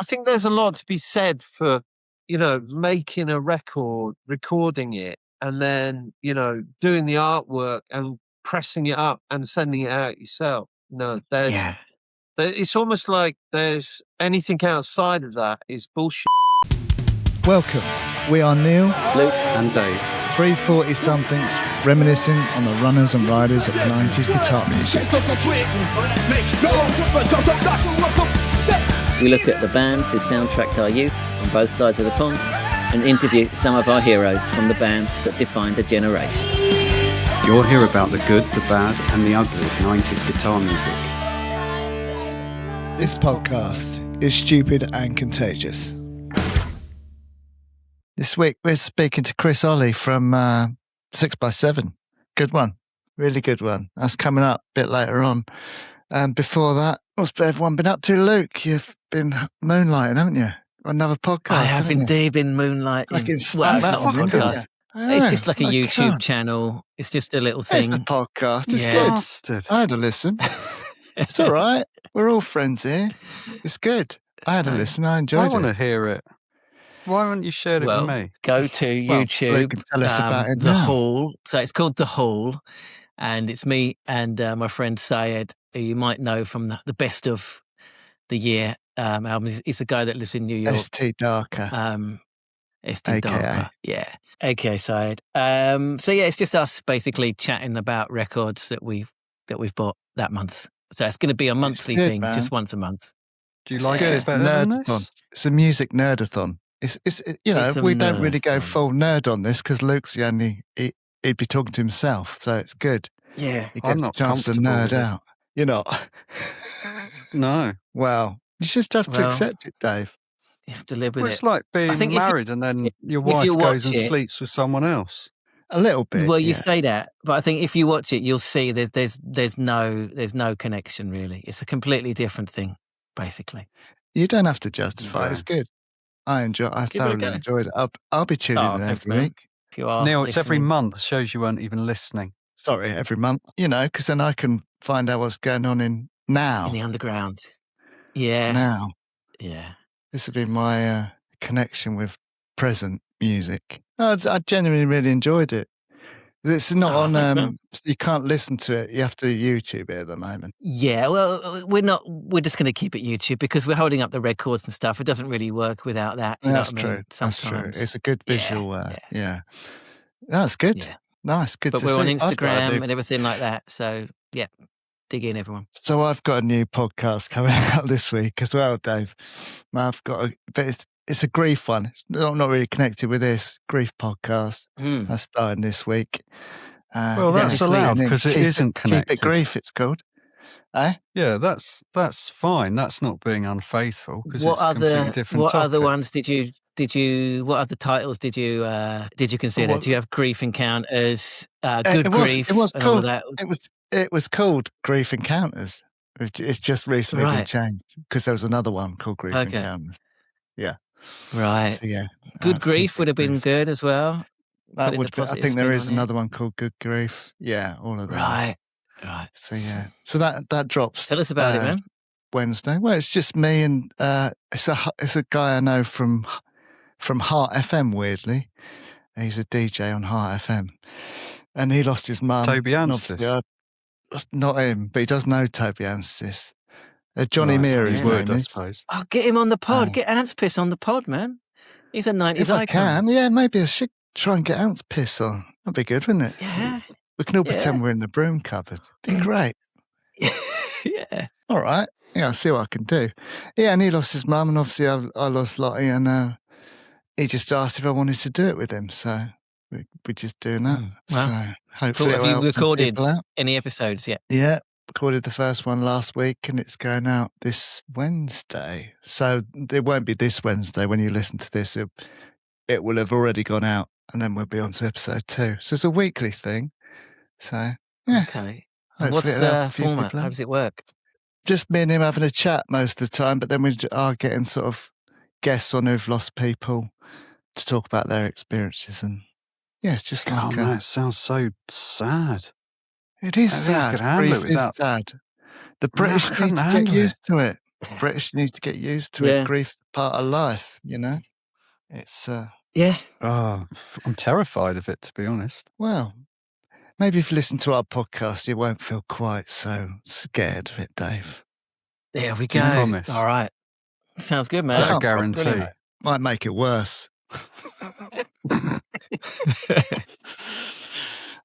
I think there's a lot to be said for, making a record, recording it, and then, doing the artwork and pressing it up and sending it out yourself. It's almost like there's anything outside of that is bullshit. Welcome. We are Neil, Luke and Dave. 340-somethings reminiscing on the runners and riders of 90s guitar music. We look at the bands who soundtracked our youth on both sides of the pond and interview some of our heroes from the bands that defined a generation. You'll hear about the good, the bad and the ugly of 90s guitar music. This podcast is Stupid and Contagious. This week we're speaking to Chris Olley from 6x7. Good one. Really good one. That's coming up a bit later on. Before that, what's everyone been up to? Luke, you've been moonlighting, haven't you? Another podcast. I have indeed been moonlighting. It's well, it's not a podcast. It's just like a my YouTube God. channel. It's just a little thing. It's a podcast. It's Yeah. good. Bastard. I had a listen. It's all right. We're all friends here. It's good. I had a listen. I I enjoyed want to it. hear it. Why haven't you shared it Well, with me? go to Well, YouTube. Luke can tell us about it The now. Hall. So it's called The Hall, and it's me and my friend Syed, who you might know from the Best of the Year album. He's a guy that lives in New York. ST Darker. ST AKA. Darker, yeah, AKA Syed. So yeah, it's just us basically chatting about records that we've bought that month. So it's going to be a monthly good, thing, man. just once a month. Do you like Good. it better than Nerdathon. this? It's a music nerdathon. It's It's a we don't really go nerdathon. full nerd on this because Luke's the only he'd be talking to himself, so it's good. Yeah, He I'm gets a not chance to comfortable nerd with it. out. You're not. No. Well, you just have to Well, accept it, Dave. you have to live with Well, it. it's like being think if you- married and then your if wife you goes watch and it- sleeps with someone else. A little bit. Well, you yeah. say that, but I think if you watch it, you'll see that there's no connection really. It's a completely different thing, basically. You don't have to justify. Yeah. It's good. I Give it a thoroughly go. enjoyed it. I'll be tuning Oh, in thanks, every man. week. If you are Neil, it's every listening. month. Shows you weren't even listening. Sorry, every month. Because then I can find out what's going on in now. in the underground. Yeah, Now. yeah. This would be my connection with present music. I genuinely really enjoyed it. It's not Oh, on. thanks, man. You can't listen to it. You have to YouTube it at the moment. Yeah, well, we're not. We're just going to keep it YouTube because we're holding up the records and stuff. It doesn't really work without that. You know That's what I mean? true. That's true. Sometimes. It's a good Yeah, visual. yeah. Yeah, that's good. Yeah, Nice. Good but to we're on see. I've got a Instagram new- and everything like that. So yeah, dig in, everyone. So I've got a new podcast coming out this week as well, Dave. But it's a grief one. It's not really connected with this grief podcast. Mm. That's starting this week. Well, Is that that's this week? allowed because it isn't Keep connected. it grief. It's called. Yeah, that's fine. That's not being unfaithful because What it's a completely other different what other topic. ones did you what other titles did you consider? Well, Do you have Grief Encounters, Good it Grief, was and all of called. that? It was called Grief Encounters. It's just recently been Right. changed because there was another one called Grief Okay. Encounters. Right. So yeah, Good that's Grief Keep would it have been Grief. good as well. That putting would. the Be, I positive think there spin is on it. another one called Good Grief. Yeah, all of those. Right. So yeah, so that drops. Tell us about it, man. Wednesday. Well, it's just me and it's a guy I know from Heart FM. Weirdly, he's a DJ on Heart FM, and he lost his mum. Toby and Anstis. obviously not him, but he does know Toby Anstis. Johnny Right, Mear, he his would, name I is. suppose. Oh, get him on the pod. Oh. Get Ants Piss on the pod, man. He's a 90s If I icon. can, yeah, maybe I should try and get Ants Piss on. That'd be good, wouldn't it? Yeah. We can all Yeah. pretend we're in the broom cupboard. Be great. Yeah. All right. Yeah, I'll see what I can do. Yeah, and he lost his mum, and obviously I lost Lottie, and he just asked if I wanted to do it with him. So we're just doing that. Wow. So Cool. hopefully Have it'll you help some recorded people out. any episodes yet? Yeah, recorded the first one last week, and it's going out this Wednesday. So it won't be this Wednesday when you listen to this. It will have already gone out, and then we'll be on to episode 2. So it's a weekly thing. So yeah, Okay. And hopefully what's it'll the help a few format? people How out. does it work? Just me and him having a chat most of the time, but then we are getting sort of guests on who've lost people to talk about their experiences, and yeah, it's just Oh like man, it sounds so sad. it is I don't think I sad. could handle Grief it is without- sad. The No, I British couldn't need to get handle it. used to it. British need to get used to Yeah. it. Grief's part of life, you know? It's, Yeah. Oh, I'm terrified of it, to be honest. well, maybe if you listen to our podcast, you won't feel quite so scared of it, Dave. There we go. Promise. All right. Sounds good, That's man. a guarantee. Brilliant. Might make it worse.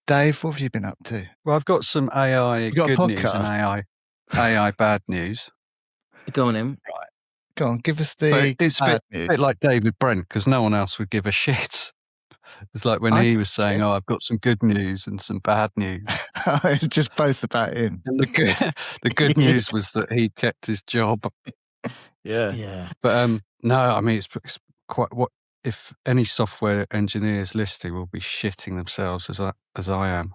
Dave, what have you been up to? Well, I've got some AI got a good news and podcast? AI bad news. Go on, him. Go on, give us But the it's a bad bit news. like David Brent, because no one else would give a shit. It's like when I he give was a saying, shit. "Oh, I've got some good news and some bad news." It's just both about him. And the good news was that he kept his job. Yeah. Yeah. But no, I mean it's quite what if any software engineers listening will be shitting themselves as I am.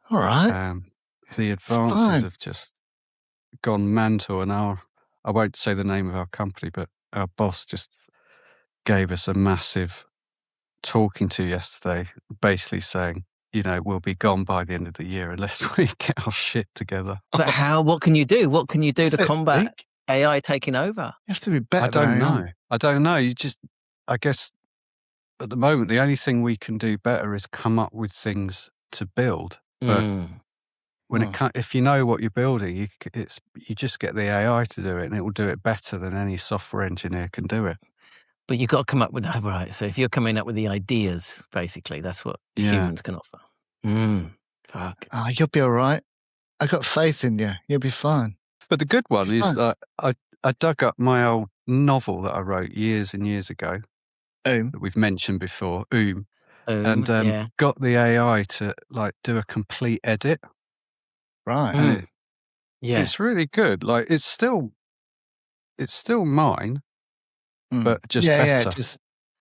All right. The advances have just gone mental, and I won't say the name of our company, but our boss just gave us a massive talking to yesterday, basically saying, we'll be gone by the end of the year unless we get our shit together. But what can you do? What can you do to It's a bit combat big. AI taking over? You have to be better. I don't than know. I don't know. I guess at the moment, the only thing we can do better is come up with things to build. But when if you know what you're building, you just get the AI to do it, and it will do it better than any software engineer can do it. But you've got to come up with right. So if you're coming up with the ideas, basically, that's what humans can offer. Fuck. Oh, you'll be all right. I got faith in you. You'll be fine. But the good one is fine. I dug up my old novel that I wrote years and years ago that we've mentioned before, and got the AI to do a complete edit. Right. And it's really good. Like it's still mine, but just better.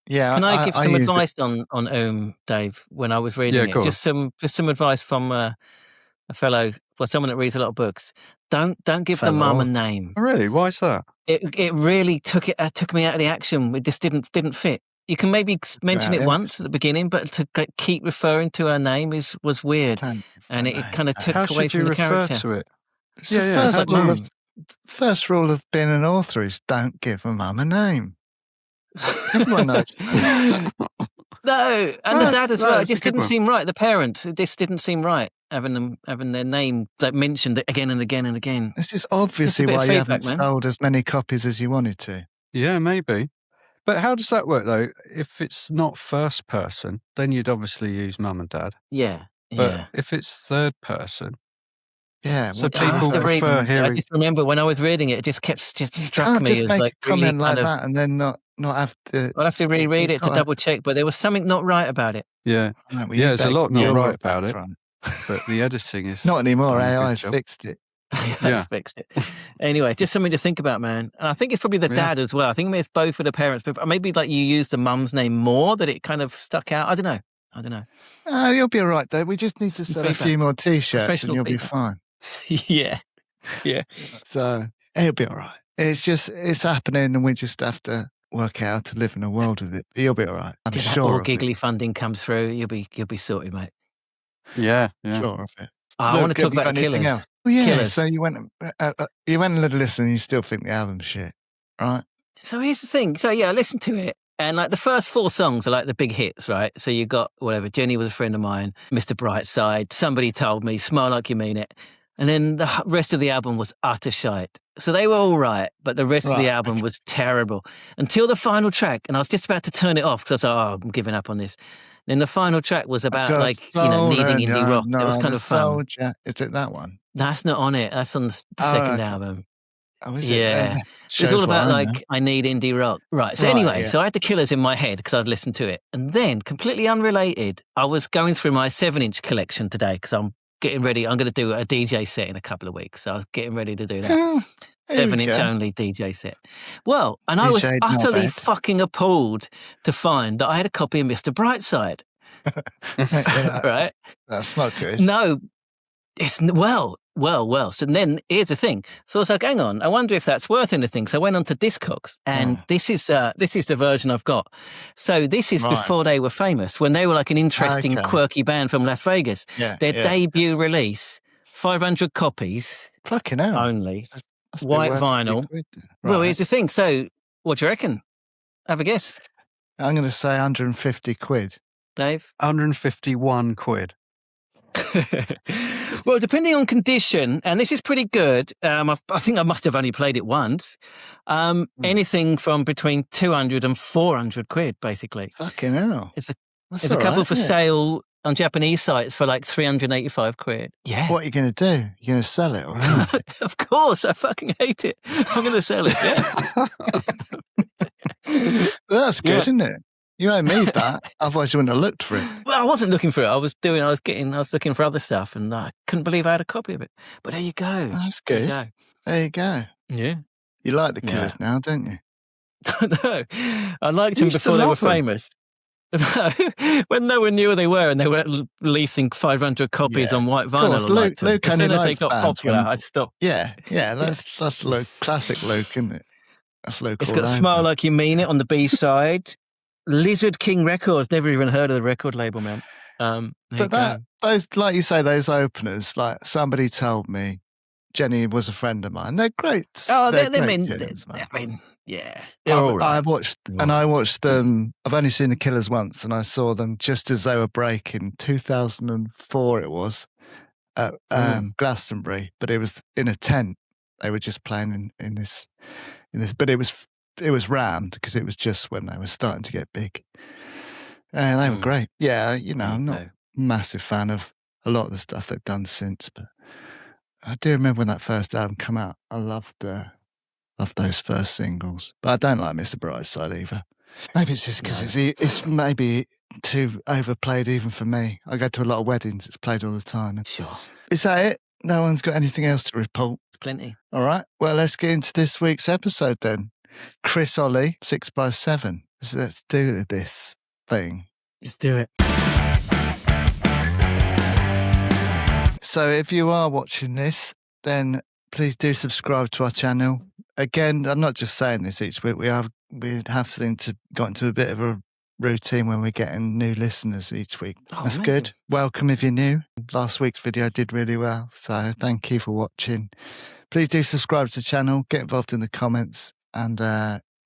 Can I give some advice on Dave? When I was reading it, just some advice from someone that reads a lot of books. Don't give the mum a name. Oh, really? Why is that? It really took me out of the action. It just didn't fit. You can maybe mention it once at the beginning, but to keep referring to her name was weird, and it kind of took away from the character. To it? It's the first rule of being an author is don't give a mum a name. Everyone knows. No, and the dad as well. It just didn't seem right. The parents, it just didn't seem right having their name mentioned again and again and again. This is obviously why you haven't sold as many copies as you wanted to. Yeah, maybe. But how does that work though? If it's not first person, then you'd obviously use mum and dad. Yeah. But if it's third person, so people prefer hearing. I just remember when I was reading it, it just struck me as like really comment like that, and then not have to. I'll have to reread it to double check, but there was something not right about it. Yeah, there's a lot not right about it. But the editing is not anymore. AI's fixed it. Fixed it. Anyway, just something to think about, man. And I think it's probably the dad as well. I think it's both of the parents, but maybe you use the mum's name more, that it kind of stuck out. I don't know. You'll be all right, though. We just need to sell a few more T-shirts and you'll be fine. Yeah. So it'll be all right. It's happening, and we just have to work out how to live in a world with it. You'll be all right. I'm sure. All giggly funding comes through. You'll be sorted, mate. Yeah. Sure of it. I want to talk about Killers. Else? Oh, yeah. Killers. So you went and let a listen, and you still think the album's shit, right? So here's the thing. So I listened to it, and the first 4 songs are the big hits, right? So you got whatever. Jenny Was a Friend of Mine, Mr. Brightside, Somebody Told Me, Smile Like You Mean It, and then the rest of the album was utter shite. So they were all right, but the rest of the album was terrible until the final track, and I was just about to turn it off because I was I'm giving up on this. Then the final track was about needing indie rock. It was kind of fun. Is it that one? That's not on it. That's on the second album. Oh, is it? Yeah. It's all about I need indie rock. Right. So anyway, so I had the Killers in my head because I'd listened to it. And then completely unrelated, I was going through my 7-inch collection today because I'm getting ready. I'm going to do a DJ set in a couple of weeks. So I was getting ready to do that. 7-inch only DJ set. Well, and I was utterly fucking appalled to find that I had a copy of Mr. Brightside. Right? That's not good. No, it's well. So then here's the thing. So I was like, hang on, I wonder if that's worth anything. So I went on to Discogs, and this is the version I've got. So this is before they were famous, when they were an interesting, quirky band from Las Vegas. Their debut release, 500 copies. Fucking hell. Only. Must be white worth vinyl. £3. Well, Right. here's the thing. So, what do you reckon? Have a guess, I'm going to say 150 quid. Dave. 151 quid. Well, depending on condition, and this is pretty good. I think I must have only played it once. Anything from between 200 and 400 quid, basically. Fucking hell. There's a couple for sale on Japanese sites for like 385 quid. Yeah. What are you going to do? You're going to sell it? Or Of course, I fucking hate it. I'm going to sell it. Yeah. Well, that's good, isn't it? You owe me that. Otherwise, you wouldn't have looked for it. Well, I wasn't looking for it. I was looking for other stuff, and I couldn't believe I had a copy of it. But there you go. That's good. There you go. Yeah. You like the Killers now, don't you? No, I liked them before they were famous. When no one knew who they were and they were releasing 500 copies on white vinyl. Of course, Luke as soon as they likes got bands popular, when- I stopped. Yeah, that's Luke, classic Luke, isn't it? That's Luke. It's all got over. Smile Like You Mean It on the B side. Lizard King Records. Never even heard of the record label, man. But those, like you say, those openers, like somebody told me, Jenny was a friend of mine. They're great. Oh, they're they great mean, tunes, man. yeah, they're all right. I watched them. I've only seen the Killers once, and I saw them just as they were breaking. 2004, it was at Glastonbury, but it was in a tent. They were just playing in this, but it was rammed because it was just when they were starting to get big. And they were great. Yeah, I'm not a massive fan of a lot of the stuff they've done since, but I do remember when that first album came out. I loved those first singles, but I don't like Mr. Brightside either. Maybe it's just because it's maybe too overplayed even for me. I go to a lot of weddings; it's played all the time. Sure. Is that it? No one's got anything else to report. Plenty. All right. Well, let's get into this week's episode then. Chris Olley, 6x7. Let's do this thing. Let's do it. So if you are watching this, then please do subscribe to our channel. Again, I'm not just saying this each week. We have seemed to got into a bit of a routine when we're getting new listeners each week. That's amazing. good. Welcome if you're new. Last week's video did really well, so thank you for watching. Please do subscribe to the channel, get involved in the comments, and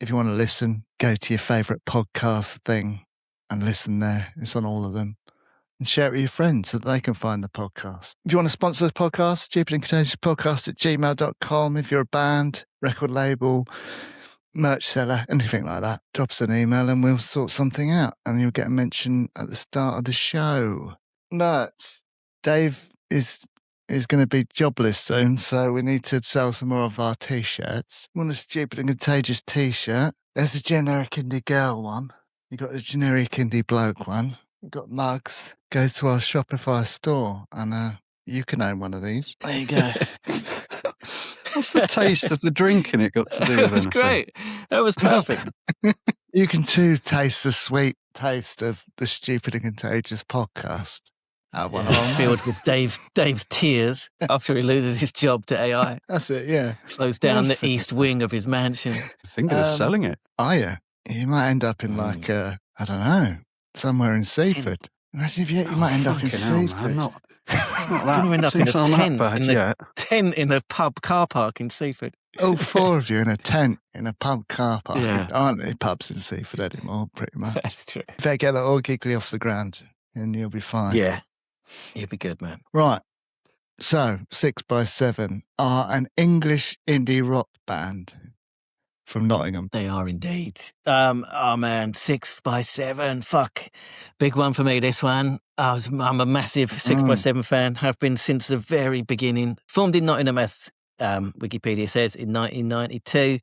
if you want to listen, go to your favourite podcast thing and listen there. It's on all of them. And share it with your friends so that they can find the podcast. If you want to sponsor the podcast, Stupid and Contagious podcast at gmail.com. If you're a band, record label, merch seller, anything like that, drop us an email and we'll sort something out and you'll get a mention at the start of the show. Merch. Dave is going to be jobless soon, so we need to sell some more of our T-shirts. You want a Stupid and Contagious T-shirt? There's a generic indie girl one. You got a generic indie bloke one. You've got mugs. Go to our Shopify store and you can own one of these. There you go. What's the taste of the drink in it got to do with That was anything? great. That was perfect. You can too taste the sweet taste of the Stupid and Contagious podcast. One of them. Filled with Dave's tears after he loses his job to AI. That's it, yeah. Flows down the Awesome. east wing of his mansion. Thinking of selling it. Oh, yeah. You might end up in like, I don't know, somewhere in Seaford. Imagine if you might end up in Fucking hell, Seaford. man, it's not that. Gonna end up in a It's not that tent bad in the- yet. Tent in a pub car park in Seaford. All four of you in a tent in a pub car park. Yeah. There aren't any pubs in Seaford anymore, pretty much. That's true. If they get that all giggly off the ground, and you'll be fine. Yeah. You'll be good, man. Right. So, 6x7 are an English indie rock band from Nottingham. They are indeed. Oh man, 6x7. Fuck. Big one for me, this one. I'm a massive 6x7 fan. Have been since the very beginning. Formed in Nottingham, as Wikipedia says, in 1992.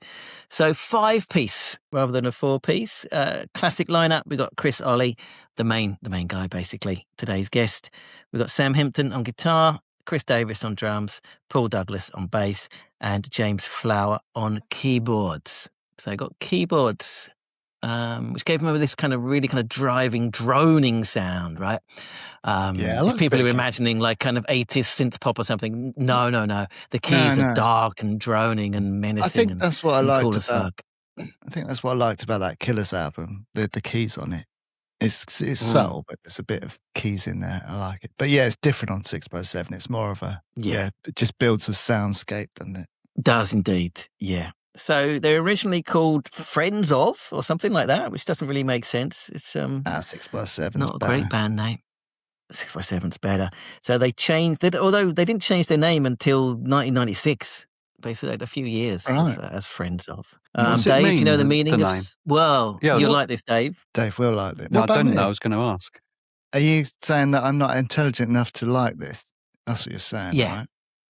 So 5-piece rather than a 4-piece. Classic lineup. We've got Chris Olley, the main guy, basically, today's guest. We've got Sam Himpton on guitar, Chris Davis on drums, Paul Douglas on bass, and James Flower on keyboards. So I got keyboards, which gave them this kind of really kind of driving, droning sound, right? I If like people that. are imagining like kind of 80s synth pop or something, no. The keys No. are dark and droning and menacing. I think and, that's what I and liked cool as about. fuck. I think that's what I liked about that Killers album. The keys on it. It's subtle, but there's a bit of keys in there. I like it. But yeah, it's different on 6x7. It's more of a it just builds a soundscape, doesn't it? Does indeed, yeah. So they're originally called Friends of, or something like that, which doesn't really make sense. It's 6x7's not a better. great band name. 6x7's better. So they changed it, although they didn't change their name until 1996. Basically, a few years as Friends of. What does it Dave, mean, do you know the meaning the of? name? Well, Yeah, you'll like this, Dave. Dave will like it. No, I What about don't me? know. I was going to ask. Are you saying that I'm not intelligent enough to like this? That's what you're saying, Yeah. right?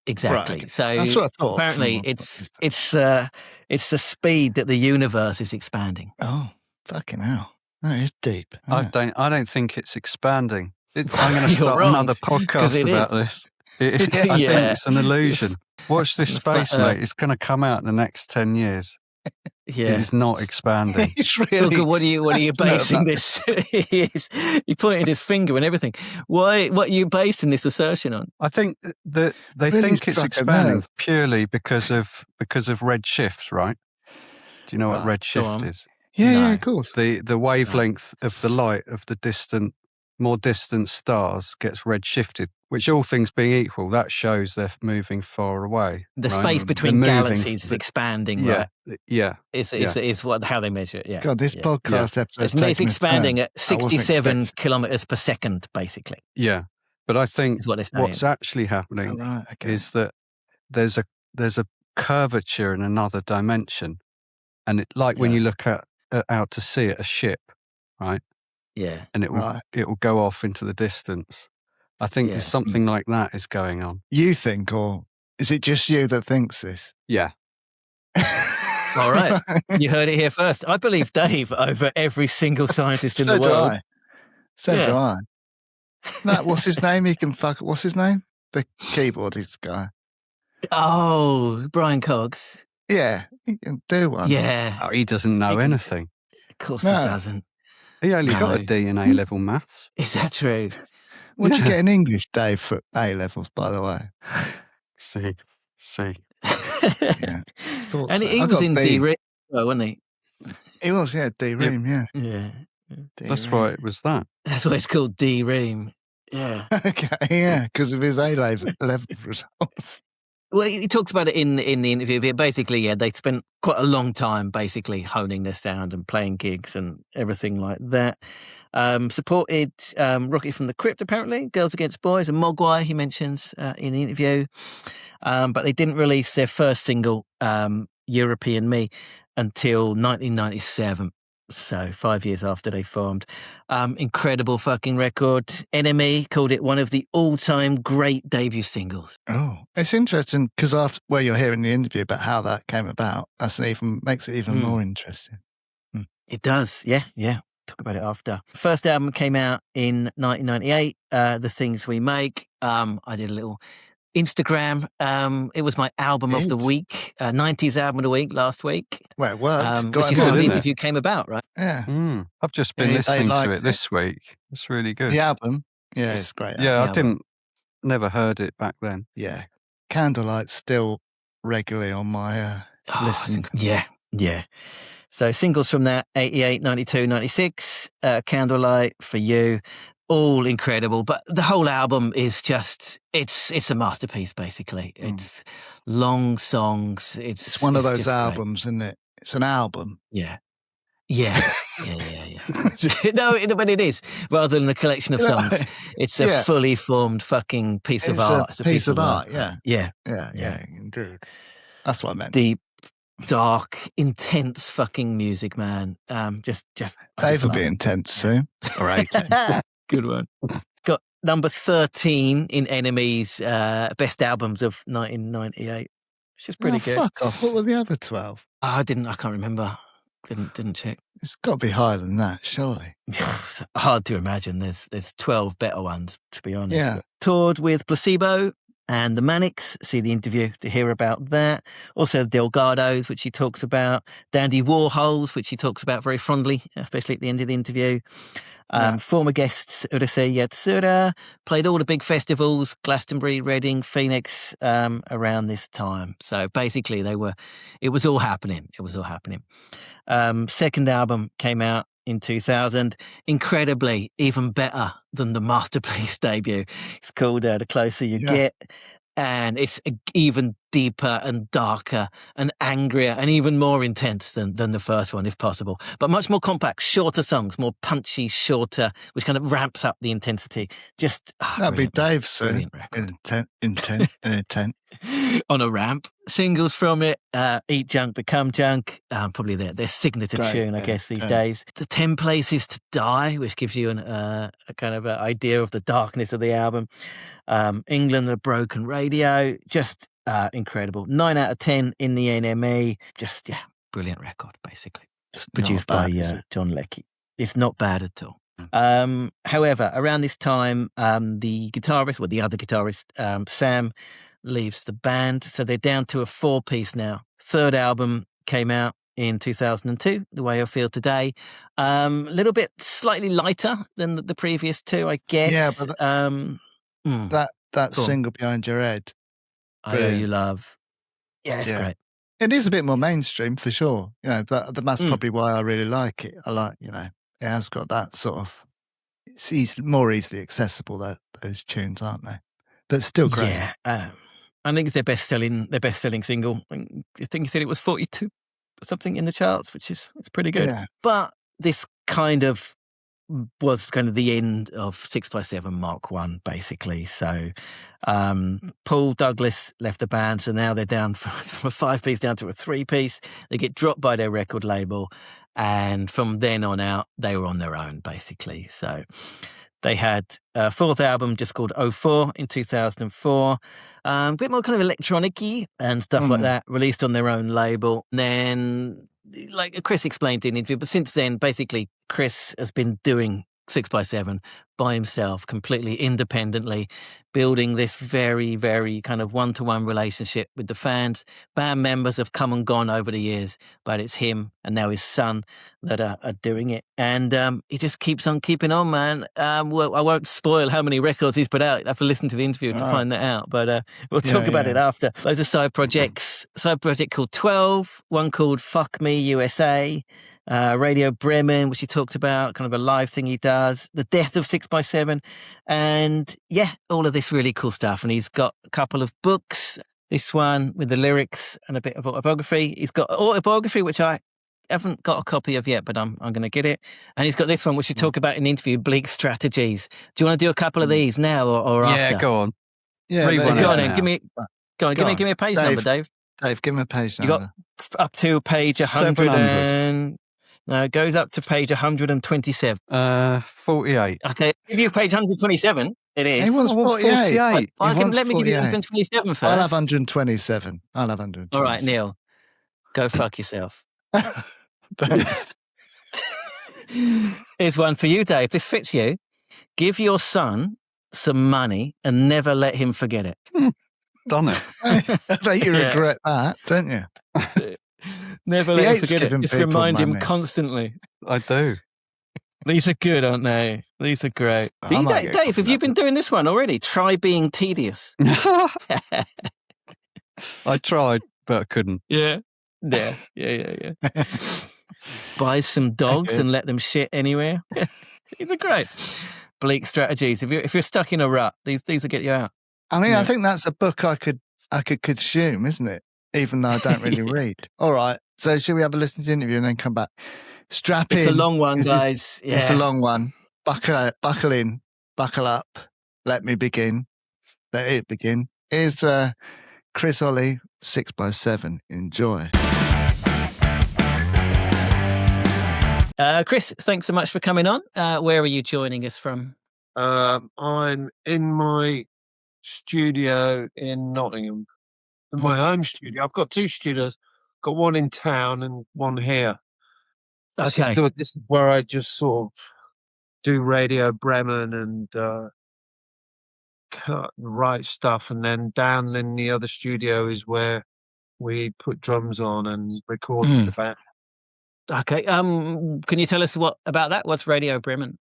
Exactly. Right. So That's what I thought. apparently, it's the speed that the universe is expanding. Oh, fucking hell! That is deep. I don't think it's expanding. I'm going to start wrong, another podcast about this. I think it's an illusion. Watch this space, mate. It's going to come out in the next 10 years. Yeah. It is not expanding. It's really. Look, what are you basing this? He pointed his finger and everything. What are you basing this assertion on? I think that they Really think it's struck a expanding nerve. purely because of redshift, right? Do you know what Right, redshift is? Yeah, No. yeah, of course. The wavelength of the light of the more distant stars gets redshifted, which all things being equal, that shows they're moving far away. The right? space between They're moving- galaxies is expanding, Yeah, right? yeah. Is how they measure it. Yeah. God, this yeah. podcast episode It's expanding turn. at I wasn't 67 expecting- kilometers per second, basically. Yeah, but I think Is what they're saying. what's actually happening Oh, right, okay. is that there's a curvature in another dimension, and when you look out to sea at a ship, right? Yeah. And it will go off into the distance. I think there's something like that is going on. You think, or is it just you that thinks this? Yeah. All right. You heard it here first. I believe Dave over every single scientist in the world. So Yeah. do I. That, what's his name? He can fuck. What's his name? The keyboardist guy. Oh, Brian Cox. Yeah, he can do one. Yeah. Oh, he doesn't know anything. Of course No. he doesn't. He only got No. a D in A-level maths. Is that true? What'd you Yeah. get in English, Dave, for A levels? By the way. See. Yeah. Thought And so. he I was got in B. D-Ring, wasn't he? He was, yeah, D-Ream, yeah. Yeah. That's D-Ream. why it was that. That's why it's called D-Ream. Yeah. Okay, yeah, because of his A level results. Well, he talks about it in the interview. But basically, they spent quite a long time basically honing their sound and playing gigs and everything like that. Supported Rocket from the Crypt, apparently, Girls Against Boys, and Mogwai, he mentions in the interview. But they didn't release their first single, European Me, until 1997. So 5 years after they formed. Incredible fucking record. NME called it one of the all-time great debut singles. Oh, it's interesting because you're hearing the interview about how that came about. Makes it even more interesting. It does, yeah. Talk about it after. First album came out in 1998, The Things We Make. I did a little Instagram. It was my album of the week, 90s album of the week last week. Well, it worked. Which Got is him how on, the didn't interview came about, right? Yeah. I've just been Yeah, they listening to liked it it. this week. It's really good. The album. Yeah, it's great. Yeah, album. I never heard it back then. Yeah. Candlelight's still regularly on my listen. Yeah. So singles from that, 88, 92, 96, Candlelight, For You, all incredible. But the whole album is just, it's a masterpiece, basically. It's long songs. It's one of those just great. albums, isn't it? It's an album. Yeah. No, but it is. Rather than a collection of songs, it's a fully formed fucking piece of art. It's a piece of art, yeah. Yeah. Yeah, indeed. That's what I meant. Deep, dark, intense fucking music, man. Just Dave will be intense soon. Or 18. Good one. Got number 13 in NME's best albums of 1998, which is pretty good. Fuck off. What were the other 12? I can't remember. Didn't check. It's got to be higher than that, surely. Hard to imagine. There's 12 better ones, to be honest. Yeah. Toured with Placebo and the Manics. See the interview to hear about that. Also the Delgados, which he talks about. Dandy Warhols, which he talks about very fondly, especially at the end of the interview. Former guests Urusei Yatsura, played all the big festivals, Glastonbury, Reading, Phoenix, around this time. So basically it was all happening. Second album came out in 2000, incredibly even better than the Masterpiece debut. It's called The Closer You Get. And it's even deeper and darker and angrier and even more intense than the first one, if possible. But much more compact, shorter songs, more punchy, shorter, which kind of ramps up the intensity. Just That'll be Dave brilliant soon. record. Intent. On a ramp. Singles from it, Eat Junk, Become Junk, probably their signature tune, I guess, these days. The 10 Places to Die, which gives you a kind of an idea of the darkness of the album. England, The Broken Radio, just incredible. 9 out of 10 in the NME. Just, brilliant record, basically. Produced by John Leckie. It's not bad at all. However, around this time, the other guitarist, Sam, leaves the band. So they're down to a 4-piece now. Third album came out in 2002, The Way I Feel Today. A little bit slightly lighter than the previous two, I guess. Yeah, but that single Behind Your Head. I Owe You Love. Yeah, it's great. It is a bit more mainstream for sure. That's probably why I really like it. I like, it has got that sort of, it's more easily accessible, those tunes, aren't they? But still great. Yeah. I think it's their best-selling single. I think he said it was 42 or something in the charts, which is pretty good. Yeah. But this was kind of the end of 6x7 Mark 1, basically. So Paul Douglas left the band, so now they're down from a 5-piece down to a 3-piece. They get dropped by their record label, and from then on out, they were on their own, basically. So they had a 4th album just called 04 in 2004. A bit more kind of electronic-y and stuff like that, released on their own label. And then, like Chris explained in the interview, but since then, basically, Chris has been doing 6x7 by himself, completely independently, building this very, very kind of one-to-one relationship with the fans. Band members have come and gone over the years, but it's him and now his son that are doing it. And he just keeps on keeping on, man. Well, I won't spoil how many records he's put out. I have to listen to the interview to find that out, but we'll talk about it after. Those are side projects. Side project called 12, one called Fuck Me USA, Radio Bremen, which he talked about, kind of a live thing he does, the death of 6x7, and all of this really cool stuff. And he's got a couple of books, this one with the lyrics and a bit of autobiography. He's got autobiography, which I haven't got a copy of yet, but I'm going to get it. And he's got this one, which you talk about in the interview, Bleak Strategies. Do you want to do a couple of these now or after? Yeah, go on. Yeah, go on then. Give me a page number, Dave. Dave, give me a page number. You got up to page 100 No, it goes up to page 127. 48. Okay, give you page 127. It is. He wants 48. Let me give you 127 first. I'll have 127. All right, Neil, go fuck yourself. Here's one for you, Dave. This fits you. Give your son some money and never let him forget it. Done it. I bet you regret that, don't you? Never let him forget it. Just remind him constantly. I do. These are good, aren't they? These are great. Dave, have you been doing this one already? Try being tedious. I tried, but I couldn't. Yeah. Buy some dogs and let them shit anywhere. These are great. Bleak Strategies. If you're stuck in a rut, these will get you out. I mean, I think that's a book I could consume, isn't it? Even though I don't really read. All right. So should we have a listen to the interview and then come back? Strap in. It's a long one, guys. It's a long one. Buckle in. Buckle up. Let me begin. Let it begin. Here's Chris Olley, 6x7. Enjoy. Chris, thanks so much for coming on. Where are you joining us from? I'm in my studio in Nottingham. My home studio. I've got 2 studios. Got one in town and one here. Okay. This is where I just sort of do Radio Bremen and cut and write stuff. And then down in the other studio is where we put drums on and record the band. Okay. Can you tell us about that? What's Radio Bremen?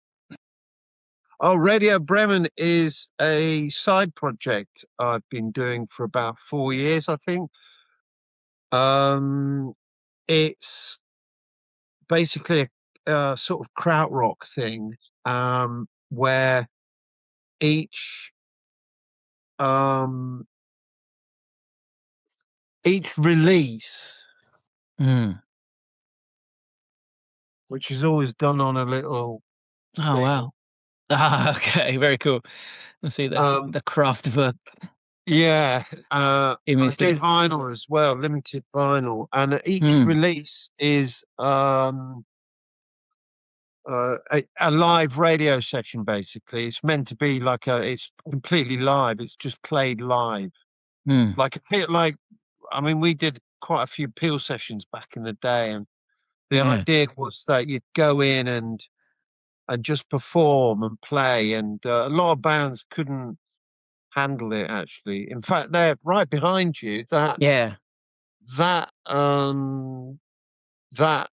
Oh, Radio Bremen is a side project I've been doing for about 4 years, I think. It's basically a sort of krautrock thing, where each each release, which is always done on a little. Oh wow! Ah, okay, very cool. Let's see the craft work. Yeah, I Image do things. vinyl as well, limited vinyl, and each release is a live radio session. Basically, it's meant to be like it's completely live. It's just played live, like I mean, we did quite a few Peel sessions back in the day, and the idea was that you'd go in and just perform and play, and a lot of bands couldn't handle it. Actually, in fact, they're right behind you. That that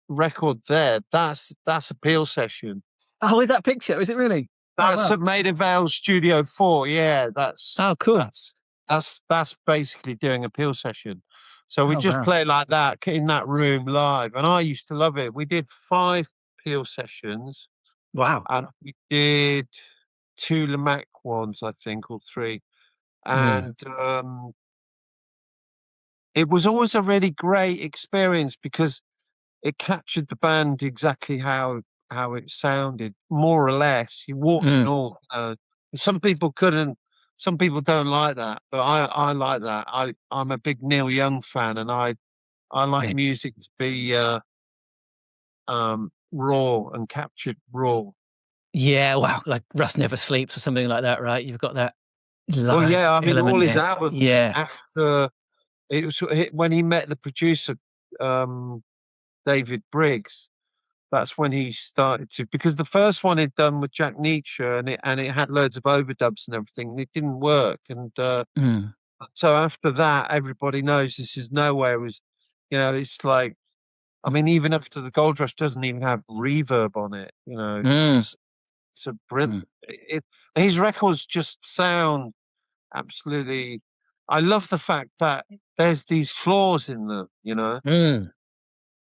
record there, that's a Peel session. Oh, is that picture? Is it really? That's at Maida Vale Studio 4. Yeah, that's cool. That's basically doing a Peel session. So we just play like that in that room live, and I used to love it. We did 5 Peel sessions. Wow. And we did 2 Lamac ones, I think, or 3. And it was always a really great experience because it captured the band exactly how it sounded, more or less. You warts and all. Some people couldn't. Some people don't like that, but I like that. I'm a big Neil Young fan, and I like music to be raw and captured raw. Yeah, wow, like Rust Never Sleeps or something like that, right? You've got that live Well, yeah, I mean, element all his there. albums after it was when he met the producer, David Briggs. That's when he started to, because the first one he'd done with Jack Nietzsche, and it had loads of overdubs and everything, and it didn't work. And so after that, everybody knows This Is Nowhere was, it's like, I mean, even after the Gold Rush doesn't even have reverb on it. It's a brilliant. His records just sound absolutely. I love the fact that there's these flaws in them.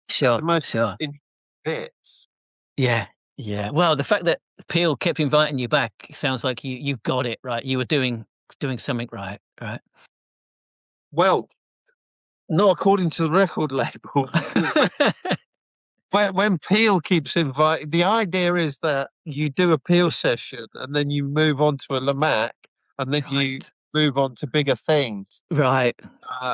Sure, the most sure. bits. Yeah. Well, the fact that Peel kept inviting you back sounds like you got it right. You were doing something right. Well, not according to the record label. When Peel keeps inviting, the idea is that you do a Peel session and then you move on to a Lamac, and then you move on to bigger things. Right.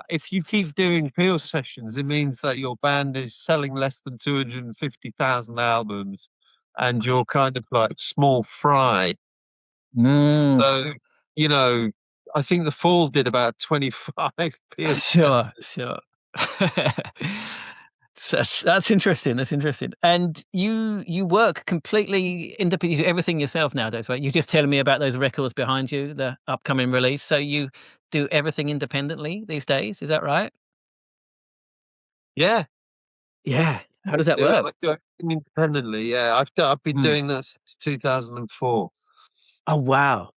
If you keep doing Peel sessions, it means that your band is selling less than 250,000 albums, and you're kind of like small fry. So, I think The Fall did about 25 Peel sessions. Sure. That's interesting. That's interesting. And you work completely independent. You do everything yourself nowadays, right? You're just telling me about those records behind you, the upcoming release. So you do everything independently these days. Is that right? Yeah. How does that work? I do everything independently. Yeah, I've been doing that since 2004. Oh wow!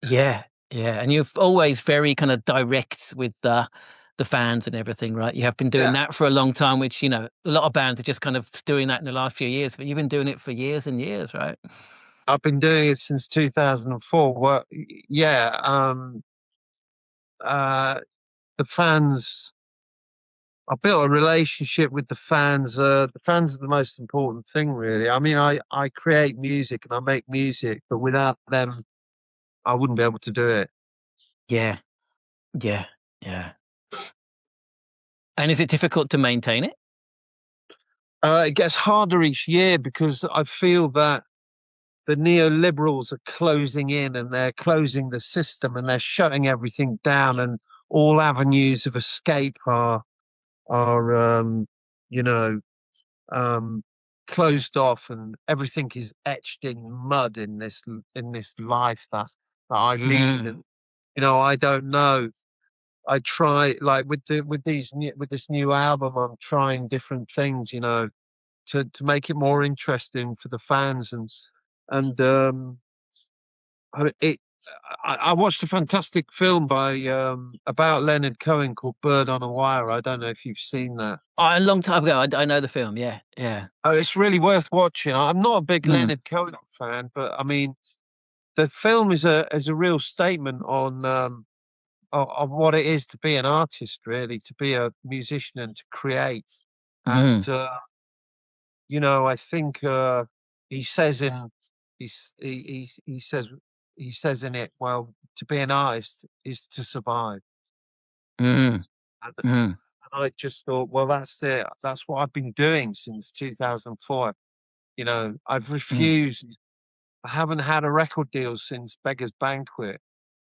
Yeah. And you're always very kind of direct with the fans and everything, right? You have been doing that for a long time, which a lot of bands are just kind of doing that in the last few years, but you've been doing it for years and years, right? I've been doing it since 2004. Well, the fans. I built a relationship with the fans. The fans are the most important thing, really. I mean, I create music and I make music, but without them, I wouldn't be able to do it. Yeah. And is it difficult to maintain it? It gets harder each year because I feel that the neoliberals are closing in, and they're closing the system, and they're shutting everything down, and all avenues of escape are closed off, and everything is etched in mud in this life that I lead. And I don't know. I try, like with this new album, I'm trying different things, to make it more interesting for the fans, and I watched a fantastic film about Leonard Cohen called Bird on a Wire. I don't know if you've seen that. A long time ago. I know the film. Yeah. Oh, it's really worth watching. I'm not a big Leonard Cohen fan, but I mean, the film is a real statement on of what it is to be an artist, really, to be a musician and to create. And you know, I think he says in he says in it, well, to be an artist is to survive. And I just thought, well, that's it. That's what I've been doing since 2004. You know, I've refused. I haven't had a record deal since Beggars Banquet.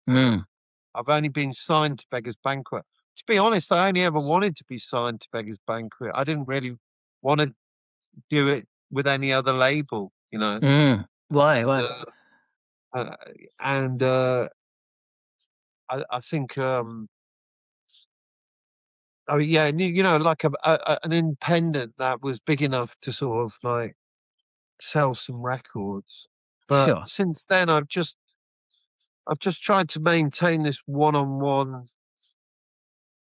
I've only been signed to Beggars Banquet. To be honest, I only ever wanted to be signed to Beggars Banquet. I didn't really want to do it with any other label, you know. Why? I think, oh yeah, you know, like an independent that was big enough to sort of like sell some records. But Sure. since then, I've just tried to maintain this one-on-one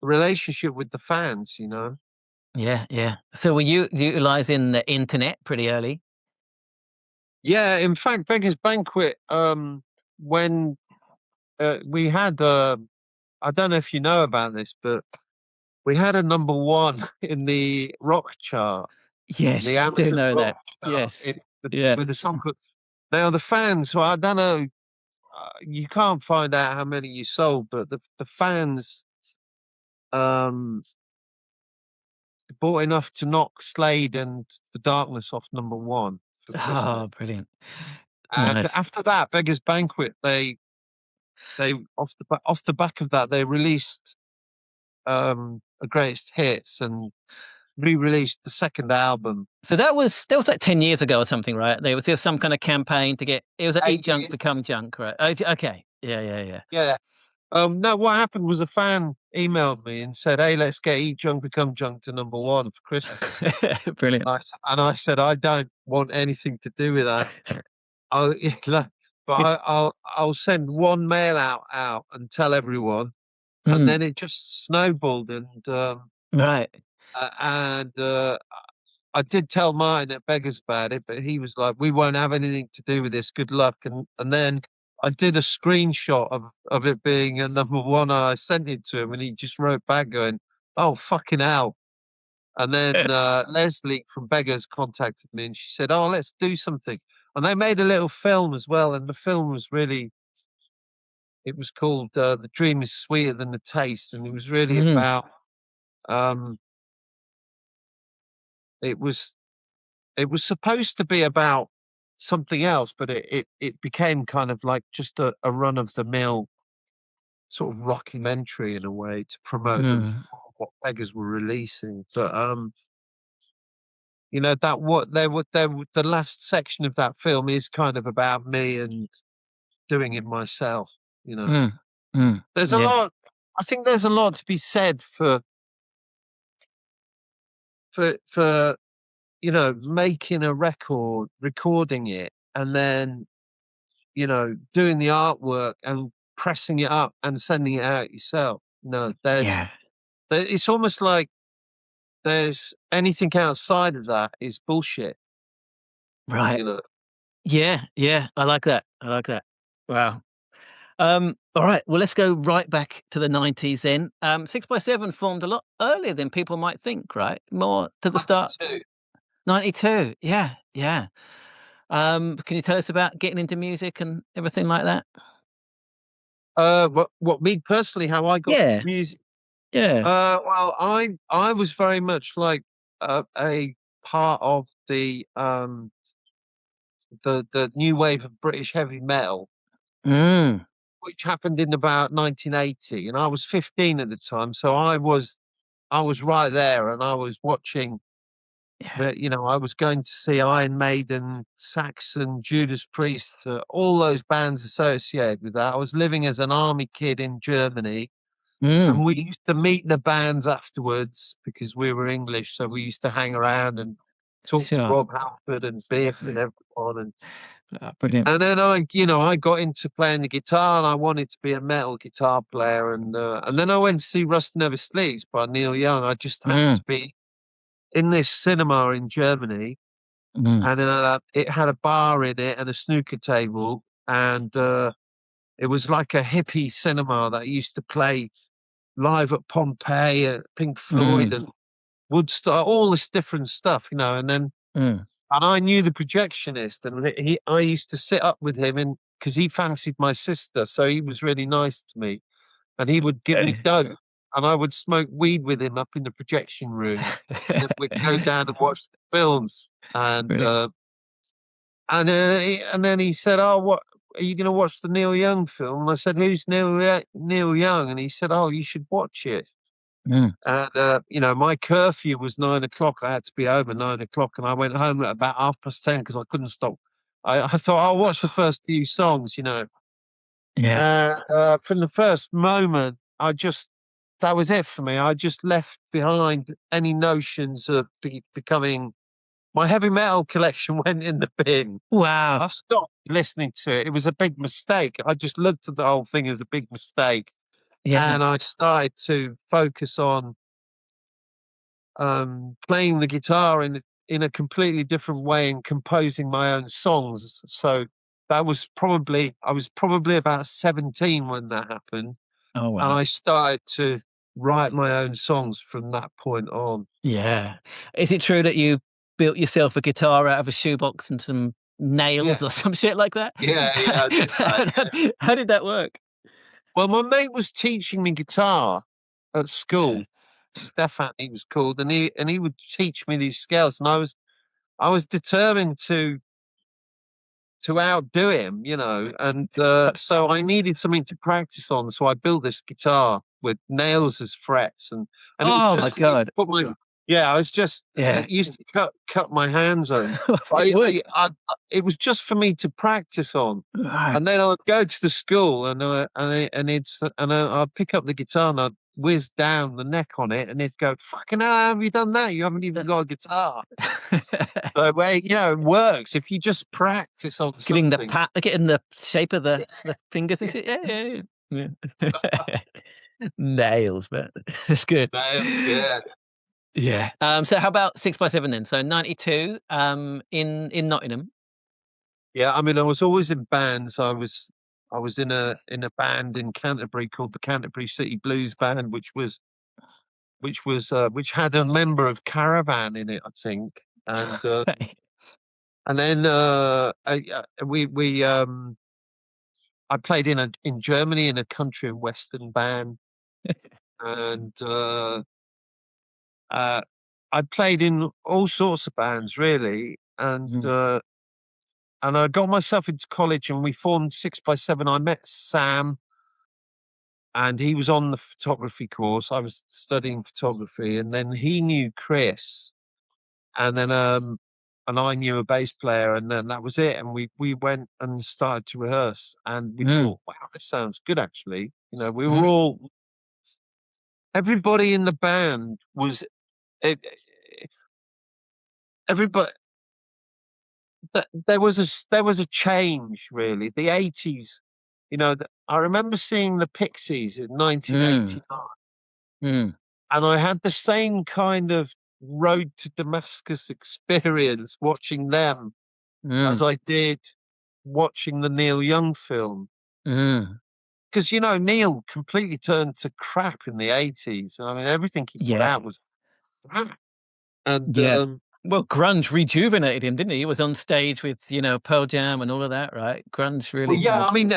relationship with the fans, you know. Yeah. So were you utilizing the internet pretty early? Yeah, in fact, Beggars Banquet, when we had, I don't know if you know about this, but we had a number 1 in the rock chart, Yes, the I do Amazon know that. rock chart, Yes. with a song called. Now the fans, well, I don't know, you can't find out how many you sold, but the fans bought enough to knock Slade and The Darkness off number 1 for Christmas. Oh, brilliant! And Nice. after that, Beggars Banquet, they off the back of that, they released a greatest hits and re-released the second album. So that was like 10 years ago or something, right? There was just some kind of campaign to get it was an Eat Junk Become Junk, right? Okay. Yeah. Yeah. No, what happened was a fan emailed me and said, "Hey, let's get Eat Junk Become Junk to number 1 for Christmas." Brilliant. And I said, "I don't want anything to do with that. I'll send one mail out and tell everyone." And then it just snowballed, and right. I did tell mine at Beggars about it, but he was like, "We won't have anything to do with this. Good luck." And then I did a screenshot of it being a number 1, and I sent it to him, and he just wrote back going, "Oh, fucking hell." And then Leslie from Beggars contacted me, and she said, "Oh, let's do something." And they made a little film as well, and the film was really. It was called "The Dream Is Sweeter Than the Taste," and it was really about. It was supposed to be about something else, but it became kind of like just a run of the mill sort of rockumentary in a way to promote what Beggars were releasing. But you know, that what the last section of that film is kind of about me and doing it myself. You know, there's a lot. I think there's a lot to be said for you know, making a record, recording it, and then, you know, doing the artwork and pressing it up and sending it out yourself. You know, it's almost like there's anything outside of that is bullshit. Right. You know? Yeah. I like that. Wow. All right. Well, let's go right back to the 90s then. 6x7 formed a lot earlier than people might think, right? More to the start. 92. Yeah. Can you tell us about getting into music and everything like that? What me personally, how I got into music? Yeah. Well, I was very much like a part of the new wave of British heavy metal, which happened in about 1980, and I was 15 at the time, so I was right there, and I was watching. You know, I was going to see Iron Maiden, Saxon, Judas Priest, all those bands associated with that. I was living as an army kid in Germany, and we used to meet the bands afterwards because we were English, so we used to hang around and talk to Rob Halford and Biff and everyone. Brilliant. And then I got into playing the guitar, and I wanted to be a metal guitar player. And then I went to see Rust Never Sleeps by Neil Young. I just happened to be in this cinema in Germany, and it had a bar in it and a snooker table, and It was like a hippie cinema that used to play live at Pompeii, Pink Floyd, and Woodstock, all this different stuff, you know. And then, and I knew the projectionist, and I used to sit up with him, because he fancied my sister, so he was really nice to me, and he would give me dope, and I would smoke weed with him up in the projection room, and then we'd go down and watch the films, and Really? and then he said, "Oh, what are you going to watch the Neil Young film?" And I said, "Who's Neil Young?" And he said, "Oh, you should watch it." And you know, my curfew was 9 o'clock. I had to be home at 9 o'clock, and I went home at about 10:30 because I couldn't stop. I thought I'll watch the first few songs, you know. Yeah. From the first moment, that was it for me. I just left behind any notions of becoming. My heavy metal collection went in the bin. Wow. I stopped listening to it. It was a big mistake. I just looked at the whole thing as a big mistake. Yeah. And I started to focus on playing the guitar in a completely different way and composing my own songs. So I was probably about 17 when that happened. Oh, wow. And I started to write my own songs from that point on. Yeah. Is it true that you built yourself a guitar out of a shoebox and some nails or some shit like that? Yeah, I did that, yeah. How did that work? Well, my mate was teaching me guitar at school. Stefan, he was called, and he would teach me these scales, and I was determined to outdo him, you know, and so I needed something to practice on. So I built this guitar with nails as frets, and it was just my God. I was just it used to cut my hands on. It was just for me to practice on, and then I'd go to the school and I'd pick up the guitar and I'd whiz down the neck on it, and they'd go, "Fucking hell, have you done that? You haven't even got a guitar." So, you know, it works if you just practice on getting something. getting the shape of the fingers and shit. Yeah. Nails, man. That's good. Nails, yeah. Yeah. So how about 6x7 then? So 92 in Nottingham. Yeah, I mean, I was always in bands. I was in a band in Canterbury called the Canterbury City Blues Band, which had a member of Caravan in it, I think. And and then I played in Germany in a country and western band, and I played in all sorts of bands really, and I got myself into college, and we formed 6x7. I met Sam, and he was on the photography course. I was studying photography, and then he knew Chris, and then and I knew a bass player, and then that was it. And we went and started to rehearse, and we thought, wow, this sounds good actually. You know, we were everybody in the band was everybody. There was a change really. The 80s, you know. I remember seeing the Pixies in 1989, and I had the same kind of road to Damascus experience watching them as I did watching the Neil Young film. Because you know, Neil completely turned to crap in the 80s. I mean, everything he put out was crap. And well, grunge rejuvenated him, didn't he? He was on stage with, you know, Pearl Jam and all of that, right? Grunge really. Well, yeah, I mean,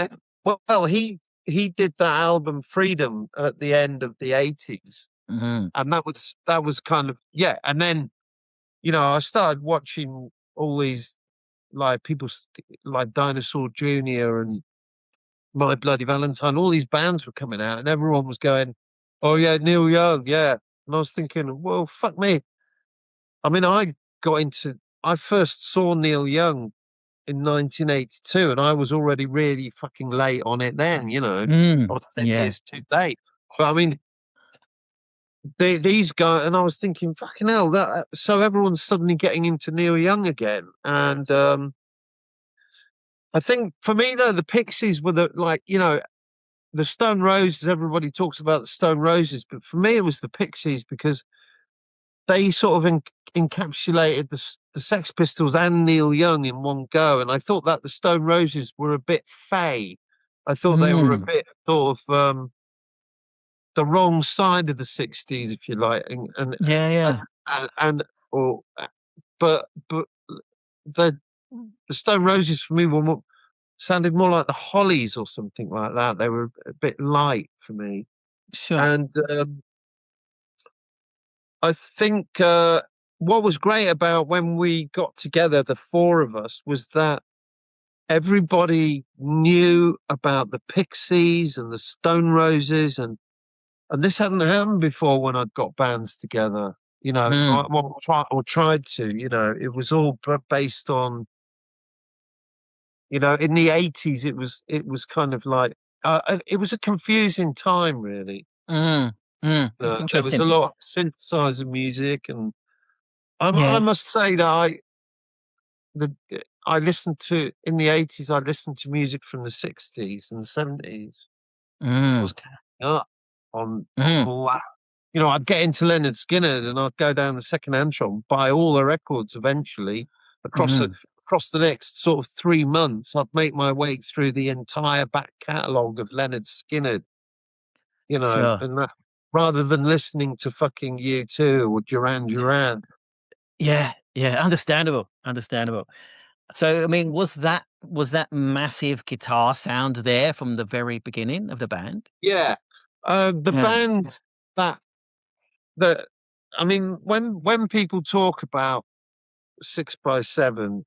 he did that album Freedom at the end of the 80s, and that was kind of And then, you know, I started watching all these like people like Dinosaur Jr. and My Bloody Valentine. All these bands were coming out, and everyone was going, "Oh yeah, Neil Young, yeah." And I was thinking, well, fuck me. I mean, I first saw Neil Young in 1982, and I was already really fucking late on it then, you know. Or 10 years too late. But I mean, these guys, and I was thinking, fucking hell, so everyone's suddenly getting into Neil Young again. And I think for me, though, the Pixies were you know, the Stone Roses, everybody talks about the Stone Roses, but for me, it was the Pixies because they sort of encapsulated the Sex Pistols and Neil Young in one go. And I thought that the Stone Roses were a bit fey. I thought they were a bit sort of the wrong side of the 60s, if you like, but the Stone Roses for me were sounded more like the Hollies or something like that. They were a bit light for me. Sure. And I think what was great about when we got together, the four of us, was that everybody knew about the Pixies and the Stone Roses, and this hadn't happened before when I'd got bands together, you know, or tried to, you know. It was all based on, you know, in the 80s, it was kind of like, it was a confusing time, really. That's interesting. There was a lot of synthesizer music, and I must say that I listened to, in the 80s, I listened to music from the 60s and the 70s. I was catching up on all that. You know, I'd get into Leonard Skinner and I'd go down the second-hand shop and buy all the records eventually across the next sort of 3 months. I'd make my way through the entire back catalogue of Leonard Skinner, you know, and that, rather than listening to fucking U2 or Duran Duran. Yeah, understandable. So, I mean, was that massive guitar sound there from the very beginning of the band? Yeah. Band I mean, when people talk about 6x7,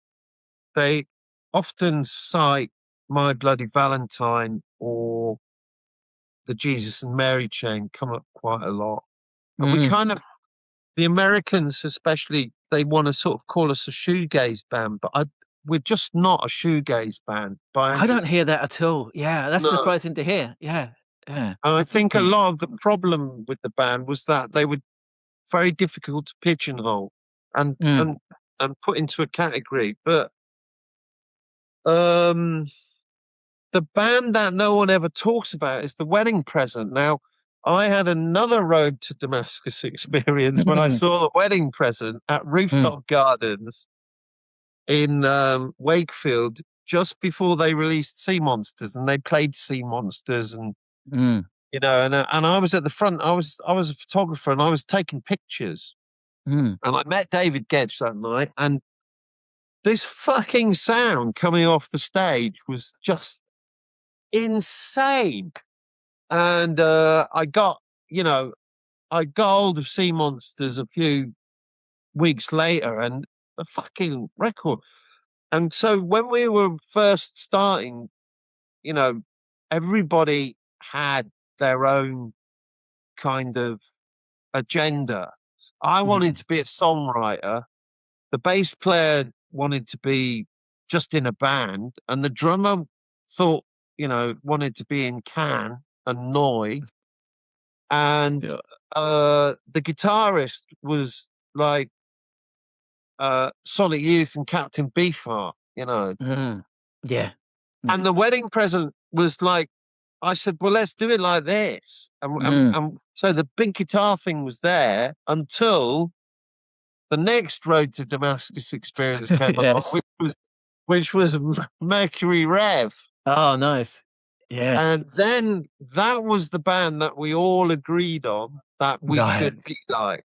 they often cite My Bloody Valentine or the Jesus and Mary Chain come up quite a lot. And we kind of, the Americans especially, they want to sort of call us a shoegaze band, but we're just not a shoegaze band. I don't hear that at all. Yeah, that's surprising to hear. Yeah. And I think a lot of the problem with the band was that they were very difficult to pigeonhole and put into a category. But the band that no one ever talks about is The Wedding Present. Now, I had another Road to Damascus experience when I saw The Wedding Present at Rooftop Gardens in Wakefield just before they released Sea Monsters, and they played Sea Monsters, and you know, and I was at the front. I was a photographer, and I was taking pictures. And I met David Gedge that night, and this fucking sound coming off the stage was just insane. And I got hold of Sea Monsters a few weeks later, and a fucking record. And so when we were first starting, you know, everybody had their own kind of agenda. I wanted to be a songwriter. The bass player wanted to be just in a band, and the drummer thought, you know, wanted to be in Can and Noi. And the guitarist was like Sonic Youth and Captain Beefheart, you know. Yeah. And The Wedding Present was like, I said, well, let's do it like this. And so the big guitar thing was there until the next Road to Damascus experience came along, which was Mercury Rev. Oh, nice. Yeah. And then that was the band that we all agreed on that we should be like.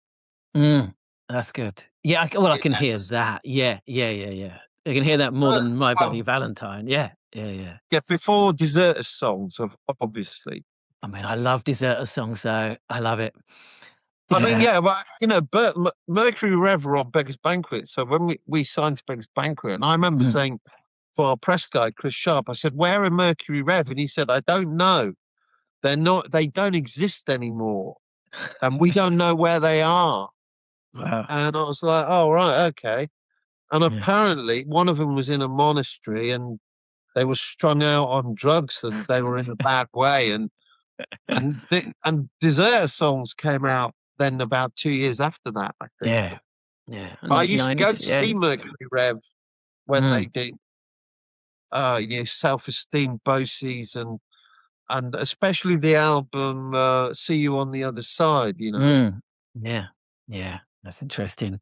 That's good. Yeah, I can hear that. Yeah. I can hear that more than My Bloody Valentine. Yeah. Yeah, before Deserters songs, obviously. I mean, I love Deserters songs, though. I love it. I mean, yeah, but, you know, but Mercury Rev were on Beggars Banquet. So when we signed to Beggars Banquet, and I remember saying to our press guy, Chris Sharp, I said, where are Mercury Rev? And he said, I don't know. They don't exist anymore. And we don't know where they are. Wow. And I was like, oh, right, okay. And apparently one of them was in a monastery, and they were strung out on drugs, and they were in a bad way. And Deserter songs came out then about 2 years after that, I think. Yeah. I used to go to see Mercury Rev when they did Self-Esteem Bosies, and especially the album See You on the Other Side, you know. Yeah. That's interesting.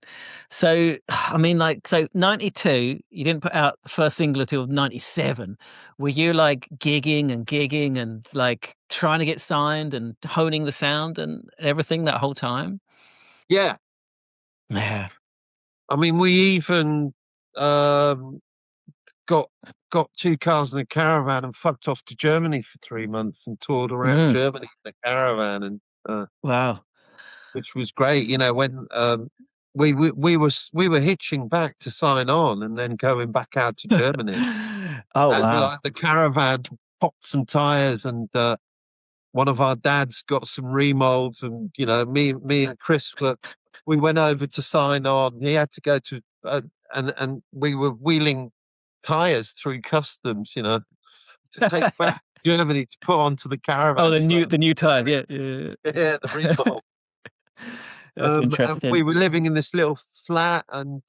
So, I mean, like, so 92, you didn't put out the first single until 97. Were you like gigging and like trying to get signed and honing the sound and everything that whole time? Yeah. Yeah. I mean, we even got 2 cars and a caravan and fucked off to Germany for 3 months and toured around Germany in the caravan, and Wow. which was great. You know, when we were hitching back to sign on and then going back out to Germany. Oh, And wow. like the caravan popped some tires, and one of our dads got some remolds, and you know, me and Chris we went over to sign on. He had to go to and we were wheeling tires through customs, you know, to take back to Germany to put onto the caravan. Oh, the new tires, yeah. Yeah, the remold. That's And interesting. we were living in this little flat, and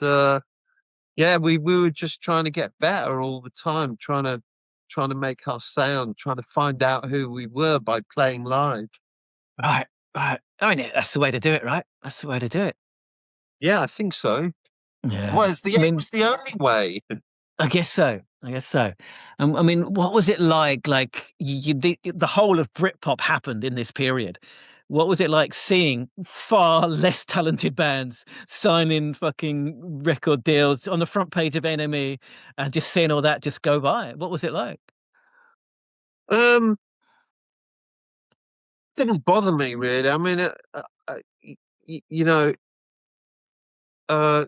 yeah, we were just trying to get better all the time, trying to make our sound, trying to find out who we were by playing live. Right. I mean, that's the way to do it, right? That's the way to do it. Yeah, I think so. Yeah. Well, it was the only way. I guess so. I mean, what was it like? Like the whole of Britpop happened in this period. What was it like seeing far less talented bands signing fucking record deals on the front page of NME and just seeing all that just go by? What was it like? Didn't bother me really. I mean, you know, there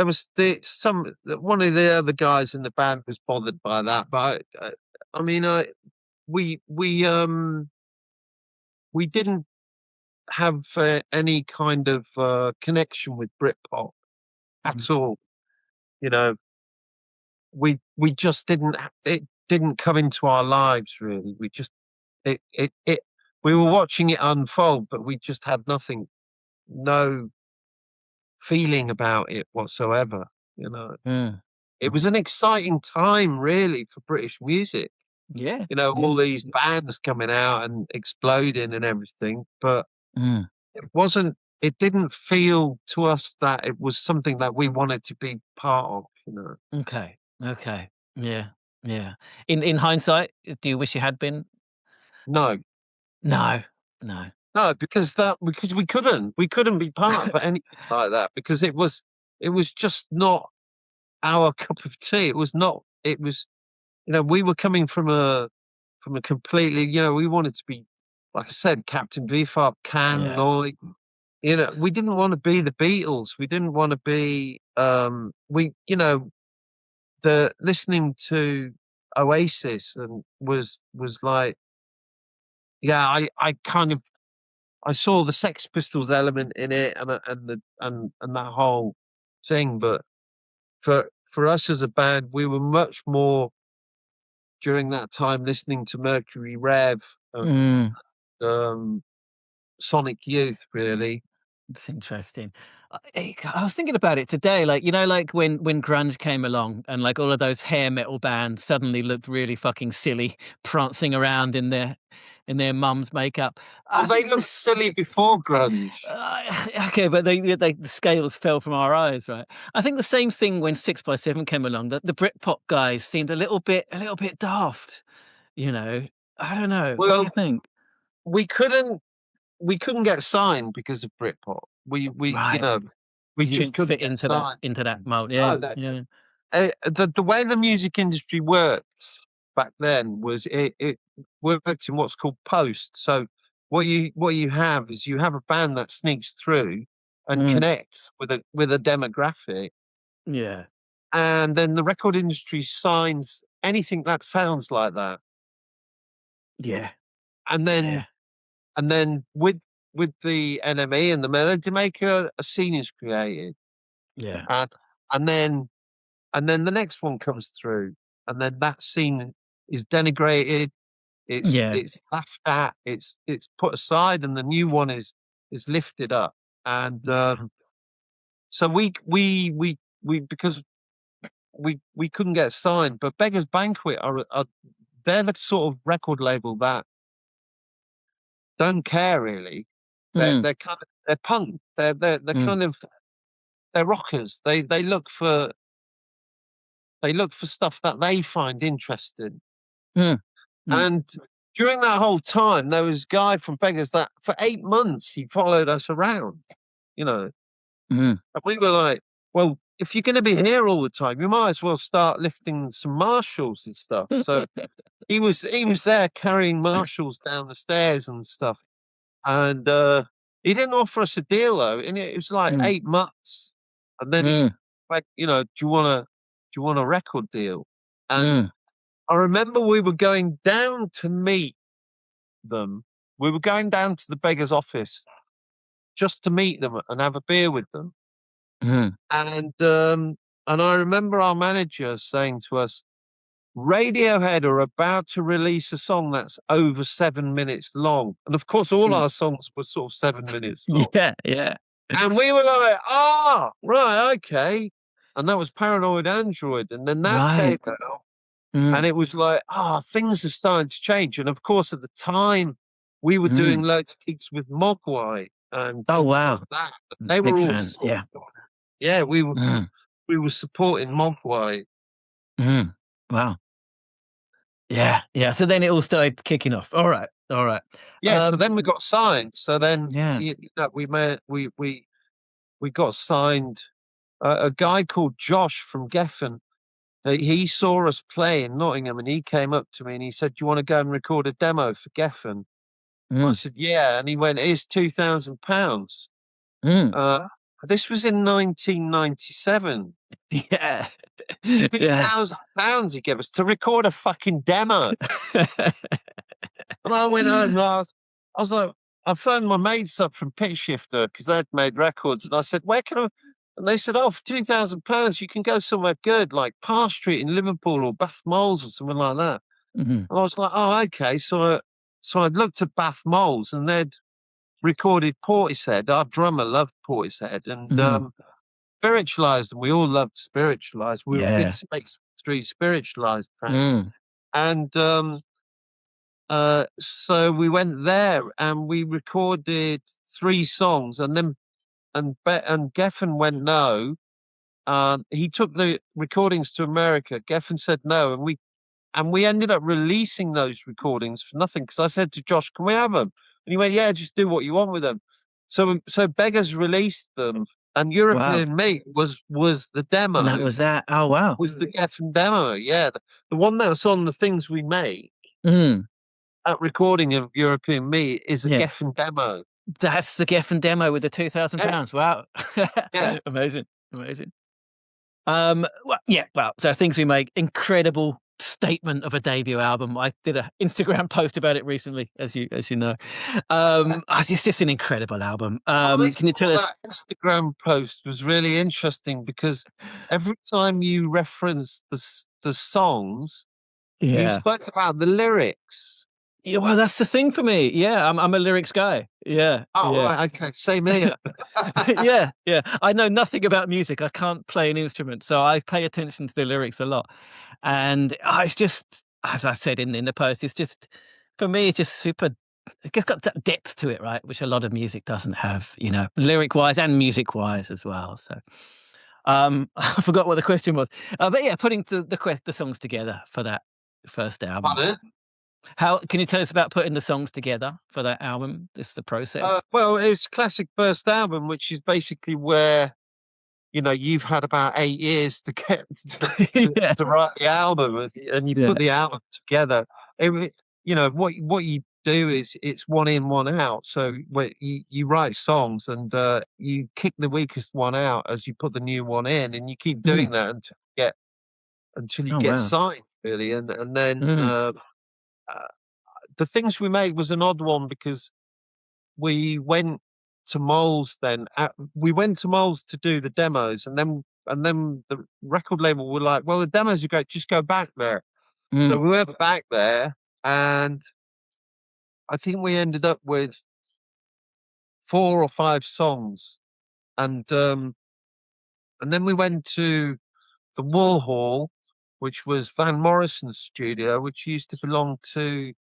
was one of the other guys in the band was bothered by that, but I mean, we didn't have any kind of connection with Britpop at all. You know, we just didn't. It didn't come into our lives really. We just it. We were watching it unfold, but we just had no feeling about it whatsoever. You know, it was an exciting time really for British music. Yeah. You know, all these bands coming out and exploding and everything, but it didn't feel to us that it was something that we wanted to be part of, you know. Okay. Yeah. In hindsight, do you wish you had been? No. No. No, because we couldn't be part of anything like that, because it was just not our cup of tea. It was, you know, we were coming from a completely, you know, we wanted to be, like I said, Captain Beefheart, Can, Lloyd. You know, we didn't want to be the Beatles. We didn't want to be, you know, the listening to Oasis and was like, yeah, I saw the Sex Pistols element in it and that whole thing, but for us as a band, we were much more during that time listening to Mercury Rev and Sonic Youth, really. It's interesting. I was thinking about it today, like, you know, like when grunge came along and like all of those hair metal bands suddenly looked really fucking silly, prancing around in their mum's makeup. Well, they looked silly before grunge. Okay, but the scales fell from our eyes, right? I think the same thing when 6x7 came along. That the Britpop guys seemed a little bit daft. You know, I don't know. What do you think? We couldn't get signed because of Britpop. We Right. you know, we You just didn't couldn't fit get into signed. that mold. Yeah, No, the way the music industry worked back then was it worked in what's called post. So what you have is you have a band that sneaks through and connects with a demographic, Yeah. and then the record industry signs anything that sounds like that. Yeah. And then with the NME and the Melody Maker, a scene is created. Yeah. And then the next one comes through, and then that scene is denigrated. It's laughed at. It's put aside, and the new one is lifted up. And so we because we couldn't get signed, but Beggars Banquet are they're the sort of record label that don't care really. They're kind of they're punk. They're kind of they're rockers. They look for stuff that they find interesting. And during that whole time, there was a guy from Beggars that for 8 months he followed us around, you know. And we were like, well, if you're going to be here all the time, you might as well start lifting some Marshalls and stuff. So he was there carrying Marshalls down the stairs and stuff. And he didn't offer us a deal though, and it was like 8 months. And then he like, you know, do you want a record deal? And I remember we were going down to meet them. We were going down to the Beggars office just to meet them and have a beer with them. And I remember our manager saying to us, Radiohead are about to release a song that's over 7 minutes long. And of course, all our songs were sort of 7 minutes long. Yeah. And we were like, right, okay. And that was Paranoid Android. And then that came out. And it was like, things are starting to change. And of course, at the time, we were doing loads of gigs with Mogwai and like that. They were all we were supporting Mogwai. Wow. Yeah. So then it all started kicking off. All right. Yeah. So then we got signed. So then we got signed. A guy called Josh from Geffen. He saw us play in Nottingham, and he came up to me and he said, "Do you want to go and record a demo for Geffen?" I said, "Yeah." And he went, "Here's £2,000." This was in 1997. Yeah. £2,000 he gave us to record a fucking demo. And I went home and I was like, I phoned my mates up from Pitch Shifter because they'd made records. And I said, where can I? And they said, for £2,000, you can go somewhere good, like Parr Street in Liverpool or Bath Moles or something like that. And I was like, okay. So I looked at Bath Moles and they'd recorded Portishead. Our drummer loved Portishead and Spiritualized, and we all loved Spiritualized. We were big Space 3 Spiritualized fans. And so we went there and we recorded 3 songs, and then and Geffen went no. He took the recordings to America. Geffen said no, and we ended up releasing those recordings for nothing because I said to Josh, "Can we have them?" And he went, "Yeah, just do what you want with them." So Beggars released them, and European Me was the demo. And that was that. Oh wow, was the Geffen demo? Yeah, the one that's on the Things We Make. That recording of European Me is a Geffen demo. That's the Geffen demo with the £2,000. Wow. Amazing. So Things We Make, incredible statement of a debut album. I did an Instagram post about it recently, as you know. It's just an incredible album. Can you tell us? That Instagram post was really interesting because every time you referenced the songs, you spoke about the lyrics. Yeah, well, that's the thing for me. Yeah, I'm a lyrics guy. Yeah. Right, okay, same here. yeah. I know nothing about music. I can't play an instrument, so I pay attention to the lyrics a lot. And it's just, as I said in the post, it's just, for me, it's just super. It's got that depth to it, right? Which a lot of music doesn't have, lyric-wise and music-wise as well. So, I forgot what the question was. But yeah, putting the songs together for that first album. Pardon? How can you tell us about putting the songs together for that album? This is the process. Well, it was classic first album, which is basically where you've had about 8 years to get to write the album, and you put the album together. What you do is it's one in, one out. So you write songs and you kick the weakest one out as you put the new one in, and you keep doing that until you get signed, really, and then. The Things We Made was an odd one because we went to Moles then. We went to Moles to do the demos, and then the record label were like, "Well, the demos are great. Just go back there." So we went back there, and I think we ended up with 4 or 5 songs, and then we went to the Warhol, which was Van Morrison's studio, which used to belong to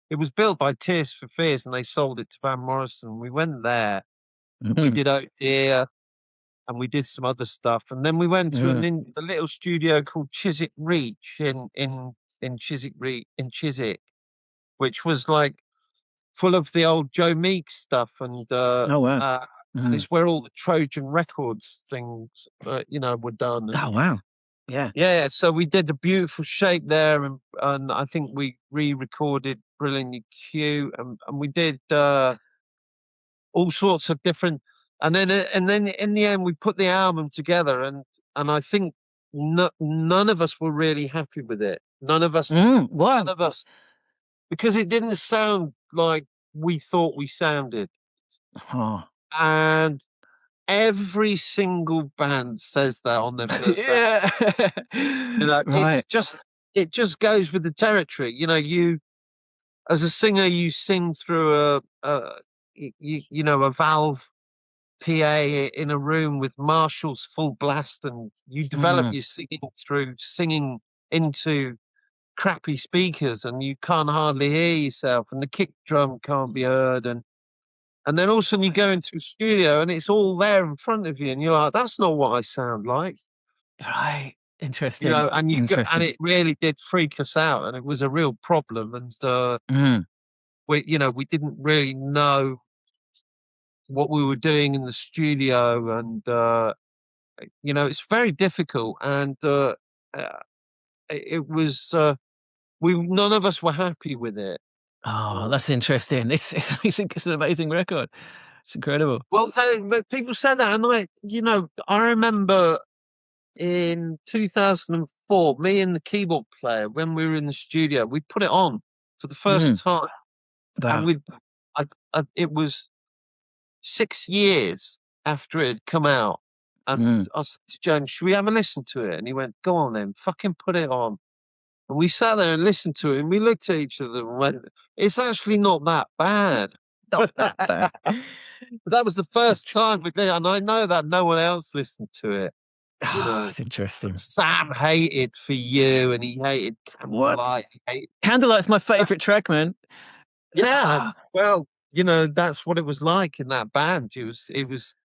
It was built by Tears for Fears, and they sold it to Van Morrison. We went there. We did Oh Dear, and we did some other stuff, and then we went to a little studio called Chiswick Reach in Chiswick, which was like full of the old Joe Meek stuff, and and it's where all the Trojan Records things, were done. Oh wow, yeah. So we did a beautiful shape there, and I think we re-recorded Brilliantly Cute, and we did all sorts of different. And then in the end, we put the album together, and I think none of us were really happy with it. None of us. Why? None of us, because it didn't sound like we thought we sounded. Oh. And every single band says that on their first album. Right. It just goes with the territory. You as a singer, you sing through a valve PA in a room with Marshalls full blast, and you develop your singing through singing into crappy speakers, and you can't hardly hear yourself, and the kick drum can't be heard, and then all of a sudden you go into a studio and it's all there in front of you, and you're like, that's not what I sound like. Right. Interesting. And it really did freak us out, and it was a real problem, and we didn't really know what we were doing in the studio, and it's very difficult, and it was none of us were happy with it. Oh, that's interesting. It's an amazing record. It's incredible. Well, people said that, and I remember in 2004, me and the keyboard player, when we were in the studio, we put it on for the first time, and it was 6 years after it had come out, and I said to James, should we have a listen to it? And he went, go on then, fucking put it on. And we sat there and listened to it, and we looked at each other and went, it's actually not that bad. Not that bad. But that was the first time we did, and I know that no one else listened to it. That's interesting. Sam hated For You, and he hated Candlelight. Candlelight's my favourite track, man. Yeah. Well, that's what it was like in that band. It was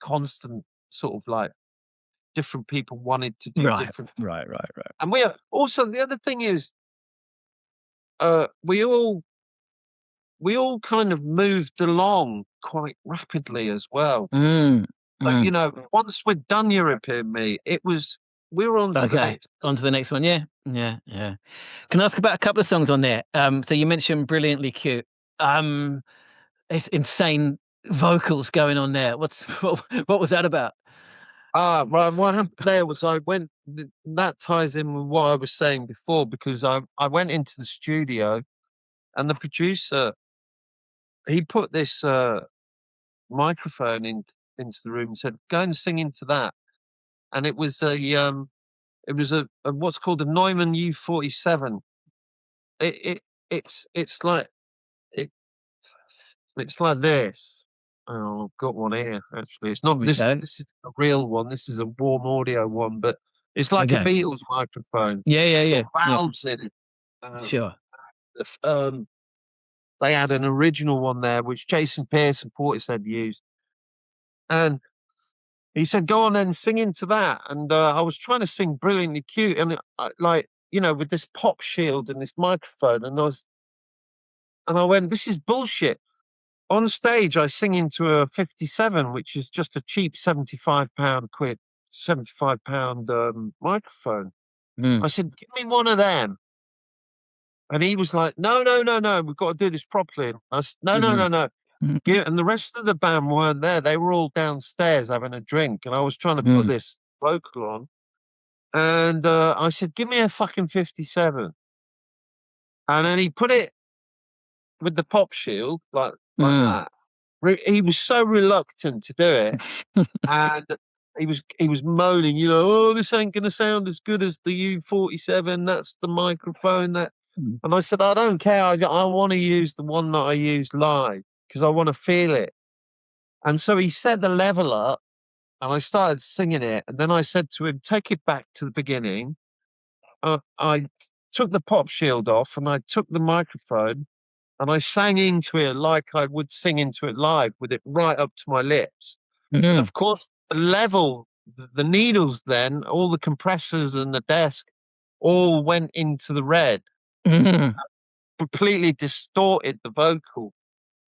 constant sort of like different people wanted to do different. Right. And we also, the other thing is, we all kind of moved along quite rapidly as well. But once we'd done European Me, we were on to the next. On to the next one. Yeah. Can I ask about a couple of songs on there? So you mentioned Brilliantly Cute. It's insane vocals going on there. What was that about? Right. What happened there was that ties in with what I was saying before, because I went into the studio, and the producer, he put this microphone into the room and said, go and sing into that. And it was a what's called a Neumann U47. It's like this. Oh, I've got one here, actually. It's not this. This is a real one. This is a warm audio one, but it's like a Beatles microphone. Yeah. Valves in it. Sure. They had an original one there, which Jason Pierce and Portishead used. And he said, go on and sing into that. And I was trying to sing Brilliantly Cute, and with this pop shield and this microphone, and I went, this is bullshit. On stage, I sing into a 57, which is just a cheap £75 microphone. I said, give me one of them. And he was like, no, we've got to do this properly. And I said, no. And the rest of the band weren't there. They were all downstairs having a drink, and I was trying to put this vocal on. And I said, give me a fucking 57. And then he put it with the pop shield, like that. He was so reluctant to do it, and he was moaning, oh, this ain't going to sound as good as the U47. That's the microphone that. And I said, I don't care. I want to use the one that I used live, because I want to feel it. And so he set the level up, and I started singing it. And then I said to him, take it back to the beginning. I took the pop shield off, and I took the microphone, and I sang into it like I would sing into it live, with it right up to my lips. And of course, the level, the needles, then all the compressors and the desk all went into the red, completely distorted the vocal.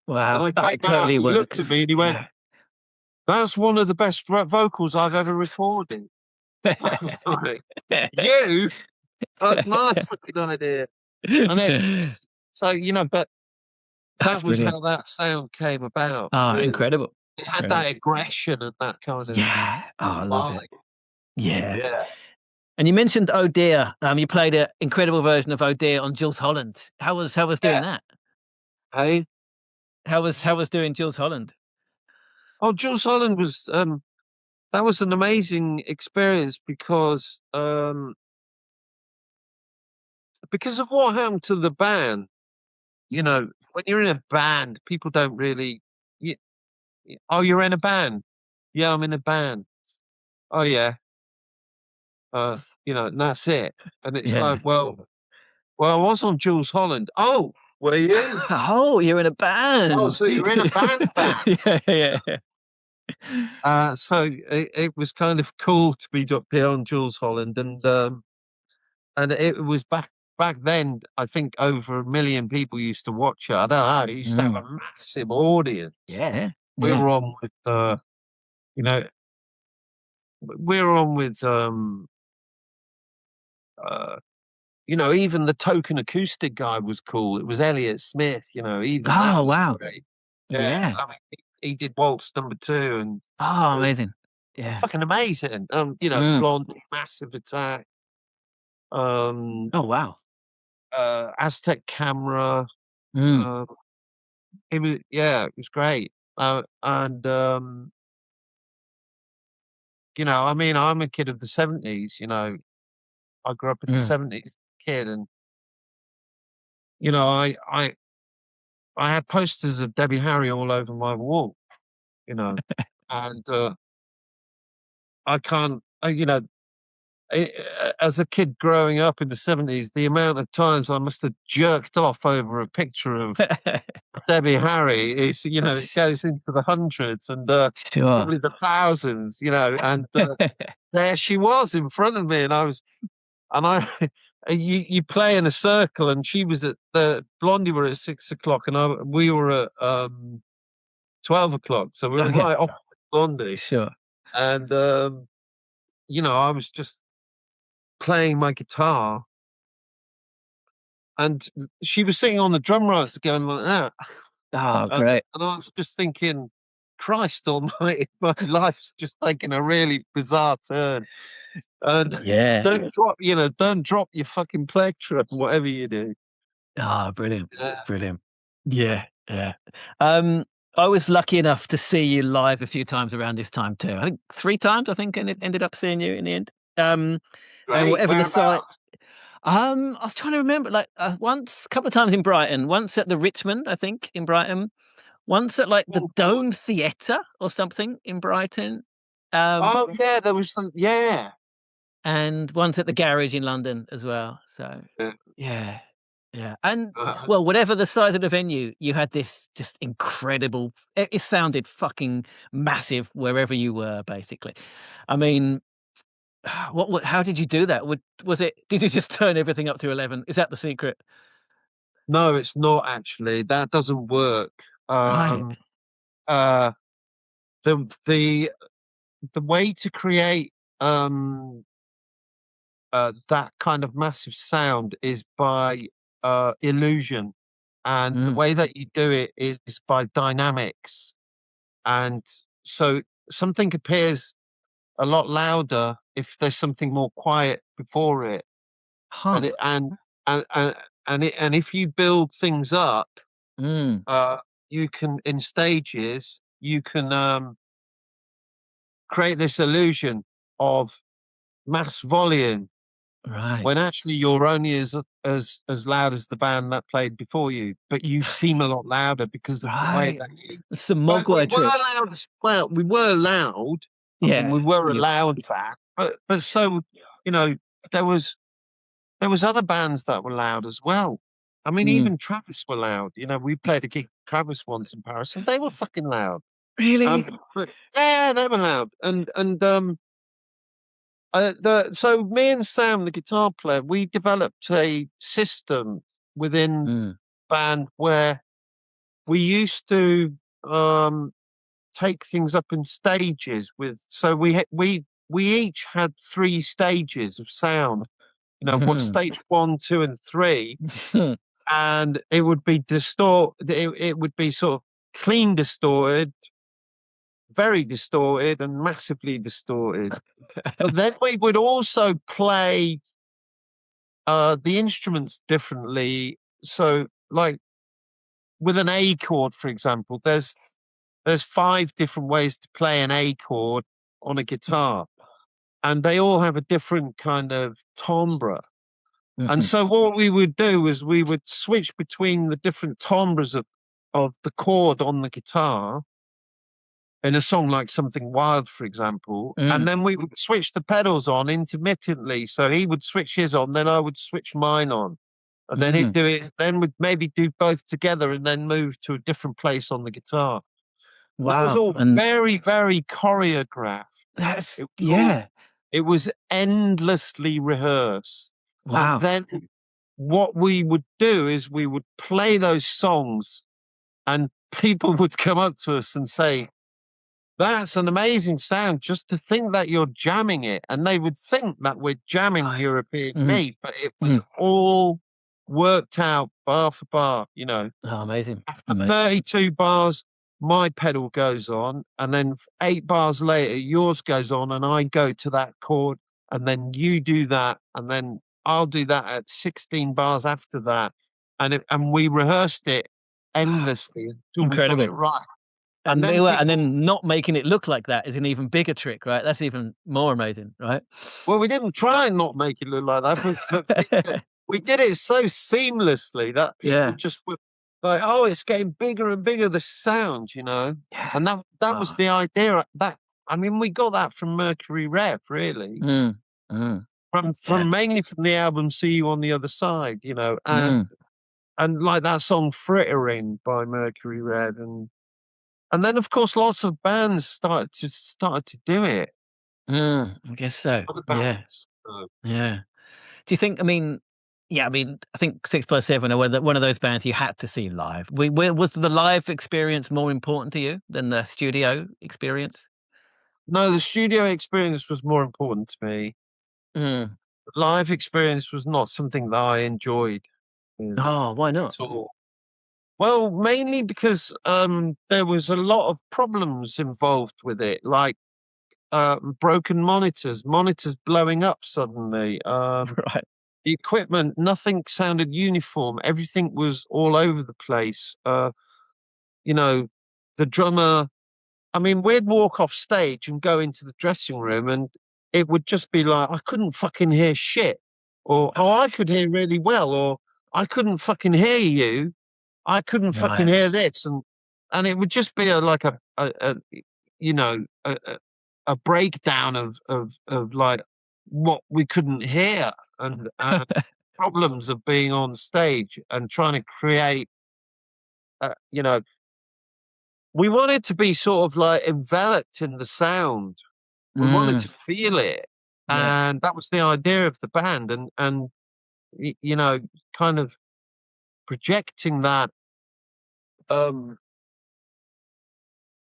Wow! And I totally he looked at me and he went, "That's one of the best vocals I've ever recorded." I was like, "You? That's my fucking idea." And then, so but that was how that sound came about. Oh, really. Incredible! It had that aggression and that kind of I love it. Yeah. And you mentioned Oh Dear. You played an incredible version of Oh Dear on Jules Holland. How was doing that? Hey, how was doing Jules Holland? Oh, Jules Holland was that was an amazing experience because of what happened to the band. When you're in a band, people don't really. Oh, you're in a band? Yeah, I'm in a band. Oh yeah. And that's it. And it's like, well, I was on Jules Holland. Oh, were you? Oh, you're in a band. Oh, so you're in a band. Yeah. So it was kind of cool to be up here on Jules Holland, and it was back then. I think over 1 million people used to watch it. I don't know. It used to have a massive audience. Yeah. We were on with, we were on with, even the token acoustic guy was cool. It was Elliott Smith. Even wow. Great. Yeah. I mean, he did Waltz number 2, and amazing. Yeah. fucking amazing. Blondie, Massive Attack. Oh wow. Aztec Camera. It was great. I'm a kid of the 70s. I grew up in the 70s, kid, and I had posters of Debbie Harry all over my wall. And I can't. As a kid growing up in the 70s, the amount of times I must have jerked off over a picture of Debbie Harry is, it goes into the hundreds and probably the thousands, and there she was in front of me, you play in a circle, and she was at Blondie were at 6 o'clock, and we were at 12 o'clock, so we were right off Blondie. Sure. And I was just playing my guitar, and she was sitting on the drum rolls going like that. Oh, great. And I was just thinking, Christ almighty, my life's just taking a really bizarre turn. And don't drop your fucking plectrum, whatever you do. Oh, brilliant. Brilliant. Yeah. I was lucky enough to see you live a few times around this time too. I think 3 times, and it ended up seeing you in the end. And whatever the site. I was trying to remember, a couple of times in Brighton, once at the Richmond, I think, in Brighton, once at the Dome Theatre or something in Brighton. There was some, and once at the Garage in London as well. So yeah. And whatever the size of the venue, you had this just incredible. It sounded fucking massive wherever you were, basically. I mean, how did you do that? Did you just turn everything up to 11? Is that the secret? No, it's not actually. That doesn't work. Right. The way to create that kind of massive sound is by illusion, and the way that you do it is by dynamics. And so something appears a lot louder if there's something more quiet before it. And if you build things up, you can, in stages, you can create this illusion of mass volume, right? When actually you're only as loud as the band that played before you, but you seem a lot louder because of the way that you. It's the Mogwai trick. We were loud. Yeah, I mean, we were a loud band, but so there was other bands that were loud as well. I mean, even Travis were loud. You know, we played a gig with Travis once in Paris, and they were fucking loud. Really? But yeah, they were loud. So me and Sam, the guitar player, we developed a system within band where we used to take things up in stages. So we each had 3 stages of sound. You know, what stage 1, 2, and 3, and it would be it would be sort of clean distorted, very distorted, and massively distorted. But then we would also play the instruments differently. So, like with an A chord, for example, there's 5 different ways to play an A chord on a guitar, and they all have a different kind of timbre. And so what we would do is we would switch between the different timbres of the chord on the guitar in a song like Something Wild, for example, and then we would switch the pedals on intermittently. So he would switch his on, then I would switch mine on. And then he'd do it, then we'd maybe do both together and then move to a different place on the guitar. Wow. That was all very, very choreographed. It was endlessly rehearsed. Wow. And then what we would do is we would play those songs and people would come up to us and say, "That's an amazing sound, just to think that you're jamming it." And they would think that we're jamming European Meat, but it was all worked out bar for bar, you know. Oh, amazing. After 32 bars, my pedal goes on, and then 8 bars later, yours goes on, and I go to that chord, and then you do that, and then I'll do that at 16 bars after that. And we rehearsed it endlessly until we got it right. And then not making it look like that is an even bigger trick, right? That's even more amazing, right? Well, we didn't try and not make it look like that, but we did it so seamlessly that people just were like, "Oh, it's getting bigger and bigger, the sound," you know? Yeah. And that was the idea. I mean, we got that from Mercury Rev, really. From mainly from the album See You on the Other Side, you know, and like that song Frittering by Mercury Rev, and then of course lots of bands started to do it. I guess so. Yeah. Do you think? I mean, I think 6+7 are one of those bands you had to see live. Was the live experience more important to you than the studio experience? No, the studio experience was more important to me. The live experience was not something that I enjoyed. Oh, why not? At all. Well, mainly because there was a lot of problems involved with it, like broken monitors blowing up suddenly. Right. The equipment, nothing sounded uniform. Everything was all over the place. You know, the drummer, I mean, we'd walk off stage and go into the dressing room and it would just be like, I couldn't fucking hear shit. Or, oh, I could hear really well. Or, I couldn't fucking hear you. I couldn't fucking hear this. And it would just be like a breakdown of like what we couldn't hear and problems of being on stage and trying to create, we wanted to be sort of like enveloped in the sound. We wanted to feel it. And that was the idea of the band. And you know, kind of projecting that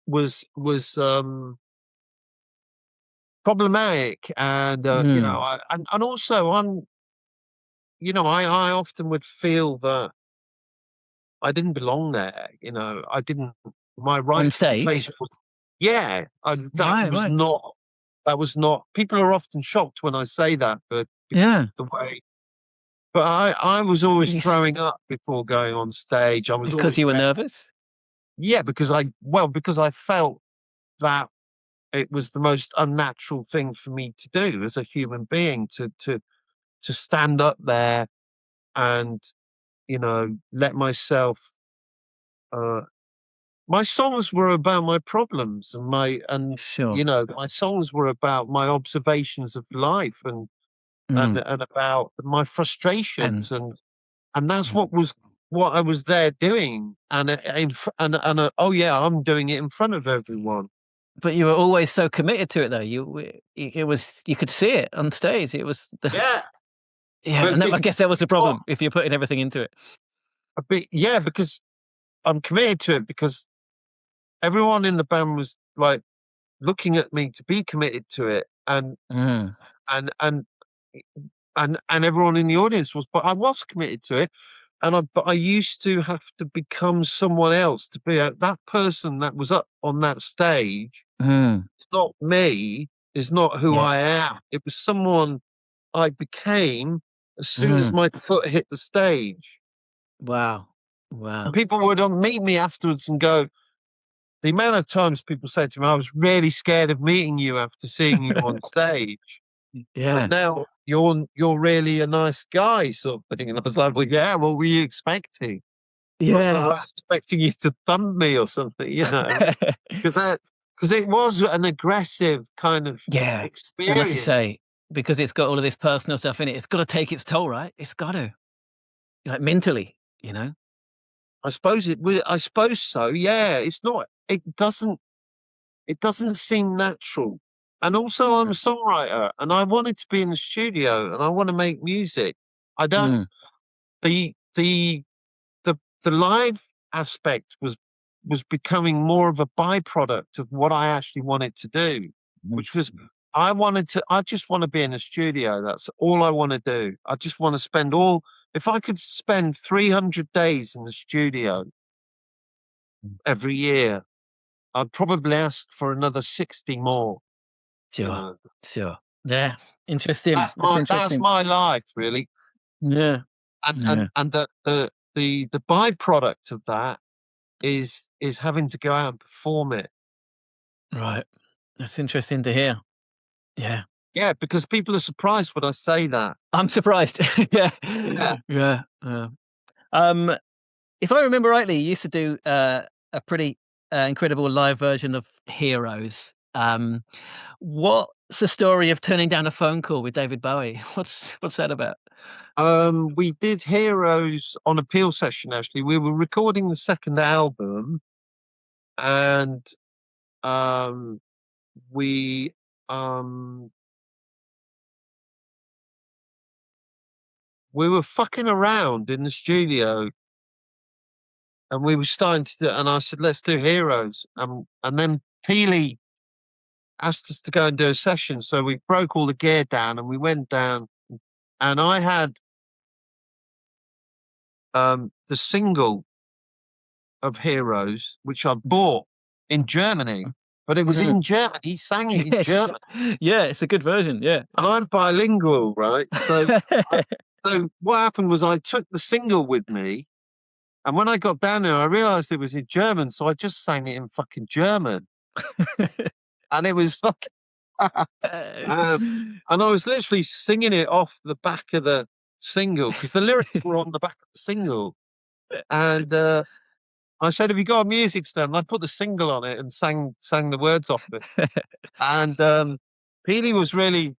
was problematic. And you know, and also I often would feel that I didn't belong there. You know, I didn't. My rightful place was. Yeah, that was not. People are often shocked when I say that, but because of the way. But I was always throwing up before going on stage. I was because you were nervous. Yeah, because I felt that it was the most unnatural thing for me to do as a human being to stand up there and, you know, let myself. My songs were about my problems and you know, my songs were about my observations of life and about my frustrations and And that's what I was there doing. And oh yeah, I'm doing it in front of everyone. But you were always so committed to it, though. You could see it on stage. It was yeah. And I guess that was the problem if you're putting everything into it. Because I'm committed to it, because everyone in the band was like looking at me to be committed to it, and everyone in the audience was, but I was committed to it, but I used to have to become someone else to be that person that was up on that stage. It's not me. It's not who I am. It was someone I became as soon as my foot hit the stage. Wow. And people would meet me afterwards and go, the amount of times people say to me, I was really scared of meeting you after seeing you on stage. Yeah. But now you're really a nice guy, sort of thing. And I was like, well, yeah, what were you expecting? Yeah. I was expecting you to thumb me or something, because it was an aggressive kind of experience. And like you say, because it's got all of this personal stuff in it, it's got to take its toll, right? It's got to, like, mentally, I suppose so. Yeah, it's not. It doesn't seem natural. And also, I'm a songwriter, and I wanted to be in the studio, and I want to make music. I don't. The live aspect was becoming more of a byproduct of what I actually wanted to do, which was I just want to be in the studio. That's all I want to do. I just want to spend if I could spend 300 days in the studio every year, I'd probably ask for another 60 more. Sure. Yeah. Interesting. That's my life, really. Yeah. And the byproduct of that is having to go out and perform it. Right. That's interesting to hear. Yeah. Yeah, because people are surprised when I say that. I'm surprised. Yeah. If I remember rightly, you used to do a pretty incredible live version of Heroes. What's the story of turning down a phone call with David Bowie? What's that about? We did Heroes on a Peel session, actually. We were recording the second album, and we were fucking around in the studio, and we were starting to do, and I said, let's do Heroes. And then Peely asked us to go and do a session. So we broke all the gear down and we went down, and I had the single of Heroes, which I bought in Germany, but it was in German. He sang it in German. Yeah, it's a good version. Yeah. And I'm bilingual, right? So, so what happened was I took the single with me, and when I got down there, I realized it was in German. So I just sang it in fucking German. And it was fucking. And I was literally singing it off the back of the single, because the lyrics were on the back of the single. And I said, have you got a music stand? And I put the single on it and sang the words off it. And Peely was really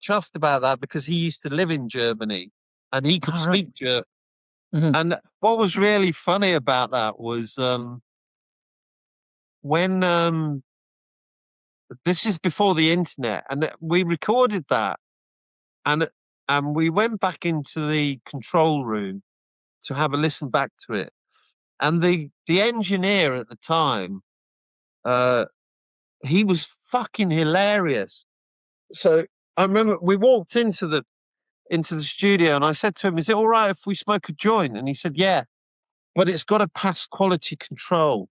chuffed about that, because he used to live in Germany and he could speak German. And what was really funny about that was when this is before the internet, and we recorded that, and we went back into the control room to have a listen back to it. And the engineer at the time, he was fucking hilarious. So I remember we walked into the studio, and I said to him, is it all right if we smoke a joint? And he said, yeah, but it's got to pass quality control,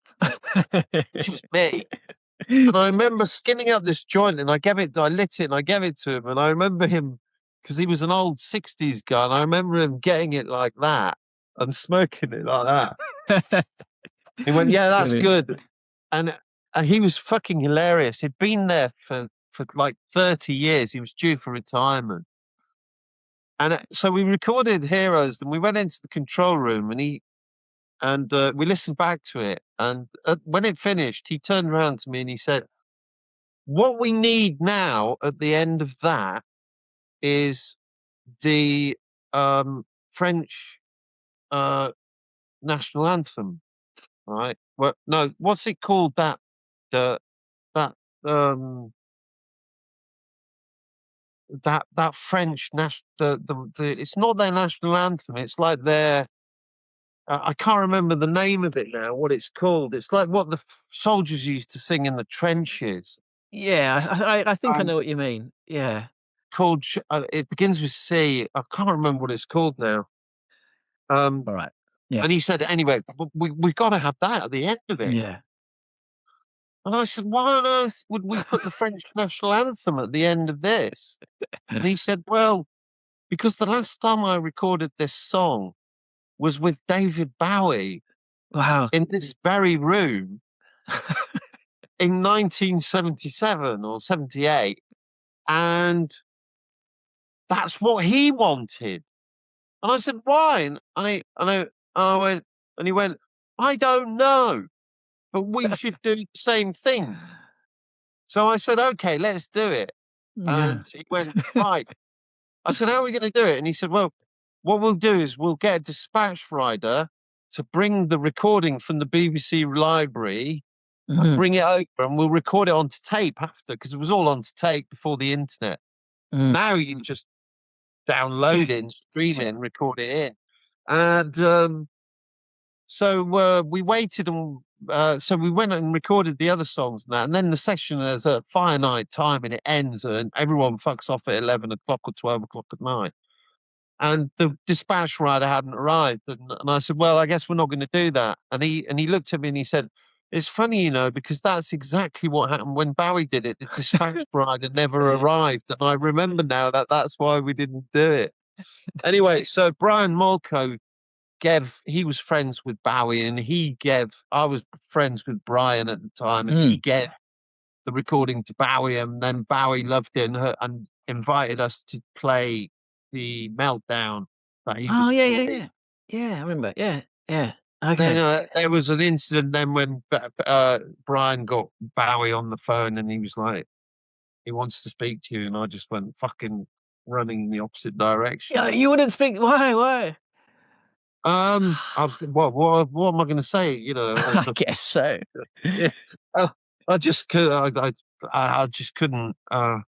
which was me. And I remember skinning up this joint, and I lit it and I gave it to him. And I remember him, because he was an old 60s guy, and I remember him getting it like that and smoking it like that. He went, yeah, that's good. And he was fucking hilarious. He'd been there for like 30 years. He was due for retirement. And so we recorded Heroes, and we went into the control room, and we listened back to it. And when it finished, he turned around to me and he said, what we need now at the end of that is the French national anthem, right? Well, no, what's it called? That French national, it's not their national anthem. It's like their, I can't remember the name of it now. What it's called? It's like what the soldiers used to sing in the trenches. Yeah, I think I know what you mean. Yeah, called. It begins with C. I can't remember what it's called now. All right. Yeah. And he said, anyway, we've got to have that at the end of it. Yeah. And I said, why on earth would we put the French national anthem at the end of this? And he said, well, because the last time I recorded this song was with David Bowie. Wow. In this very room in 1977 or 78. And that's what he wanted. And I said, why? And I went, and he went, I don't know, but we should do the same thing. So I said, okay, let's do it. And he went, right. I said, how are we going to do it? And he said, well, what we'll do is we'll get a dispatch rider to bring the recording from the BBC library and bring it over, and we'll record it onto tape after, because it was all onto tape before the internet. Now you can just download it and stream it and record it in. And so we waited, and so we went and recorded the other songs and that. And then the session is a finite time and it ends, and everyone fucks off at 11 o'clock or 12 o'clock at night. And the dispatch rider hadn't arrived. And I said, well, I guess we're not going to do that. And he looked at me and he said, it's funny, you know, because that's exactly what happened when Bowie did it. The dispatch rider never arrived. And I remember now that that's why we didn't do it. Anyway, so Brian Molko he was friends with Bowie, and I was friends with Brian at the time, and he gave the recording to Bowie, and then Bowie loved it and invited us to play the Meltdown that he was yeah, I remember. Yeah. Okay. Then there was an incident then when Brian got Bowie on the phone, and he was like, he wants to speak to you, and I just went fucking running in the opposite direction. Yeah, you wouldn't speak. Why? What am I going to say? You know, I guess so. Yeah, I just couldn't. I just couldn't. The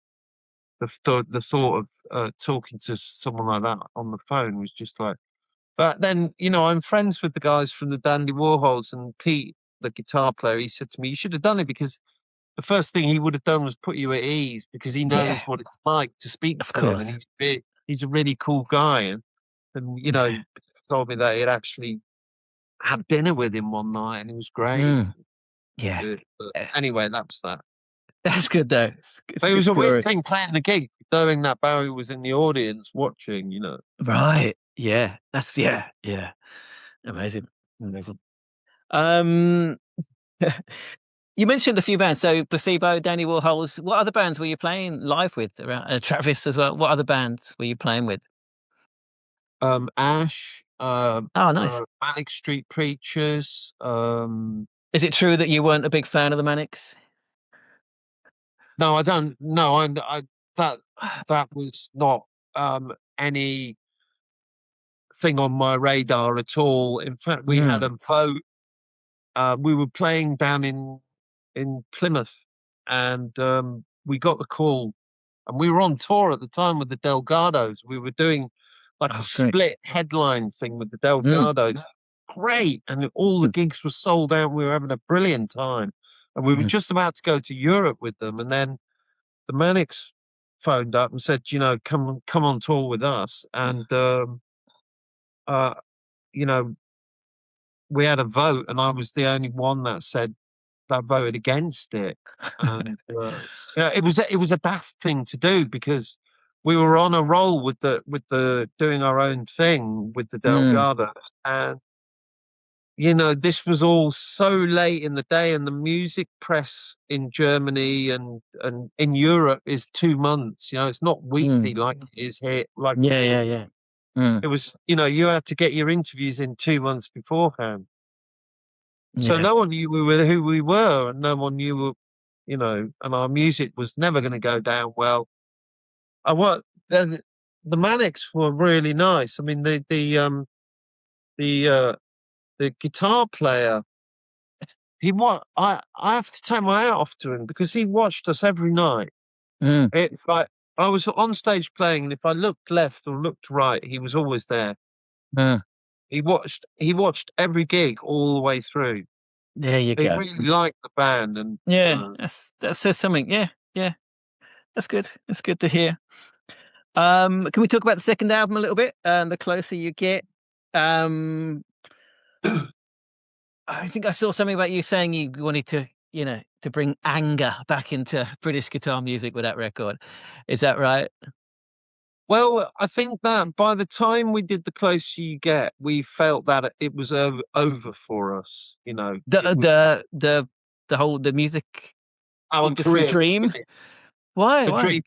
thought of talking to someone like that on the phone was just like. But then, you know, I'm friends with the guys from the Dandy Warhols, and Pete, the guitar player, he said to me, you should have done it, because the first thing he would have done was put you at ease, because he knows what it's like to speak to him, and he's a really cool guy. And you know, he told me that he had actually had dinner with him one night, and it was great. Yeah. But anyway, that was that. That's good though. But it was a weird thing playing the gig, knowing that Bowie was in the audience watching, you know. Right. Yeah. That's amazing. You mentioned a few bands, so Placebo, Dandy Warhols. What other bands were you playing live with around Travis as well? What other bands were you playing with? Ash. Nice. Manic Street Preachers. Is it true that you weren't a big fan of the Manics? No, I don't. No, that was not any thing on my radar at all. In fact, we had a vote. We were playing down in Plymouth, and we got the call, and we were on tour at the time with the Delgados. We were doing like a split headline thing with the Delgados. Great, and all the gigs were sold out. We were having a brilliant time, and we were just about to go to Europe with them, and then the Manics phoned up and said, you know, come on tour with us. And you know, we had a vote, and I was the only one that voted against it. And it was a daft thing to do, because we were on a roll with the doing our own thing with the Delgados, and you know, this was all so late in the day, and the music press in Germany and in Europe is 2 months. You know, it's not weekly like it is here. Like Yeah. It was, you know, you had to get your interviews in 2 months beforehand. So no one knew who we were, and no one knew, you know, and our music was never going to go down well. the Manics were really nice. I mean, the guitar player, I have to take my hat off to him because he watched us every night. I was on stage playing, and if I looked left or looked right, he was always there. He watched every gig all the way through. There you He go. really liked the band, and that says something. Yeah, that's good. That's good to hear. Can we talk about the second album a little bit? The Closer You Get. I think I saw something about you saying you wanted to, to bring anger back into British guitar music with that record. Is that right? Well, I think that by the time we did The Closer You Get, we felt that it was over for us. The music our career dream. Why? Dream.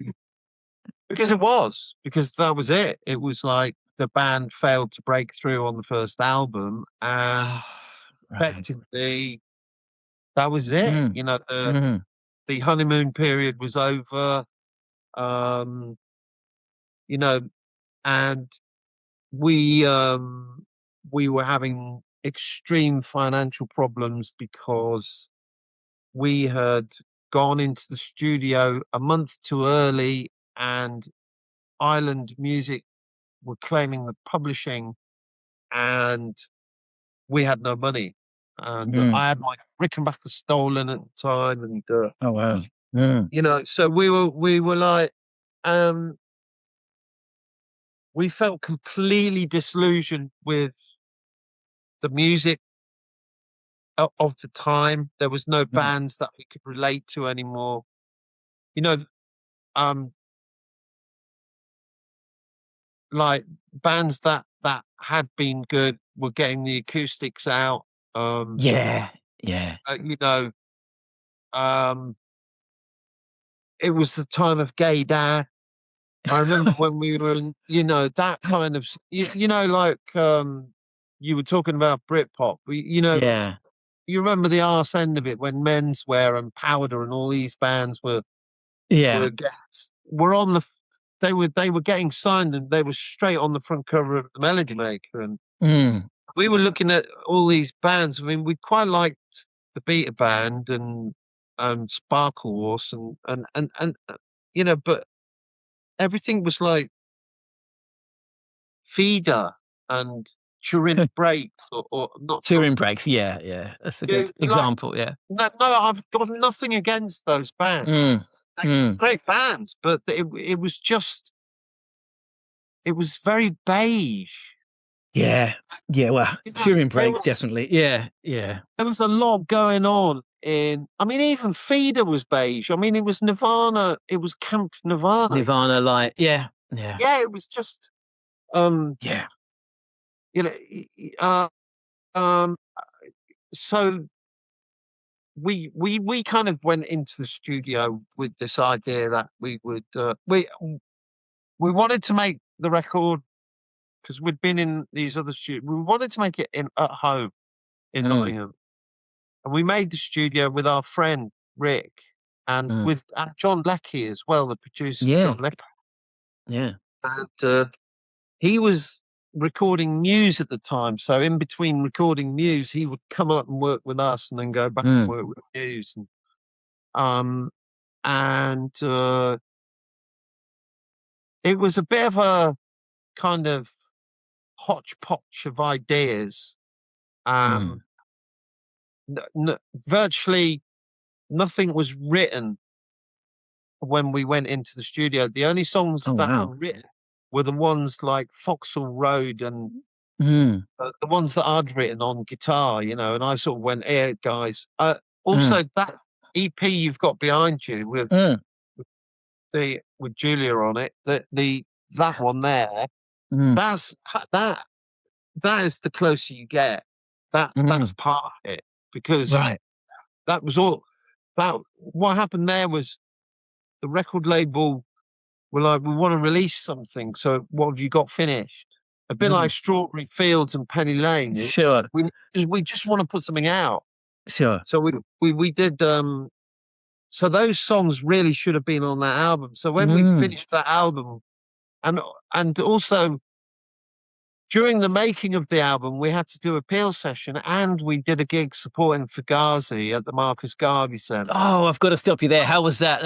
Because that was it. It was like the band failed to break through on the first album, and effectively that was it. The honeymoon period was over. And we were having extreme financial problems because we had gone into the studio a month too early, and Island Music were claiming the publishing, and we had no money. And I had my Rickenbacker stolen at the time, and oh wow, so we were like, we felt completely disillusioned with the music of the time. There was no bands that we could relate to anymore. Like bands that had been good were getting the acoustics out. It was the time of Gay Dad. I remember when we were in, that kind of, like you were talking about Britpop. You remember the arse end of it when Menswear and Powder and all these bands were on the. They were getting signed, and they were straight on the front cover of the Melody Maker, and we were looking at all these bands. I mean, we quite liked the Beta Band and Sparkle Horse and but everything was like Feeder and Turin Breaks or not Turin Breaks. Yeah, that's a good example. Yeah. No, I've got nothing against those bands. Great bands, but it was just, it was very beige. Yeah. Well, Turin Breaks definitely. Yeah. There was a lot going on even Feeder was beige. I mean, it was Nirvana. It was Camp Nirvana. Nirvana light. Yeah. Yeah, it was just. So we kind of went into the studio with this idea that we would we wanted to make the record because we'd been in these other studios. We wanted to make it at home in Nottingham, and we made the studio with our friend Rick and with John Leckie as well, the producer. John Leckie. Yeah, and he was recording Muse at the time, so in between recording Muse, he would come up and work with us, and then go back and work with Muse. And it was a bit of a kind of hodgepodge of ideas. Virtually nothing was written when we went into the studio. The only songs that were written were the ones like Foxhall Road and the ones that I'd written on guitar, and I sort of went, "Hey guys." Also, that EP you've got behind you with Julia on it, that one there, that is The Closer You Get. That's part of it, because that was all. That what happened there was the record label were like, "We want to release something. So what have you got finished?" A bit like Strawberry Fields and Penny Lane. Sure. We just want to put something out. Sure. So we did. So those songs really should have been on that album. So when we finished that album, and also during the making of the album, we had to do a peel session, and we did a gig supporting Fugazi at the Marcus Garvey Centre. Oh, I've got to stop you there. How was that?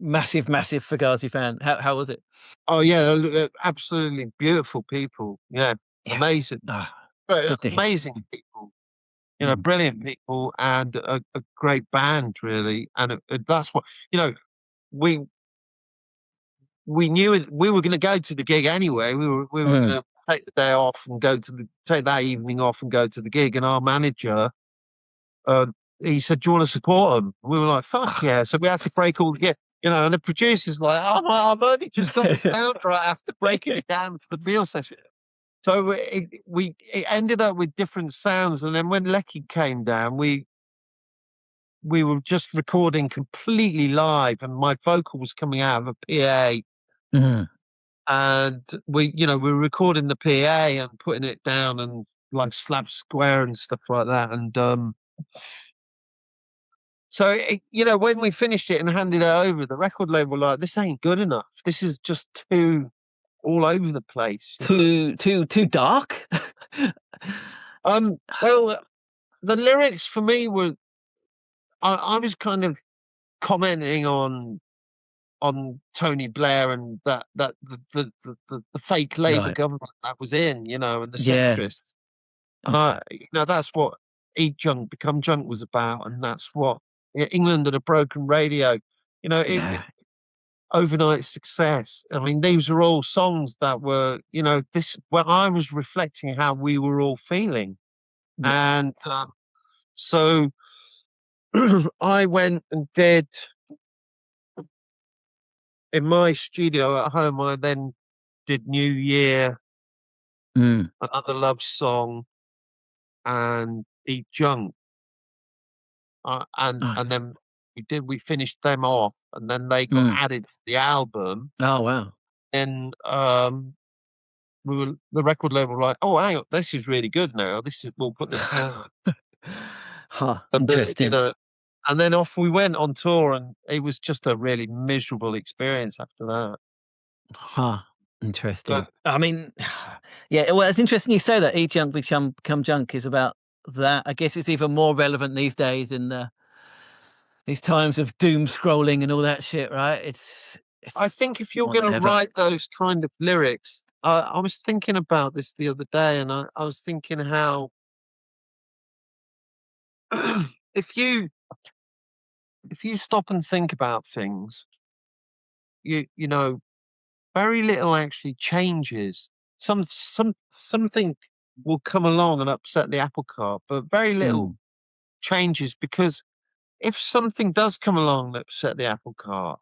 Massive Fugazi fan. How was it? Oh yeah, absolutely beautiful people. Yeah, amazing, amazing people. Brilliant people, and a great band, really. And that's what we knew we were going to go to the gig anyway. We were going to take the day off and take that evening off and go to the gig. And our manager, he said, "Do you want to support them?" We were like, "Fuck yeah!" So we had to break all the and the producer's like, "Oh, I've only just got the sound right. I have to break it down for the meal session." So it ended up with different sounds, and then when Lecky came down, we were just recording completely live, and my vocal was coming out of a PA. Mm-hmm. And we were recording the PA and putting it down and like slab square and stuff like that. And so when we finished it and handed it over, the record label were like, "This ain't good enough. This is just too all over the place. Too dark." Well, the lyrics for me were, I was kind of commenting on Tony Blair and that the fake Labour government that was in, and the centrists. And that's what Eat Junk, Become Junk was about, and that's what England and a Broken Radio, overnight success. I mean, these are all songs that were, I was reflecting how we were all feeling. And so I went and did, in my studio at home, I then did New Year, Another Love Song, and Eat Junk. And then we finished them off, and then they got added to the album. Oh wow! And the record label were like, "Oh, hang on, this is really good now. We'll put this down." Interesting. And then off we went on tour, and it was just a really miserable experience after that. Interesting. I mean, yeah. Well, it's interesting you say that. Eat Junk, Become Junk is about that. I guess it's even more relevant these days in these times of doom scrolling and all that shit, right? It's I think if you're going to write those kind of lyrics, I was thinking about this the other day, and I was thinking how if you stop and think about things, very little actually changes. Something will come along and upset the apple cart, but very little changes, because if something does come along that upset the apple cart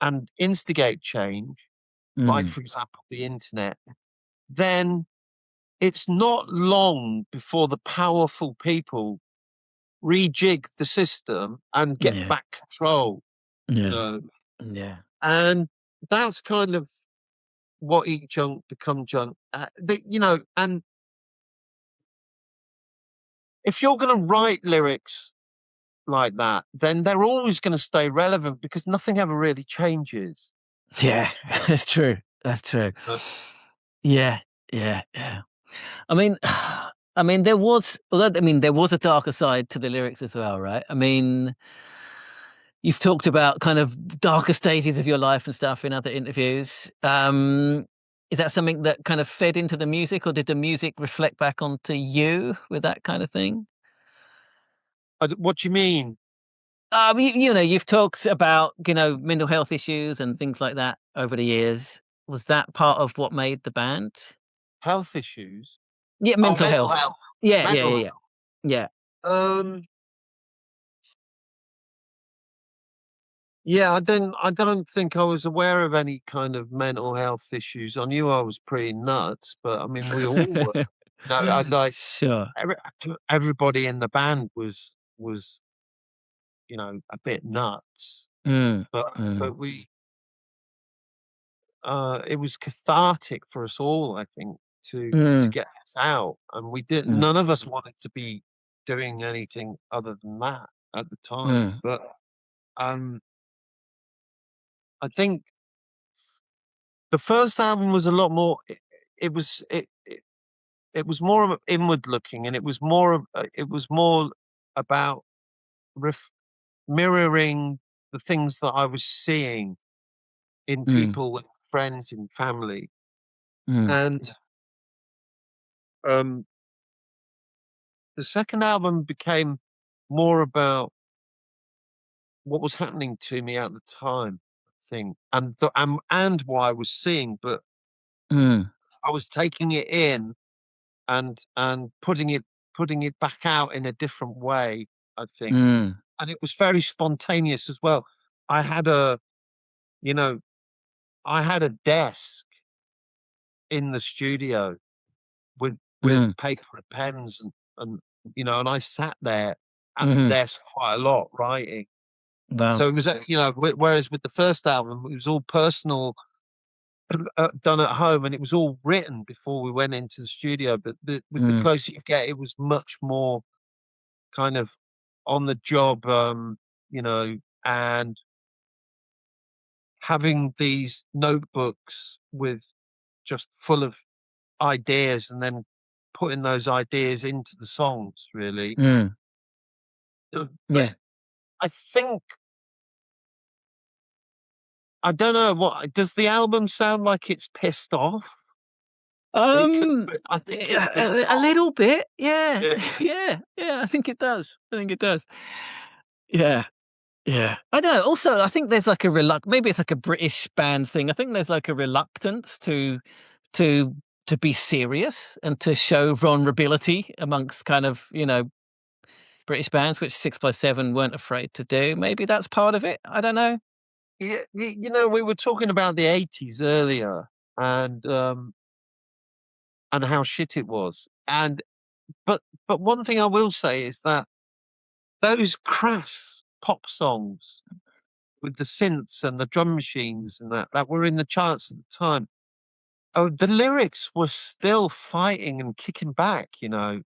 and instigate change, like for example the internet, then it's not long before the powerful people rejig the system and get back control. Yeah. And that's kind of what Eat Junk, Become Junk. And if you're going to write lyrics like that, then they're always going to stay relevant, because nothing ever really changes. Yeah, that's true. That's true. Yeah. I mean, there was a darker side to the lyrics as well, right? I mean, you've talked about kind of darker stages of your life and stuff in other interviews. Is that something that kind of fed into the music, or did the music reflect back onto you with that kind of thing? What do you mean? You've talked about, mental health issues and things like that over the years. Was that part of what made the band? Health issues? Yeah, mental health. Yeah. Yeah, I don't think I was aware of any kind of mental health issues. I knew I was pretty nuts, but I mean, we all were. Sure. Everybody in the band was a bit nuts. But we it was cathartic for us all, I think, to get us out, and we didn't. None of us wanted to be doing anything other than that at the time. But I think The first album was a lot more. It was more inward looking, and it was more about mirroring the things that I was seeing in people, and friends, in family, and the second album became more about what was happening to me at the time, I think, and what I was seeing, but I was taking it in and putting it back out in a different way, I think. And it was very spontaneous as well. I had a desk in the studio with paper and pens and and I sat there at the desk quite a lot writing. Wow. So it was, whereas with the first album, it was all personal, done at home, and it was all written before we went into the studio. But with the closer you get, it was much more kind of on the job, and having these notebooks with just full of ideas, and then putting those ideas into the songs, really. Yeah. I think, I don't know, what does the album sound like? It's pissed off. I think it's pissed a off. little bit. Yeah. Yeah. I think it does. Yeah. Yeah. I don't know. Also, I think there's like maybe it's like a British band thing. I think there's like a reluctance to be serious and to show vulnerability amongst kind of, British bands, which 6x7 weren't afraid to do. Maybe that's part of it. I don't know. Yeah, we were talking about the 80s earlier, and how shit it was. But one thing I will say is that those crass pop songs with the synths and the drum machines and that were in the charts at the time, the lyrics were still fighting and kicking back. When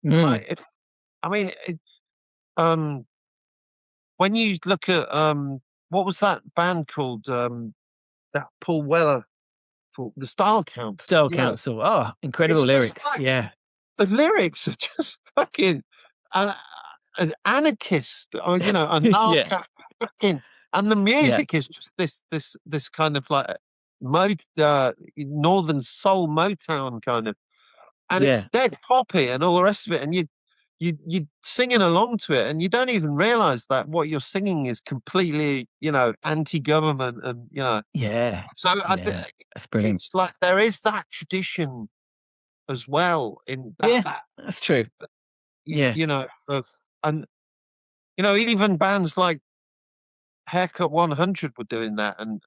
you look at what was that band called, that Paul Weller, the Style Council. Style Council. Oh, incredible lyrics. Yeah. The lyrics are just fucking an anarchist, or anarcho, fucking, and the music is just this kind of like northern soul Motown kind of, and it's dead poppy and all the rest of it, and you singing along to it, and you don't even realize that what you're singing is completely anti-government, and so that's brilliant. It's like there is that tradition as well in that. That's true. And even bands like Haircut 100 were doing that, and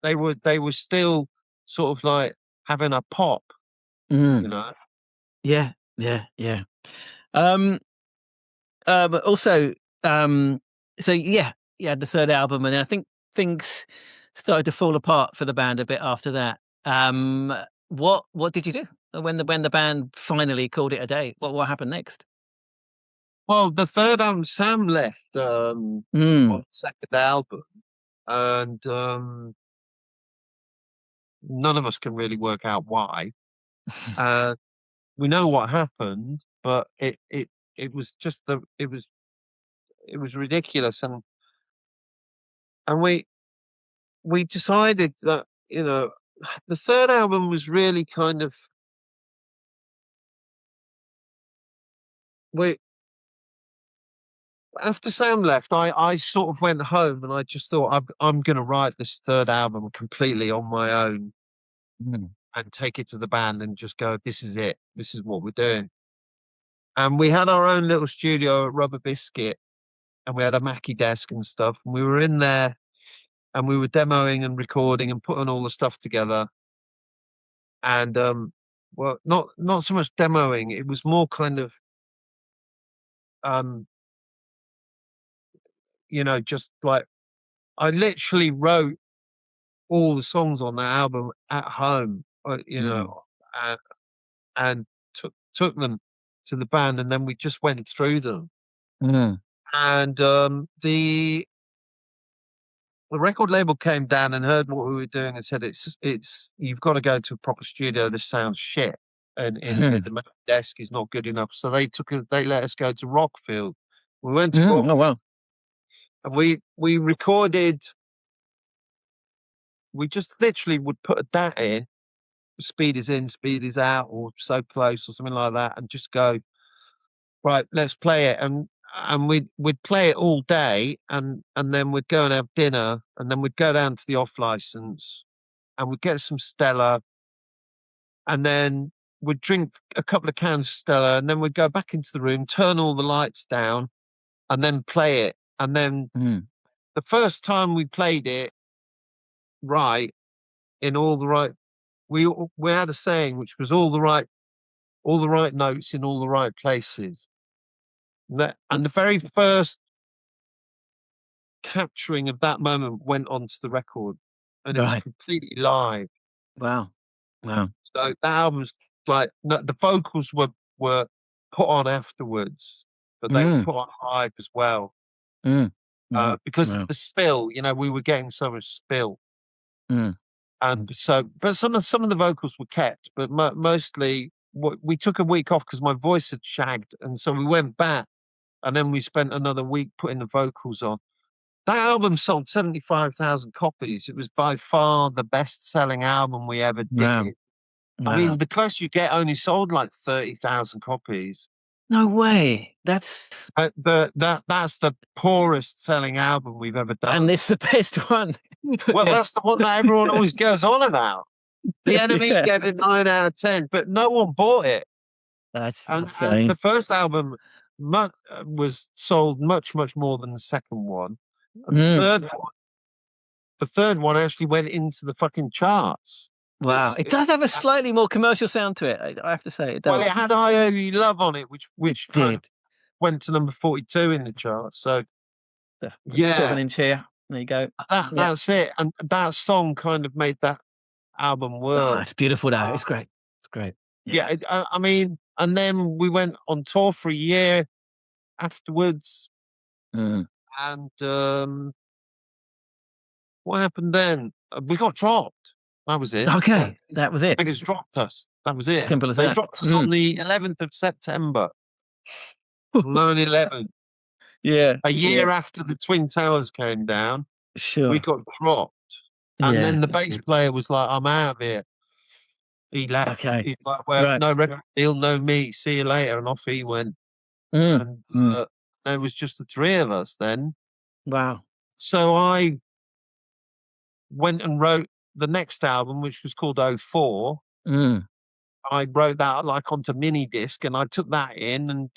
they were still sort of like having a pop, Yeah. But also, so you had the third album, and I think things started to fall apart for the band a bit after that. What did you do when the band finally called it a day? What happened next? Well, the third album, Sam left on the second album, and none of us can really work out why. We know what happened, but it was just it was ridiculous, and we decided that the third album was really kind of after Sam left, I sort of went home and I just thought I'm going to write this third album completely on my own and take it to the band and just go, this is it. This is what we're doing. And we had our own little studio at Rubber Biscuit, and we had a Mackie desk and stuff. And we were in there and we were demoing and recording and putting all the stuff together. And well, not so much demoing. It was more kind of just like I literally wrote all the songs on that album at home, and took them to the band, and then we just went through them. And the record label came down and heard what we were doing and said, it's you've got to go to a proper studio. This sounds shit. And the main desk is not good enough. So they let us go to Rockfield. We went to Rockfield. Oh, wow. And we recorded, we just literally would put a DAT in, speed is in, speed is out, or so close, or something like that, and just go, right, let's play it. And we'd play it all day, and then we'd go and have dinner, and then we'd go down to the off license, and we'd get some Stella, and then we'd drink a couple of cans of Stella, and then we'd go back into the room, turn all the lights down, and then play it. And then the first time we played it right, in all the right, we had a saying which was all the right notes in all the right places. And the very first capturing of that moment went onto the record, and it was completely live. Wow. So that album's like, the vocals were put on afterwards, but they were put on live as well. Because of the spill, we were getting so much spill. And so, but some of the vocals were kept, but mostly we took a week off because my voice had shagged, and so we went back, and then we spent another week putting the vocals on. That album sold 75,000 copies. It was by far the best-selling album we ever did. Wow. I mean, The Closer You Get only sold like 30,000 copies. No way. That's the poorest-selling album we've ever done. And it's the best one. Well, that's the one that everyone always goes on about. The Enemy gave it 9 out of 10, but no one bought it. That's and insane. The first album was sold much, much more than the second one. And the third one actually went into the fucking charts. Wow. It does have a slightly more commercial sound to it, I have to say. It does. Well, it had I Owe You Love on it, which kind of went to number 42 in the charts. So, 7-inch here. There you go. That's it. And that song kind of made that album work. Oh, it's beautiful, though. It's great. It's great. Yeah, I mean, and then we went on tour for a year afterwards. And what happened then? We got dropped. That was it. Okay, that was it. Because dropped us. That was it. Simple as they that. Dropped us on the 11th of September. 9/11. Yeah. A year after the Twin Towers came down. Sure. We got dropped. And then the bass player was like, I'm out of here. He left. Okay. He's like, well, no record deal, no me. See you later. And off he went. And there was just the three of us then. Wow. So I went and wrote the next album, which was called 04. I wrote that like onto mini disc, and I took that in, and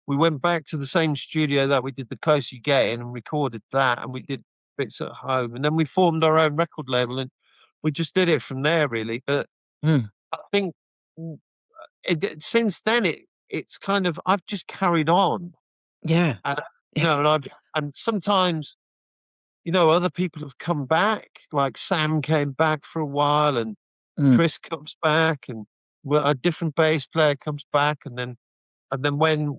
we went back to the same studio that we did The Closer You Get in and recorded that, and we did bits at home, and then we formed our own record label, and we just did it from there, really. But I think since then it's kind of, I've just carried on. Yeah. And, and sometimes, other people have come back, like Sam came back for a while, and Chris comes back, and a different bass player comes back, and then when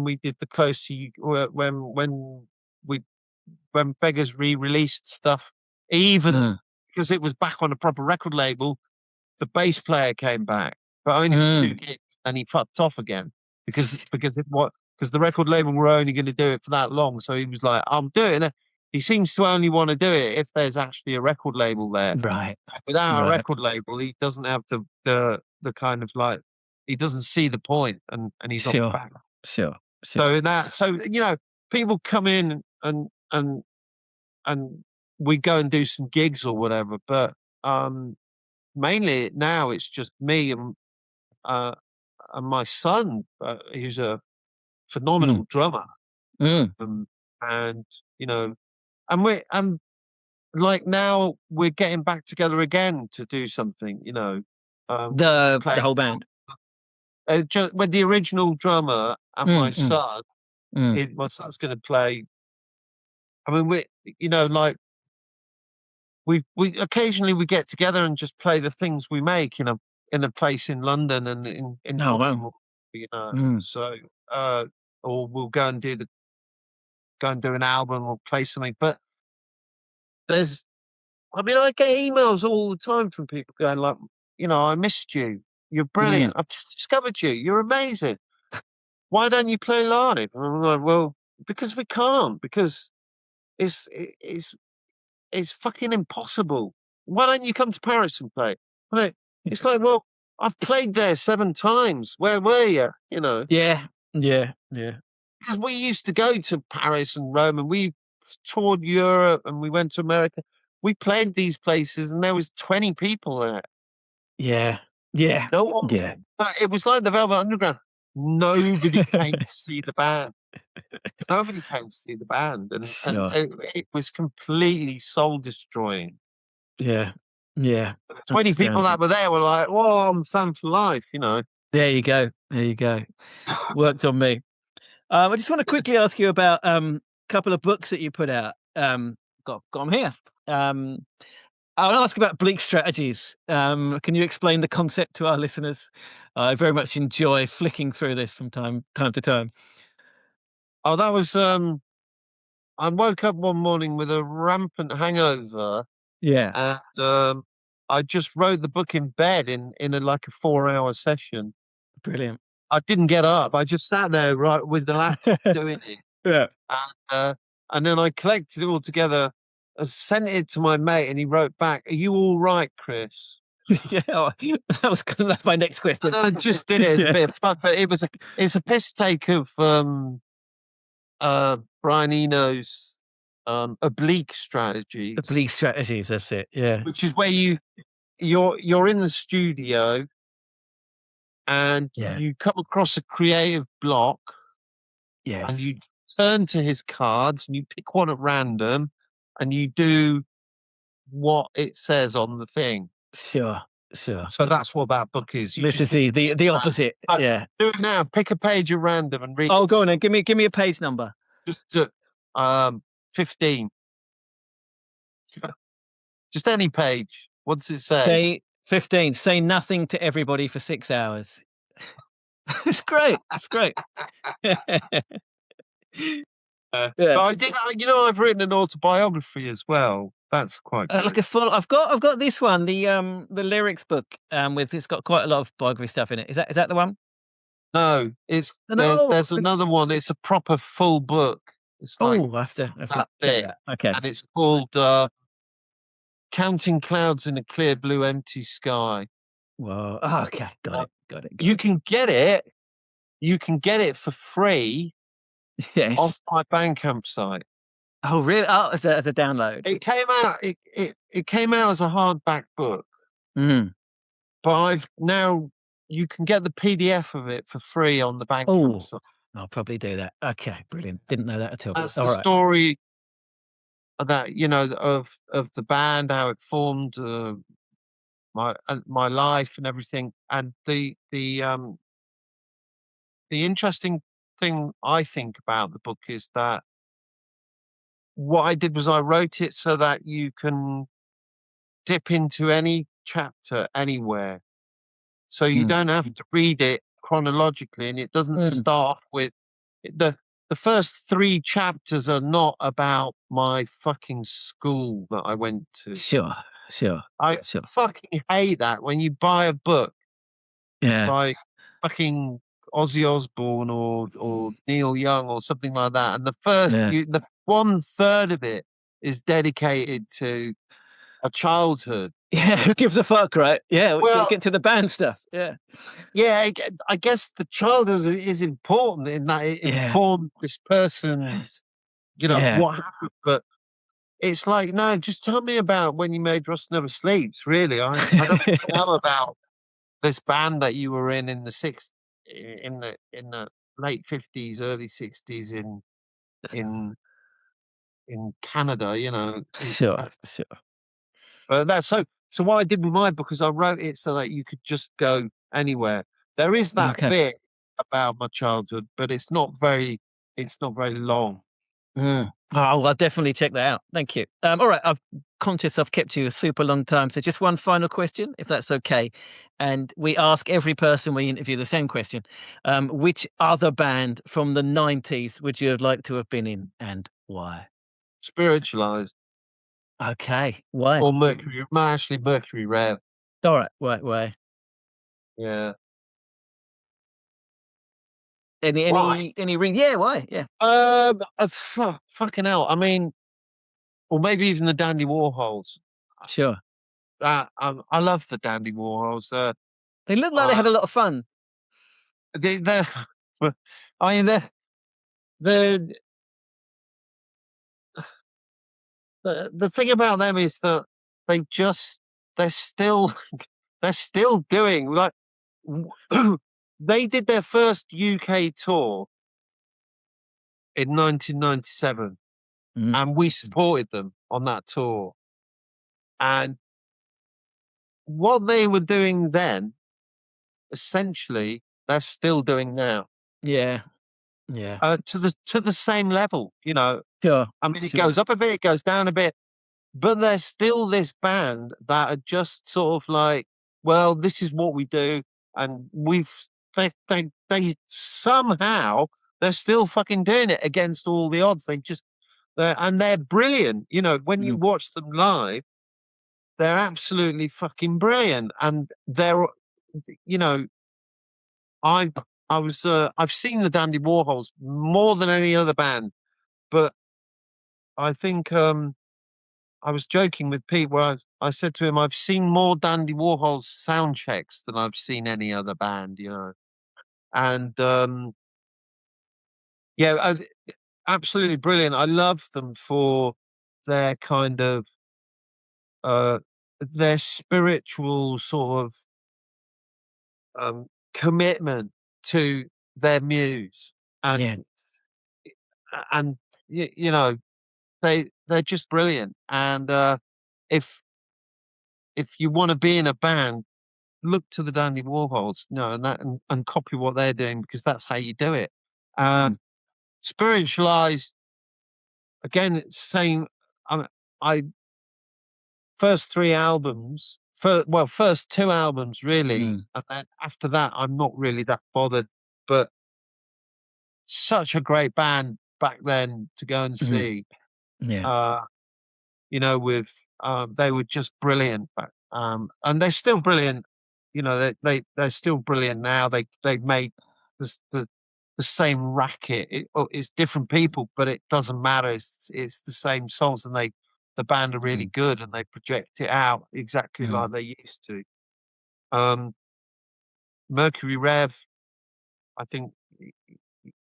we did The Closer You, when Beggars re-released stuff, even because it was back on a proper record label, the bass player came back, but only for 2 gigs, and he fucked off again because the record label were only going to do it for that long. So he was like, I'm doing it. He seems to only want to do it if there's actually a record label there. Right. Without a record label, he doesn't have the kind of like, he doesn't see the point, and he's off back. Sure. So people come in and we go and do some gigs or whatever, but mainly now it's just me and my son, who's a phenomenal drummer, and and like now we're getting back together again to do something, the whole band. Just with the original drummer and my son. My son's going to play. I mean, we occasionally we get together and just play the things we make in a place in London and in So or we'll go and do an album or play something. But I get emails all the time from people going like, I missed you. You're brilliant. I've just discovered you. You're amazing. Why don't you play live? And I'm like, well, because we can't. Because it's fucking impossible. Why don't you come to Paris and play? It's like, well, I've played there 7 times. Where were you? Yeah. Because we used to go to Paris and Rome, and we toured Europe, and we went to America. We played these places, and there was 20 people there. Yeah. No one. Yeah. It was like the Velvet Underground. Nobody came to see the band. Nobody came to see the band, and it was completely soul destroying. Yeah. The 20 people that were there were like, "Whoa, I'm a fan for life," There you go. Worked on me. I just want to quickly ask you about a couple of books that you put out. Got them here. I'll ask about Bleak Strategies. Can you explain the concept to our listeners? I very much enjoy flicking through this from time to time. Oh, that was I woke up one morning with a rampant hangover. Yeah. And I just wrote the book in bed in a 4-hour session. Brilliant. I didn't get up. I just sat there right with the laptop doing it. Yeah. And then I collected it all together, sent it to my mate, and he wrote back, "Are you all right, Chris?" Yeah, that was my next question. And I just did it as a bit of fun, but it's a piss take of Brian Eno's Oblique Strategies. Oblique Strategies, that's it. Yeah. Which is where you're in the studio and you come across a creative block. Yes. And you turn to his cards and you pick one at random and you do what it says on the thing. Sure. So that's what that book is. This is the opposite. Yeah. Do it now. Pick a page at random and read. Oh, go on then. Give me a page number. Just 15. Just any page. What does it say? Say 15. Say nothing to everybody for 6 hours. It's great. But I did. I've written an autobiography as well. That's quite good. I've got this one, the lyrics book, it's got quite a lot of biography stuff in it. Is that the one? No, there's another one. It's a proper full book. It's like I have to check that. Okay. And it's called Counting Clouds in a Clear Blue Empty Sky. Whoa. Oh, okay. Got it. You can get it. You can get it for free. Yes. Off my Bandcamp site. Oh, really? Oh, as a download. It came out. It came out as a hardback book. Mm. But you can get the PDF of it for free on the Bandcamp site. I'll probably do that. Okay, brilliant. Didn't know that at all. That's the story of that, of the band, how it formed, my life and everything. And the interesting thing I think about the book is that what I did was I wrote it so that you can dip into any chapter anywhere. So you don't have to read it chronologically, and it doesn't start off with the first 3 chapters are not about my fucking school that I went to. Sure. I fucking hate that when you buy a book by fucking Ozzy Osbourne or Neil Young or something like that, and the first the 1/3 of it is dedicated to a childhood. Yeah, who gives a fuck, right? Yeah, we'll get to the band stuff. Yeah. Yeah, I guess the childhood is important in that it informed this person's, what happened. But it's like, no, just tell me about when you made Rust Never Sleeps, really. I don't know about this band that you were in the in the late 50s, early 60s in Canada, Sure. But that's so what I did with my book is I wrote it so that you could just go anywhere. There is that bit about my childhood, but it's not very long. Oh, I'll definitely check that out. Thank you. All right, I'm conscious I've kept you a super long time, so just one final question, if that's okay. And we ask every person we interview the same question. Which other band from the 90s would you have liked to have been in, and why? Spiritualized. Okay, why? Or Mercury Rev. All right, why? Yeah. Any ring? Yeah, why? Yeah. Fucking hell. I mean, or maybe even the Dandy Warhols. Sure. I love the Dandy Warhols. They look like they had a lot of fun. They're I mean, they're the thing about them is that they're still doing like they did their first UK tour in 1997, and we supported them on that tour. And what they were doing then, essentially, they're still doing now. Yeah. To the same level, you know. Sure. I mean, it goes up a bit, it goes down a bit, but they're still this band that are just sort of like, well, this is what we do, and they somehow they're still fucking doing it against all the odds. They're brilliant. You know, when you watch them live, they're absolutely fucking brilliant, and they're, you know, I've seen the Dandy Warhols more than any other band, but I think I was joking with Pete where I said to him, I've seen more Dandy Warhols sound checks than I've seen any other band, you know. And yeah, absolutely brilliant. I love them for their kind of their spiritual sort of commitment to their muse, and you know, they're just brilliant. And if you want to be in a band, look to the Dandy Warhols, you know, and copy what they're doing, because that's how you do it. Spiritualized, again, it's the same. I first three albums, first two albums really, and then after that, I'm not really that bothered. But such a great band back then to go and see. Yeah. You know, with they were just brilliant, and they're still brilliant. You know, they're still brilliant now. They've made the same racket. It's different people, but it doesn't matter. It's the same songs, and the band are really good, and they project it out exactly like they used to. Mercury Rev, I think,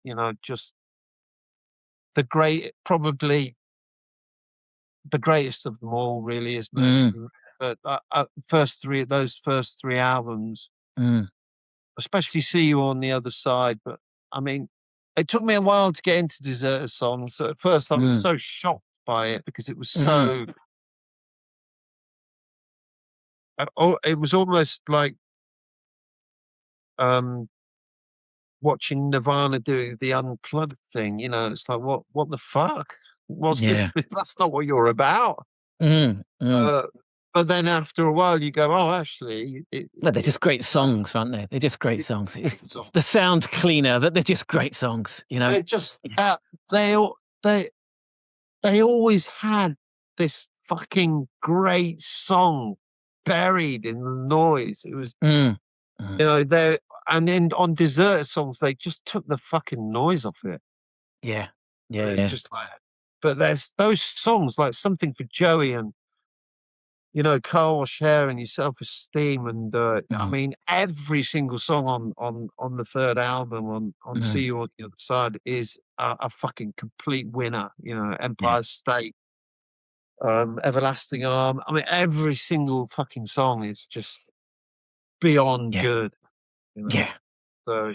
you know, just probably the greatest of them all, really, is Mercury. But first three albums, especially "See You on the Other Side." But I mean, it took me a while to get into Deserter Songs. So at first, I was so shocked by it because it was so. It was almost like watching Nirvana doing the unplugged thing. You know, it's like, what the fuck? What's this? That's not what you're about. But then after a while, you go, oh, actually, well, they're just great songs, aren't they? They're just great songs. It's the sound cleaner, but they're just great songs. You know, they're just they always had this fucking great song buried in the noise. It was, you know, and then on Deserter Songs, they just took the fucking noise off it. It's just like, but there's those songs like Something for Joey and, you know, Car Wash Hair and Your Self-Esteem, and I mean, every single song on the third album on See You on the Other Side is a fucking complete winner. You know, Empire State, Everlasting Arm. I mean, every single fucking song is just beyond good. You know? So,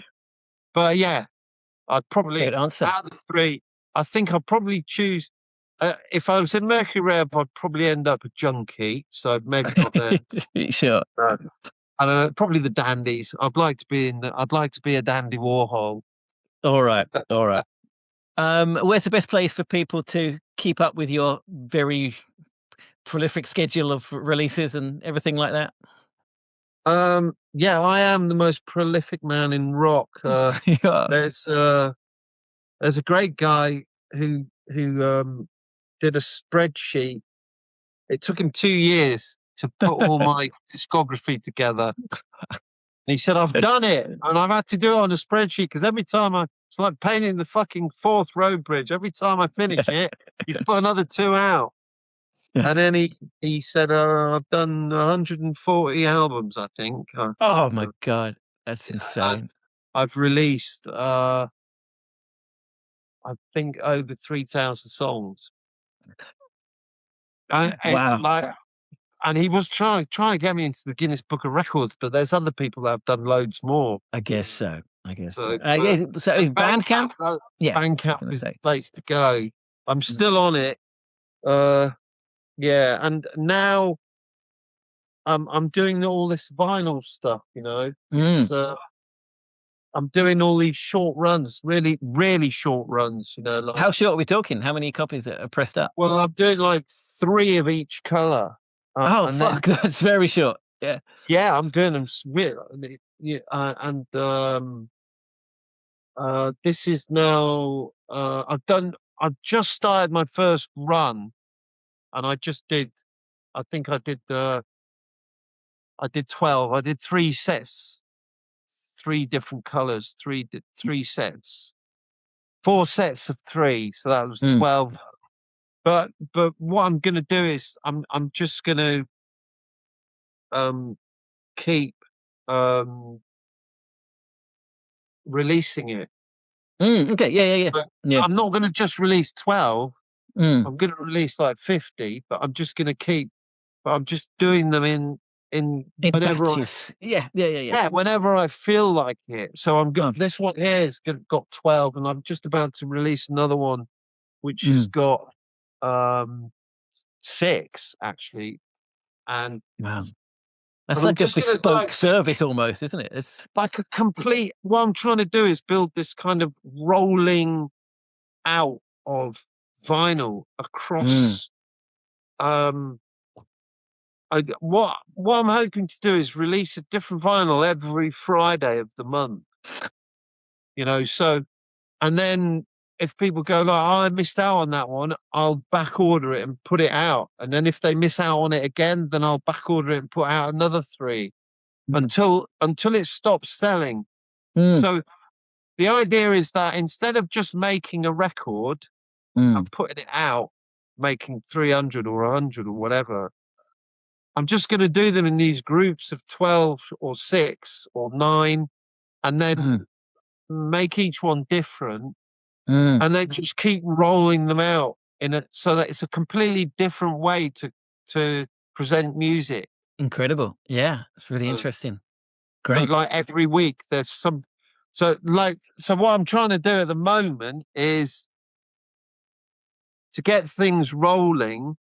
but yeah, I'd probably, out of the three, I think I'd probably choose. If I was in Mercury Rev, I'd probably end up a junkie. So maybe not then. Sure. And probably the Dandies. I'd like to be a Dandy Warhol. All right. Where's the best place for people to keep up with your very prolific schedule of releases and everything like that? Yeah, I am the most prolific man in rock. There's a great guy who did a spreadsheet It took him 2 years to put all my discography together. And he said, I've done it. And I've had to do it on a spreadsheet because every time it's like painting the fucking Forth Road Bridge. Every time I finish it, you put another 2 out. And then he said, I've done 140 albums, I think. Oh my God. That's insane. I've released, I think, over 3,000 songs. Wow. And he was trying to get me into the Guinness Book of Records, but there's other people that have done loads more. I guess so. So Bandcamp? Bandcamp is the place to go. I'm still on it. Yeah, and now I'm doing all this vinyl stuff, you know. I'm doing all these short runs, really, really short runs, you know. Like, how short are we talking? How many copies are pressed up? Well, I'm doing like 3 of each colour. Fuck, that's very short. Yeah. Yeah, I'm doing them. This is now. I've just started my first run, and I just did. I think I did 12. I did 3 sets, 3 different colours, 3 sets, 4 sets of 3. So that was 12. But what I'm going to do is I'm just going to keep releasing it. Okay, yeah. I'm not going to just release 12. I'm going to release like 50, but I'm just going to keep. But I'm just doing them in whenever batches. Yeah. Whenever I feel like it. So I'm got this one here has got 12, and I'm just about to release another one, which has got 6 actually. And wow. That's like a bespoke service almost, isn't it? It's like a complete. What I'm trying to do is build this kind of rolling out of vinyl across. What I'm hoping to do is release a different vinyl every Friday of the month. You know, so, and then if people go like, oh, I missed out on that one, I'll back order it and put it out. And then if they miss out on it again, then I'll back order it and put out another 3 until it stops selling. So the idea is that instead of just making a record and putting it out, making 300 or 100 or whatever, I'm just going to do them in these groups of 12 or 6 or 9, and then make each one different, and then just keep rolling them out so that it's a completely different way to present music. Incredible. Yeah, it's really interesting. Great. So like every week there's some. So what I'm trying to do at the moment is to get things rolling.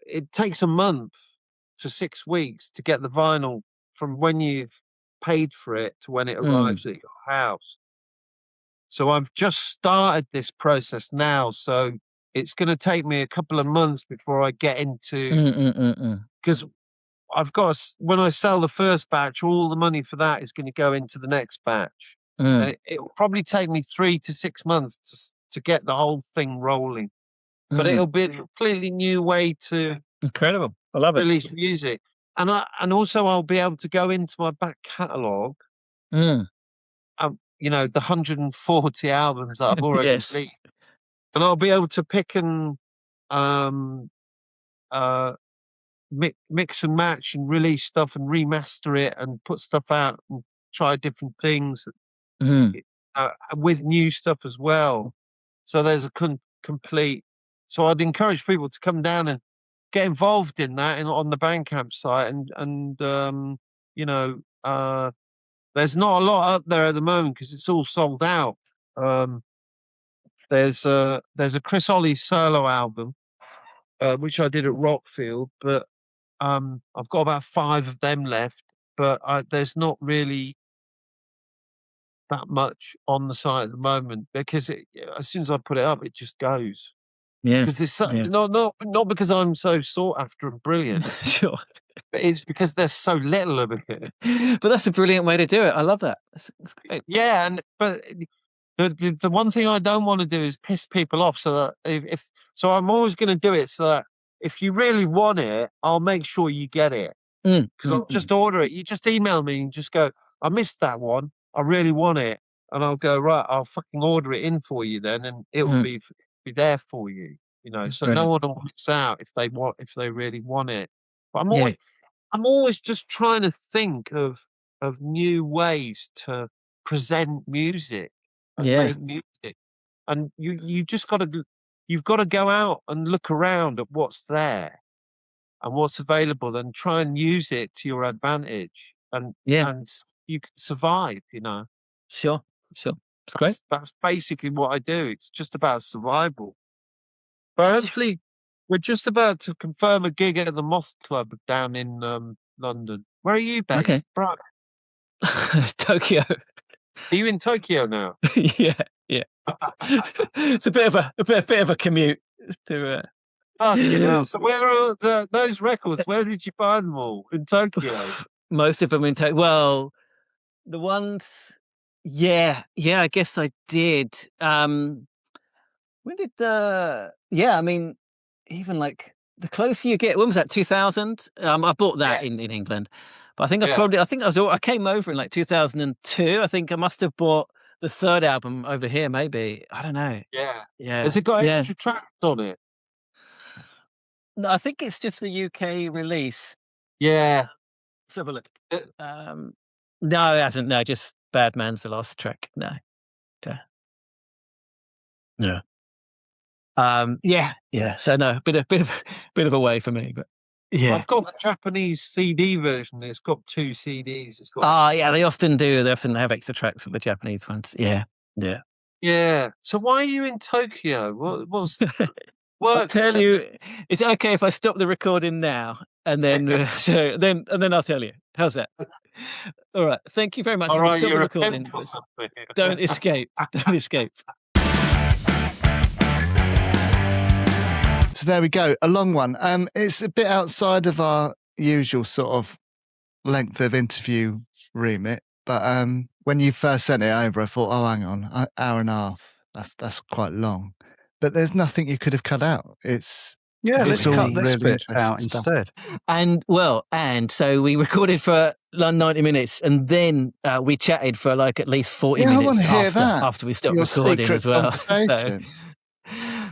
It takes a month to 6 weeks to get the vinyl from when you've paid for it to when it arrives at your house. So I've just started this process now. So it's going to take me a couple of months before I get into, because I've got, when I sell the first batch, all the money for that is going to go into the next batch. And it'll probably take me 3 to 6 months to get the whole thing rolling. But it'll be a completely new way to incredible. I love it. Release music, and also I'll be able to go into my back catalogue. You know, the 140 albums that I've already released, and I'll be able to pick and mix and match and release stuff and remaster it and put stuff out and try different things with new stuff as well. So there's a complete. So I'd encourage people to come down and get involved in that on the Bandcamp site, and you know, there's not a lot up there at the moment because it's all sold out. There's a Chris Olley solo album, which I did at Rockfield, but I've got about 5 of them left, but there's not really that much on the site at the moment because as soon as I put it up, it just goes. Yeah, because there's not because I'm so sought after and brilliant. Sure, but it's because there's so little of it. But that's a brilliant way to do it. I love that. That's great. Yeah, but The one thing I don't want to do is piss people off. So that if so, I'm always going to do it so that if you really want it, I'll make sure you get it. Because I'll just order it. You just email me and just go, I missed that one. I really want it. And I'll go, right, I'll fucking order it in for you then, and it will be there for you. You know, so no one will miss out if they really want it. But I'm always just trying to think of new ways to present music and make music. And you've got to go out and look around at what's there and what's available and try and use it to your advantage. And you can survive, you know. Sure. It's great. That's basically what I do. It's just about survival. But hopefully, we're just about to confirm a gig at the Moth Club down in London. Where are you based? Okay. Brian? Tokyo. Are you in Tokyo now? Yeah. It's a bit of a commute to. So where are those records? Where did you find them all? In Tokyo? Most of them in Tokyo. Well, the ones. Yeah. I guess I did. When did I mean, even like the closer you get, when was that? 2000? I bought that in England, but I think I came over in like 2002. I think I must have bought the third album over here, maybe. I don't know. Yeah. Yeah. Has it got extra tracks on it? No, I think it's just the UK release. Yeah. Let's have a look. No, it hasn't. No, just Bad Man's the last track. No. Okay. Yeah. So no, bit of a way for me, but yeah. I've got the Japanese CD version. It's got 2 CDs. It's got. They often do. They often have extra tracks for the Japanese ones. Yeah. So why are you in Tokyo? What's work? I'll tell you. It's okay if I stop the recording now, and then then I'll tell you. How's that? All right. Thank you very much. All right, stop you're the recording. or something. Don't escape. Don't escape. So there we go, a long one. It's a bit outside of our usual sort of length of interview remit, but when you first sent it over, I thought, oh, hang on, hour and a half. That's quite long. But there's nothing you could have cut out. Let's cut this bit out instead. And so we recorded for like 90 minutes, and then we chatted for like at least 40 minutes after we stopped recording as well.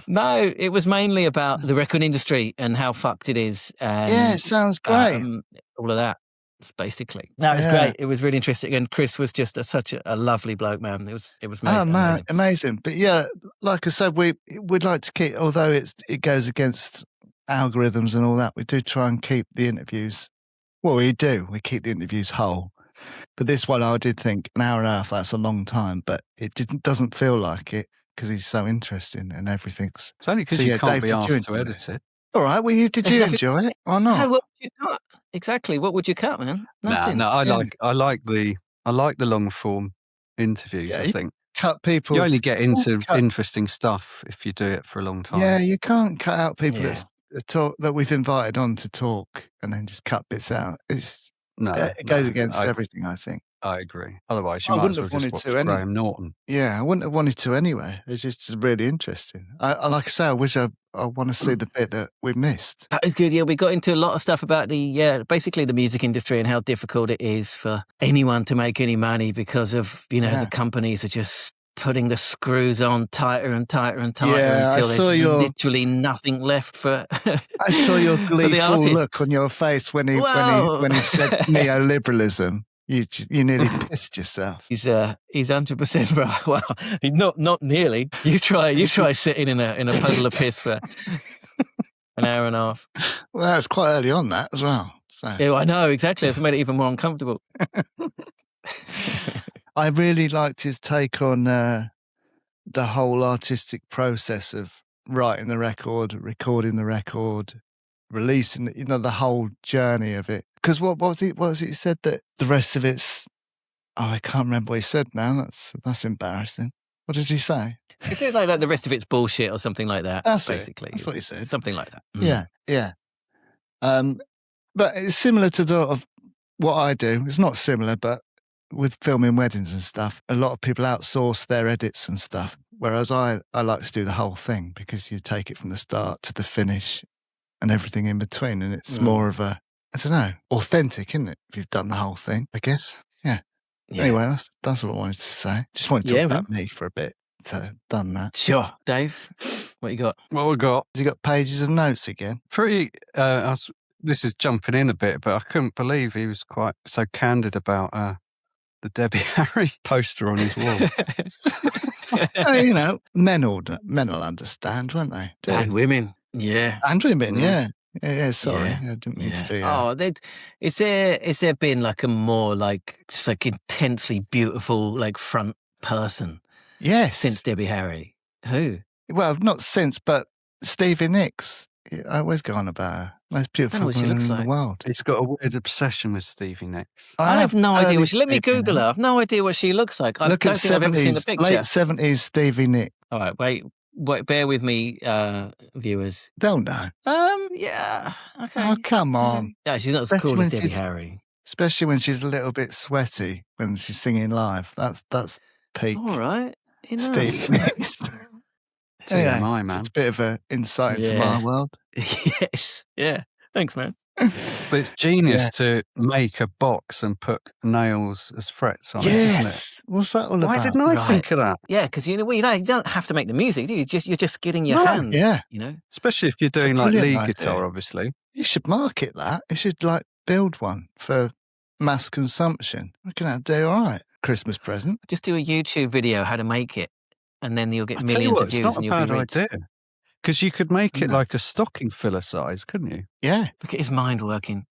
No, it was mainly about the record industry and how fucked it is. And, it sounds great. All of that, basically. No, it was great. It was really interesting. And Chris was just such a lovely bloke, man. It was amazing. Oh, man, amazing. But yeah, like I said, we'd like to keep, although it goes against algorithms and all that, we do try and keep the interviews. Well, we do. We keep the interviews whole. But this one, I did think an hour and a half, that's a long time, but it doesn't feel like it. Because he's so interesting and everything. It's only because you can't be asked to edit it. All right. Well, did you enjoy it or not? No, what would you cut? Exactly. What would you cut, man? Nothing. No. I like the long form interviews. I think cut people. You only get into interesting stuff if you do it for a long time. Yeah, you can't cut out people that we've invited on to talk and then just cut bits out. It goes against everything, I think. I agree. Otherwise, you might as well just watch Graham Norton. Yeah, I wouldn't have wanted to anyway. It's just really interesting. Like I say, I wish I want to see the bit that we missed. That was good. Yeah, we got into a lot of stuff about basically the music industry and how difficult it is for anyone to make any money because of the companies are just putting the screws on tighter and tighter and tighter until there's literally nothing left for. I saw your gleeful look on your face when he said neoliberalism. You nearly pissed yourself. He's 100% right. Well, not nearly. You try sitting in a puddle of piss for an hour and a half. Well, that's quite early on that as well. So. Yeah, I know exactly. It's made it even more uncomfortable. I really liked his take on the whole artistic process of writing the record, recording the record, releasing the whole journey of it. Because what was it he said that the rest of it's... Oh, I can't remember what he said now. That's embarrassing. What did he say? He said like that the rest of it's bullshit or something like that, basically. That's what he said. Something like that. Yeah. But it's similar to what I do. It's not similar, but with filming weddings and stuff, a lot of people outsource their edits and stuff. Whereas I like to do the whole thing because you take it from the start to the finish and everything in between. And it's more of a, I don't know, authentic, isn't it? If you've done the whole thing, I guess. Yeah. Anyway, that's what I wanted to say. Just wanted to talk about me for a bit. So done that. Sure. Dave, what you got? What we got? Has he got pages of notes again? This is jumping in a bit, but I couldn't believe he was quite so candid about the Debbie Harry poster on his wall. You know, men will understand, won't they? And women. Yeah. And women, yeah. Sorry. I didn't mean to be... is there been like a more like, just like intensely beautiful like front person? Yes. Since Debbie Harry? Who? Well, not since, but Stevie Nicks. I always go on about her. Most beautiful woman in the world. He's got a weird obsession with Stevie Nicks. I have no idea what she... Let me Google her. I've no idea what she looks like. I don't think I've ever seen the picture. Late 70s Stevie Nicks. All right, wait, bear with me, viewers. Don't know. Yeah, okay. Oh, come on. Yeah, she's not as cool as Debbie Harry. Especially when she's a little bit sweaty when she's singing live. That's peak. All right. Stevie Nicks. My man. It's a bit of an insight into my world. Yes. Yeah. Thanks, man. But it's genius to make a box and put nails as frets on it, isn't it? What's that all about? Why didn't I think of that? Yeah, because you don't have to make the music, do you? You're just getting your hands. Yeah. You know? Especially if you're doing like lead guitar, obviously. You should market that. You should like build one for mass consumption. I reckon that'd do all right. Christmas present. Just do a YouTube video how to make it, and then you'll get millions of views. It's not a bad idea. Because you could make it like a stocking filler size, couldn't you? Yeah. Look at his mind working.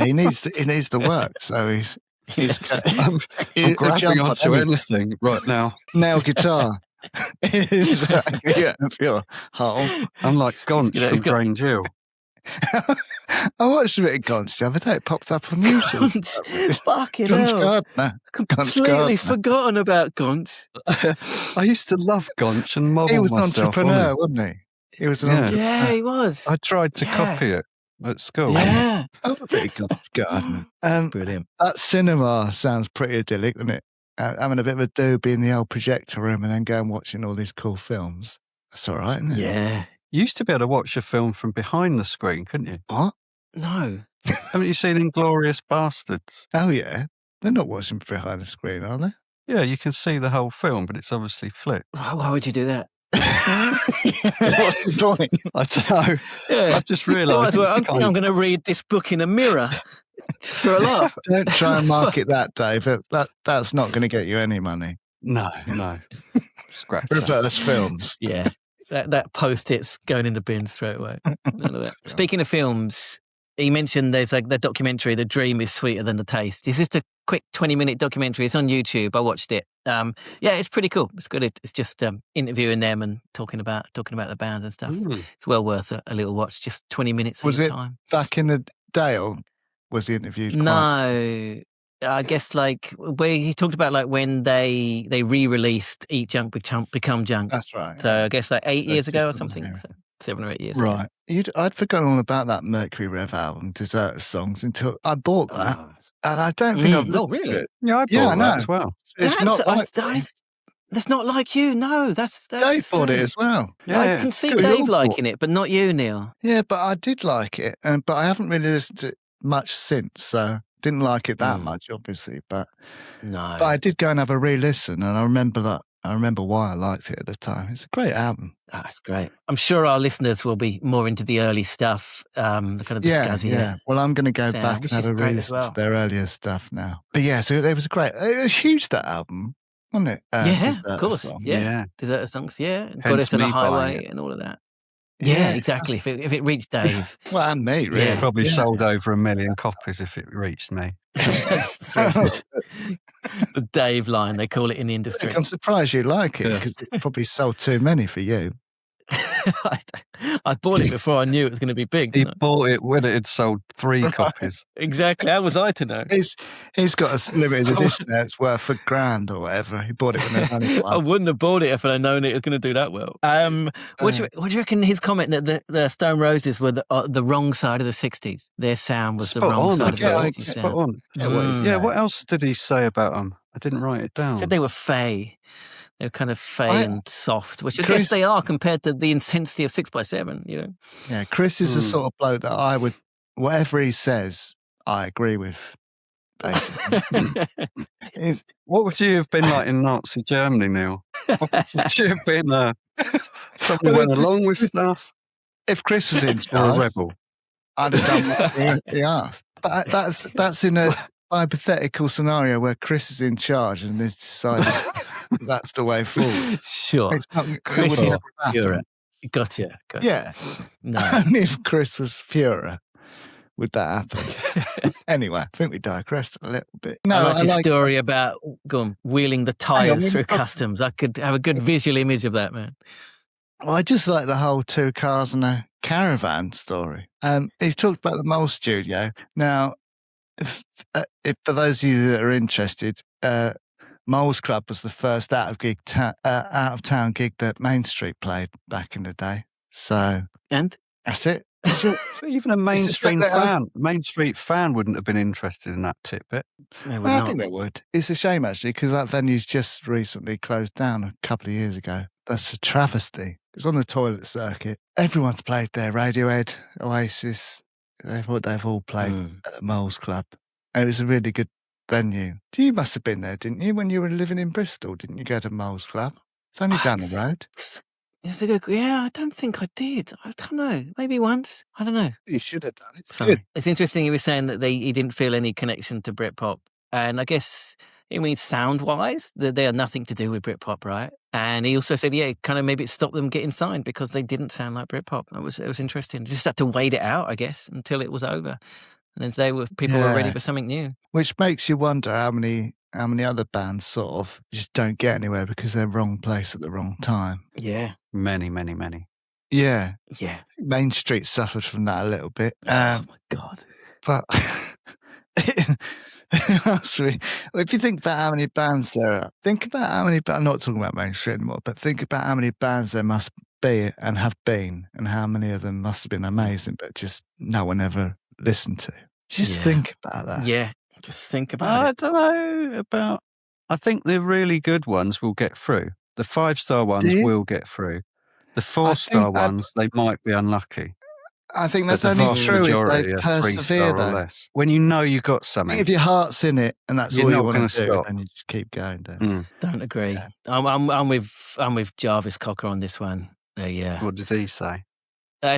He needs the work, so he's I'm grabbing onto anything right now. Nail guitar. Yeah, your hole. I'm like Gonch from Grange Hill. I watched a bit of Gonch the other day. It popped up on YouTube. Fucking hell. Gardener. Completely forgotten about Gonch. I used to love Gonch and model myself. He was an entrepreneur, wasn't he? He was an entrepreneur. Yeah, he was. I tried to copy it at school. Yeah. I'm a bit of Gonch Gardener. Brilliant. That cinema sounds pretty idyllic, doesn't it? Having a bit of a doobie in the old projector room and then going watching all these cool films. That's all right, isn't it? Yeah. You used to be able to watch a film from behind the screen, couldn't you? What? No. Haven't you seen Inglourious Bastards? Oh, yeah. They're not watching behind the screen, are they? Yeah, you can see the whole film, but it's obviously flipped. Why would you do that? What's the point? I don't know. Yeah. I've just realised. I'm going to read this book in a mirror. Just for a laugh. Don't try and market that, Dave. That's not going to get you any money. No. Scratch Reverse films. Yeah. That post-it's going in the bin straight away. None of that. Speaking of films, he mentioned there's like the documentary, The Dream is Sweeter Than the Taste. It's just a quick 20-minute documentary. It's on YouTube. I watched it. Yeah, it's pretty cool. It's good. It's just interviewing them and talking about the band and stuff. It's well worth a little watch. Just 20 minutes of your time. Back in the day, or was the interview? No. I guess like where he talked about like when they re-released Eat Junk Become Junk. That's right. So I guess like 8 years ago or something. So 7 or 8 years ago. Right. I'd forgotten all about that Mercury Rev album, Deserter Songs, until I bought that. And I don't think I've looked at it. Yeah, I bought that as well. It's not like... That's not like you, no. That's Dave bought it as well. Yeah, I can see Dave liking it, but not you, Neil. Yeah, but I did like it, but I haven't really listened to it much since, so didn't like it that much, obviously. But I did go and have a re-listen, and I remember why I liked it at the time. It's a great album. That's great. I'm sure our listeners will be more into the early stuff, the kind of the scuzzy. Yeah. Well, I'm going to go back and have a re-listen to their earlier stuff now. But yeah, so it was great. It was huge, that album, wasn't it? Yeah, of course. Yeah. Deserter Songs, yeah. Goddess on the Highway and all of that. Yeah, exactly. If it reached Dave. Well, and me, really. Yeah. Probably sold over 1 million copies if it reached me. The Dave line, they call it in the industry. I'm surprised you like it, because it probably sold too many for you. I bought it before I knew it was going to be big. He bought it when it had sold 3 copies. Exactly. How was I to know? He's got a limited edition there. It's worth $1,000 or whatever. He bought it when there's only one. I wouldn't have bought it if I'd known it was going to do that well. What do you reckon his comment that the Stone Roses were the wrong side of the 60s? Their sound was the wrong side of the 60s Spot sound. on. What else did he say about them? I didn't write it down. He said they were fey. They were kind of fey and soft, which I guess they are compared to the intensity of 6x7, you know? Yeah, Chris is the sort of bloke that I would, whatever he says, I agree with, basically. What would you have been like in Nazi Germany, Neil? Would you have been someone who went along with stuff? If Chris was in Or a charge, rebel? I'd have done what he asked. But that's in a hypothetical scenario where Chris is in charge and has decided that's the way forward. Sure. Chris is Führer. Gotcha. Yeah. No. Only if Chris was Führer would that happen. Anyway, I think we digressed a little bit. No, I like your story about wheeling the tyres through customs. I could have a good visual image of that, man. Well, I just like the whole 2 cars and a caravan story. He talked about the Mole Studio. Now, if for those of you that are interested, Mole's Club was the first out of town gig that Main Street played back in the day. So, and that's it. Even a mainstream fan wouldn't have been interested in that tidbit. I think they would. It's a shame actually because that venue's just recently closed down a couple of years ago. That's a travesty. It's on the toilet circuit. Everyone's played there. Radiohead, Oasis, they've all played at the Mole's Club. And it was a really good venue. You must have been there, didn't you, when you were living in Bristol? Didn't you go to Mole's Club? It's only down the road. Yeah, I don't think I did. I don't know. Maybe once. I don't know. You should have done it. It's good. It's interesting he was saying that he didn't feel any connection to Britpop. And I guess, sound-wise, they had nothing to do with Britpop, right? And he also said, kind of maybe it stopped them getting signed because they didn't sound like Britpop. It was interesting. Just had to wait it out, I guess, until it was over. And then people were ready for something new. Which makes you wonder how many other bands sort of just don't get anywhere because they're wrong place at the wrong time. Yeah. Many, many, many. Yeah. Yeah. Main Street suffered from that a little bit. Oh, my God. But if you think about how many bands there are, think about how many, I'm not talking about Main Street anymore, but think about how many bands there must be and have been and how many of them must have been amazing, but just no one ever listened to. Just think about that. Yeah. Just think about it. I don't know about... I think the really good ones will get through. The 5-star ones will get through. The 4-star ones, they might be unlucky. I think that's only true if they persevere, though. Less. When you know you've got something. If your heart's in it and that's all you want to do, stop. then you just keep going, don't you? Don't agree. Yeah. I'm with Jarvis Cocker on this one. What did he say?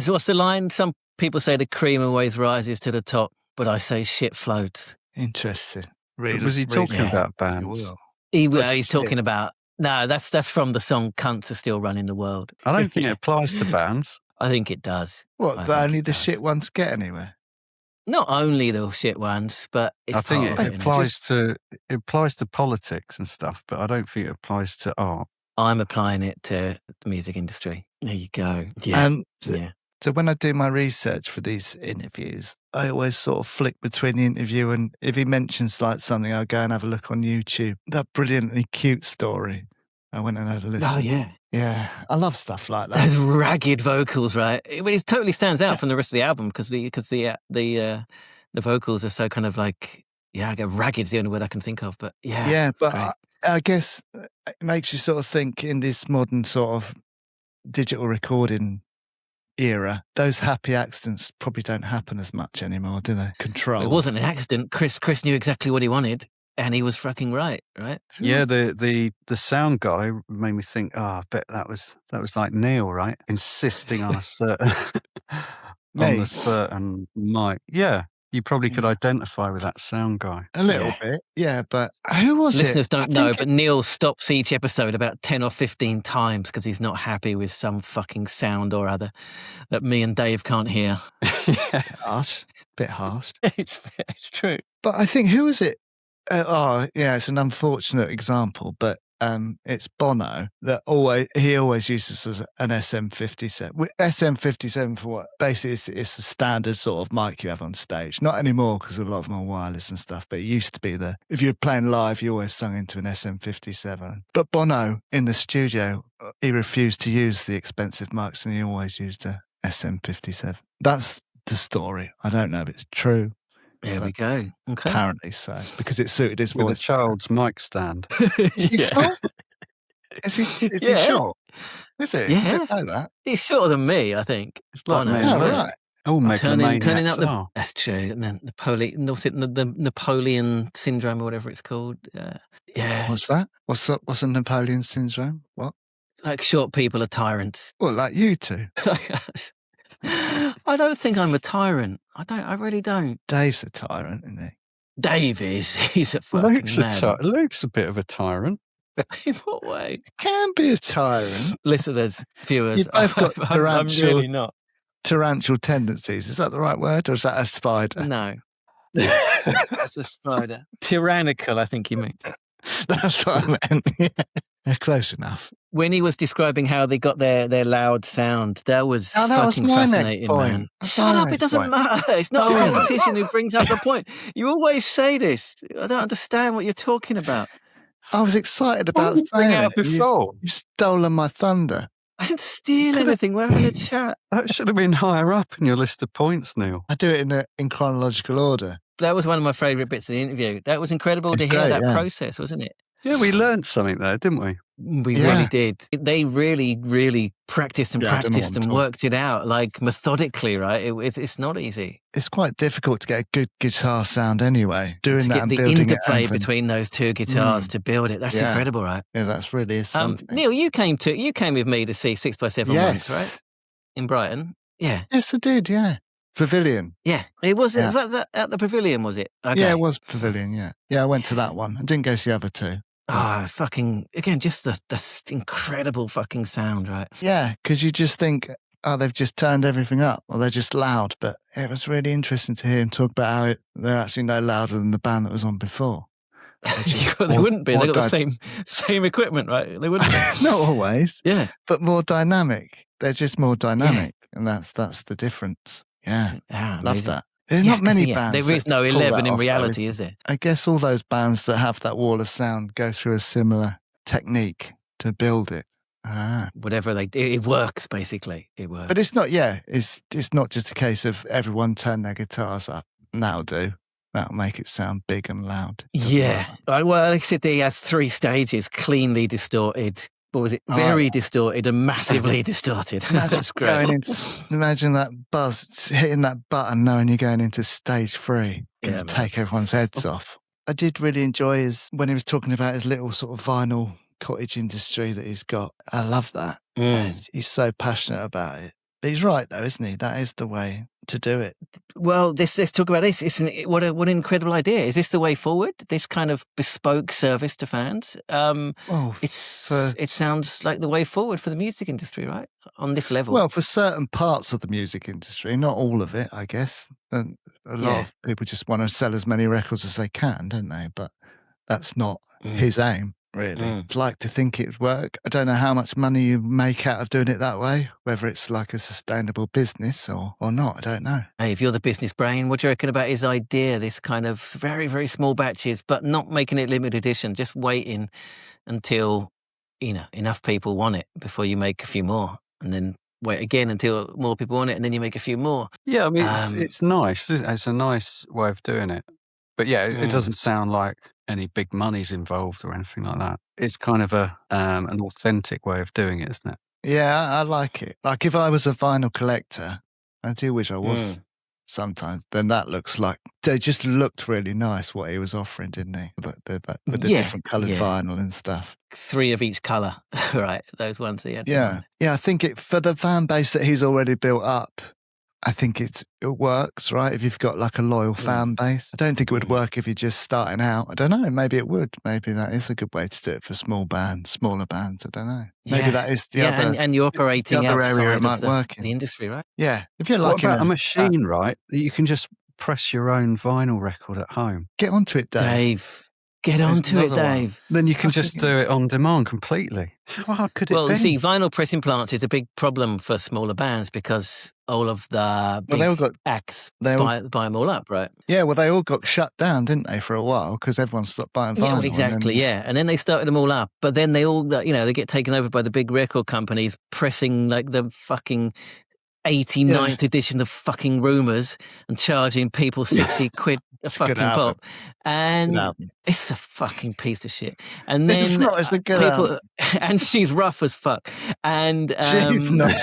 So what's the line? Some people say the cream always rises to the top, but I say shit floats. Interesting. Really, was he talking about bands? He's talking about... No, that's from the song Cunts Are Still Running the World. I don't think it applies to bands. I think it does. What, only the shit ones get anywhere? Not only the shit ones, but it's I think it applies to politics and stuff, but I don't think it applies to art. I'm applying it to the music industry. There you go. Yeah. So when I do my research for these interviews, I always sort of flick between the interview and if he mentions like something, I'll go and have a look on YouTube. That brilliantly cute story. I went and had a listen. Oh, yeah. Yeah, I love stuff like that. Those ragged vocals, right? It totally stands out from the rest of the album because the vocals are so kind of like, I get ragged is the only word I can think of, but yeah. Yeah, but I guess it makes you sort of think in this modern sort of digital recording era, those happy accidents probably don't happen as much anymore, do they? Control. It wasn't an accident. Chris knew exactly what he wanted. And he was fucking right? Yeah, the sound guy made me think, I bet that was like Neil, right? Insisting on a certain mic. Yeah, you probably could identify with that sound guy. A little bit, yeah, but who was it? Listeners don't know, but Neil stops each episode about 10 or 15 times because he's not happy with some fucking sound or other that me and Dave can't hear. Harsh. Bit harsh. It's true. But I think, who was it? It's an unfortunate example, but it's Bono that he always uses as an SM57. SM57 for what? Basically, it's the standard sort of mic you have on stage. Not anymore because a lot of them are wireless and stuff. But it used to be if you're playing live, you always sung into an SM57. But Bono in the studio, he refused to use the expensive mics, and he always used a SM57. That's the story. I don't know if it's true. There we go. Okay. Apparently so, because it suited his With voice. a child's mic stand. Is he short? Is he short? Is it? Yeah. I didn't know that. He's shorter than me, I think. It's like Bono. Right. Oh, turning up are. that's true. And then the Napoleon syndrome or whatever it's called. Yeah. What's that? What's a Napoleon syndrome? What? Like short people are tyrants. Well, like you two. I don't think I'm a tyrant. I really don't. Dave's a tyrant, isn't he? Dave is. He's a fucking man. Luke's a bit of a tyrant. In what way? Can be a tyrant. Listeners, viewers, You've both got I'm really not. Tyrannical tendencies. Is that the right word, or is that a spider? No. That's a spider. Tyrannical, I think you mean. That's what I meant. Yeah. Close enough. When he was describing how they got their loud sound, that was that fucking was my fascinating, next point. man. Shut up, it doesn't matter. It's not a competition who brings up the point. You always say this. I don't understand what you're talking about. I was excited about saying it. Before. You've stolen my thunder. I didn't steal anything. We're having a chat. That should have been higher up in your list of points, Neil. I do it in chronological order. That was one of my favourite bits of the interview. That was incredible to hear that process, wasn't it? Yeah, we learned something there, didn't we? We really did. They really, really practiced and worked it out, like methodically, right? It's not easy. It's quite difficult to get a good guitar sound anyway. Doing that and the building interplay it between those two guitars to build it. That's incredible, right? Yeah, that's really something. Neil, you came with me to see 6x7 once, right? In Brighton. Yeah. Yes, I did, yeah. Pavilion. Yeah. It was at the Pavilion, was it? Okay. Yeah, it was Pavilion, yeah. Yeah, I went to that one. I didn't go to the other two. Oh, fucking, again, just the incredible fucking sound, right? Yeah, because you just think, they've just turned everything up, or they're just loud. But it was really interesting to hear him talk about how they're actually no louder than the band that was on before. They wouldn't be. They got the same equipment, right? They wouldn't be. Not always. Yeah. But more dynamic. They're just more dynamic. And that's the difference. Yeah. Love that. There's not many bands. There is no 11 in reality, is there? I guess all those bands that have that wall of sound go through a similar technique to build it. Whatever it works, basically. It works. But it's not, it's not just a case of everyone turn their guitars up. And that'll do. That'll make it sound big and loud. Yeah. Well, like I said, he has 3 stages, cleanly distorted. What was it? Very distorted and massively distorted. That's great. Imagine that buzz, hitting that button, knowing you're going into stage 3. Going to take everyone's heads off. I did really enjoy when he was talking about his little sort of vinyl cottage industry that he's got. I love that. He's so passionate about it. But he's right, though, isn't he? That is the way to do it. Well, let's talk about this. What an incredible idea. Is this the way forward? This kind of bespoke service to fans? It sounds like the way forward for the music industry, right? On this level. Well, for certain parts of the music industry, not all of it, I guess. And a lot of people just want to sell as many records as they can, don't they? But that's not his aim. Really, I'd like to think it would work. I don't know how much money you make out of doing it that way, whether it's like a sustainable business or not. I don't know. Hey, if you're the business brain, what do you reckon about his idea? This kind of very, very small batches, but not making it limited edition, just waiting until enough people want it before you make a few more, and then wait again until more people want it, and then you make a few more. Yeah, I mean, it's nice. It's a nice way of doing it. But yeah, it doesn't sound like any big money's involved or anything like that. It's kind of an authentic way of doing it, isn't it? Yeah, I like it. Like if I was a vinyl collector, I do wish I was sometimes, then that looks like, they just looked really nice what he was offering, didn't he? With the different coloured vinyl and stuff. 3 of each colour, right? Those ones he had. Yeah. Yeah, I think for the fan base that he's already built up, I think it works, right? If you've got like a loyal fan base. I don't think it would work if you're just starting out. I don't know. Maybe it would. Maybe that is a good way to do it for smaller bands. I don't know. Maybe that is the other. And you're operating the other outside area it might of work in. the industry, right? Yeah. If you're like a machine, right? That you can just press your own vinyl record at home. Get onto it, Dave. Get onto it, Dave. Then you can just do it on demand completely. How hard could it be? Well, you see, vinyl pressing plants is a big problem for smaller bands because all of the big acts buy them all up, right? Yeah, well, they all got shut down, didn't they, for a while because everyone stopped buying vinyl. Yeah, well, exactly, and then they started them all up, but then they all, they get taken over by the big record companies pressing like the fucking 89th edition of fucking Rumours and charging people 60 quid a fucking pop. And it's a fucking piece of shit. And then it's not, it's a good album. And she's rough as fuck. And she's not in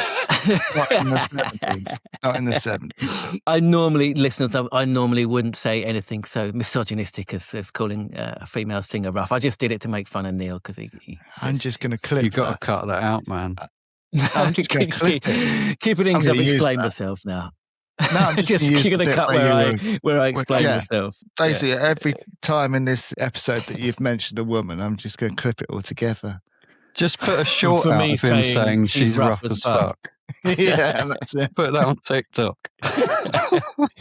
the 70s. Not in the 70s. I normally wouldn't say anything so misogynistic as calling a female singer rough. I just did it to make fun of Neil because I'm just going to clip. You've got to cut that out, man. I'm just going to clip it. Keep it in because I've explained myself now. No, I'm just going to cut where I explain myself. Basically, every time in this episode that you've mentioned a woman, I'm just going to clip it all together. Just put a short out of him saying she's rough as fuck. Yeah, that's it. Put that on TikTok. It's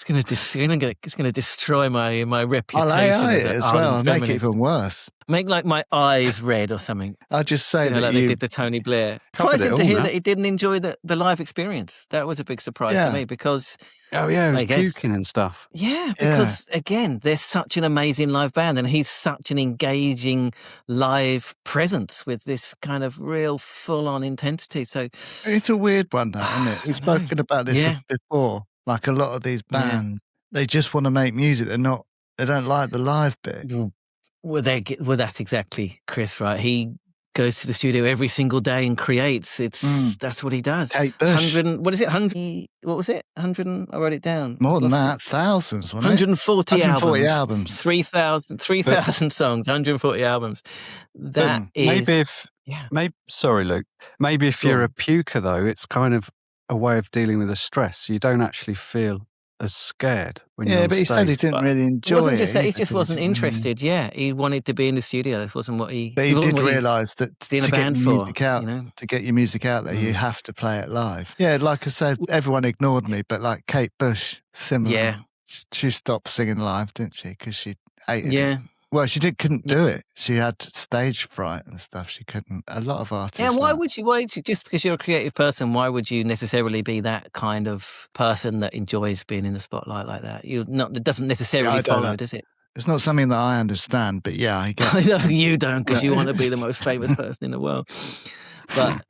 going to destroy my reputation. I'll AI it as well. I'll make it even worse. Make like my eyes red or something. I'll just say that like they did to Tony Blair. Surprising to hear that he didn't enjoy the live experience. That was a big surprise to me because... Oh, yeah, he was puking and stuff. Yeah, because, again, they're such an amazing live band and he's such an engaging live presence with this kind of real full-on intensity. So it's a weird one, though, isn't it? We've spoken about this before. Like a lot of these bands, they just want to make music. They don't like the live bit. Well, that's exactly Chris, right? He goes to the studio every single day and creates. That's what he does. Kate Bush. 100, what is it? 100, what was it? 100, I wrote it down. More than that, thousands, wasn't 140 it? 140 albums. 3,000 songs, 140 albums. That is... Sorry, Luke. Maybe if you're a puker, though, it's kind of a way of dealing with the stress. You don't actually feel as scared when you're on but he stage. said he didn't really enjoy it. He just wasn't interested. Yeah, he wanted to be in the studio. This wasn't what he. But he did realise that to get your music out there, you have to play it live. Yeah, like I said, everyone ignored me, but like Kate Bush, similar. Yeah, she stopped singing live, didn't she? Because she hated it. Well, she couldn't do it. She had stage fright and stuff. She couldn't. A lot of artists. Yeah, why would you? Just because you're a creative person, why would you necessarily be that kind of person that enjoys being in the spotlight like that? It doesn't necessarily follow, does it? It's not something that I understand, but yeah, I get it. No, you don't, because you want to be the most famous person in the world. But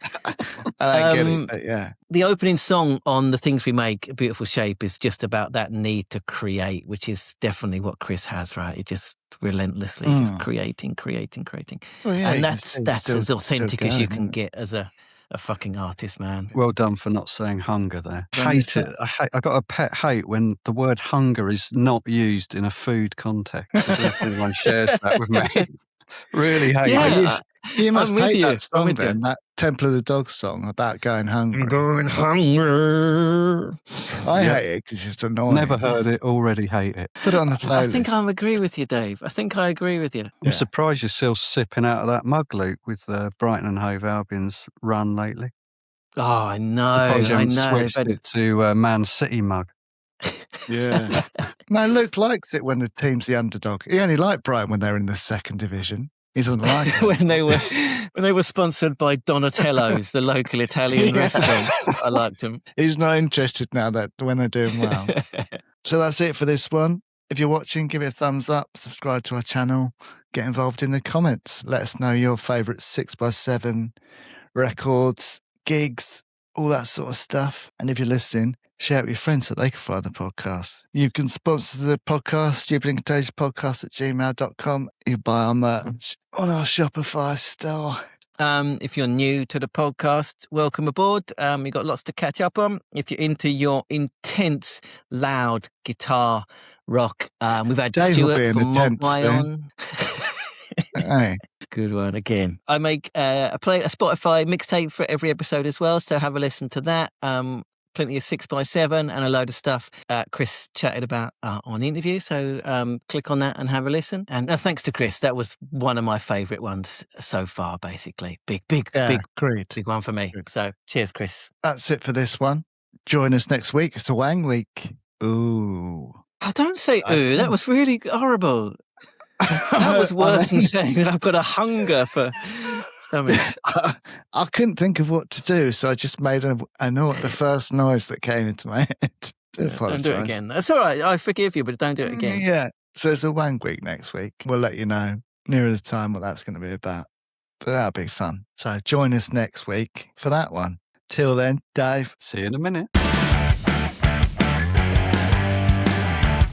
I get it, but yeah. The opening song on The Things We Make, A Beautiful Shape, is just about that need to create, which is definitely what Chris has, right? It just relentlessly just creating. Well, yeah, and that's as authentic as you can get as a fucking artist, man. Well done for not saying hunger there. Hate it. I got a pet hate when the word hunger is not used in a food context. I don't know if anyone shares that with me. Really hate it. You must hate that song then, that Temple of the Dog song about going hungry. I'm going hungry. I hate it because it's annoying. Never heard it, already hate it. Put it on the playlist. I think I agree with you, Dave. I think I agree with you. I'm surprised you're still sipping out of that mug, Luke, with Brighton and Hove Albion's run lately. Oh, I know. Switched it to Man City mug. Yeah. No, Luke likes it when the team's the underdog. He only liked Brighton when they're in the second division. He doesn't like it. when they were sponsored by Donatello's, the local Italian restaurant. I liked him. He's not interested now that when they're doing well. So that's it for this one. If you're watching, give it a thumbs up, subscribe to our channel, get involved in the comments. Let us know your favourite 6x7 records, gigs, all that sort of stuff. And if you're listening, share it with your friends so they can find the podcast. You can sponsor the podcast, Stupid And Contagious Podcast at gmail.com. You buy our merch on our Shopify store. If you're new to the podcast, welcome aboard. You've got lots to catch up on. If you're into your intense, loud guitar rock, we've had Dave Stuart from Mudhoney on. Hey. Good one again. I make a Spotify mixtape for every episode as well, so have a listen to that. Plenty of 6x7 and a load of stuff Chris chatted about on interview. So click on that and have a listen. And thanks to Chris, that was one of my favourite ones so far, basically. Big one for me. Good. So cheers, Chris. That's it for this one. Join us next week. It's a Wang week. Ooh. Oh, don't say ooh. That was really horrible. That was worse than saying that I've got a hunger for something. I couldn't think of what to do, so I just made the first noise that came into my head. Don't do it again. That's all right. I forgive you, but don't do it again. Yeah. So it's a wank week next week. We'll let you know nearer the time what that's going to be about. But that'll be fun. So join us next week for that one. Till then, Dave. See you in a minute.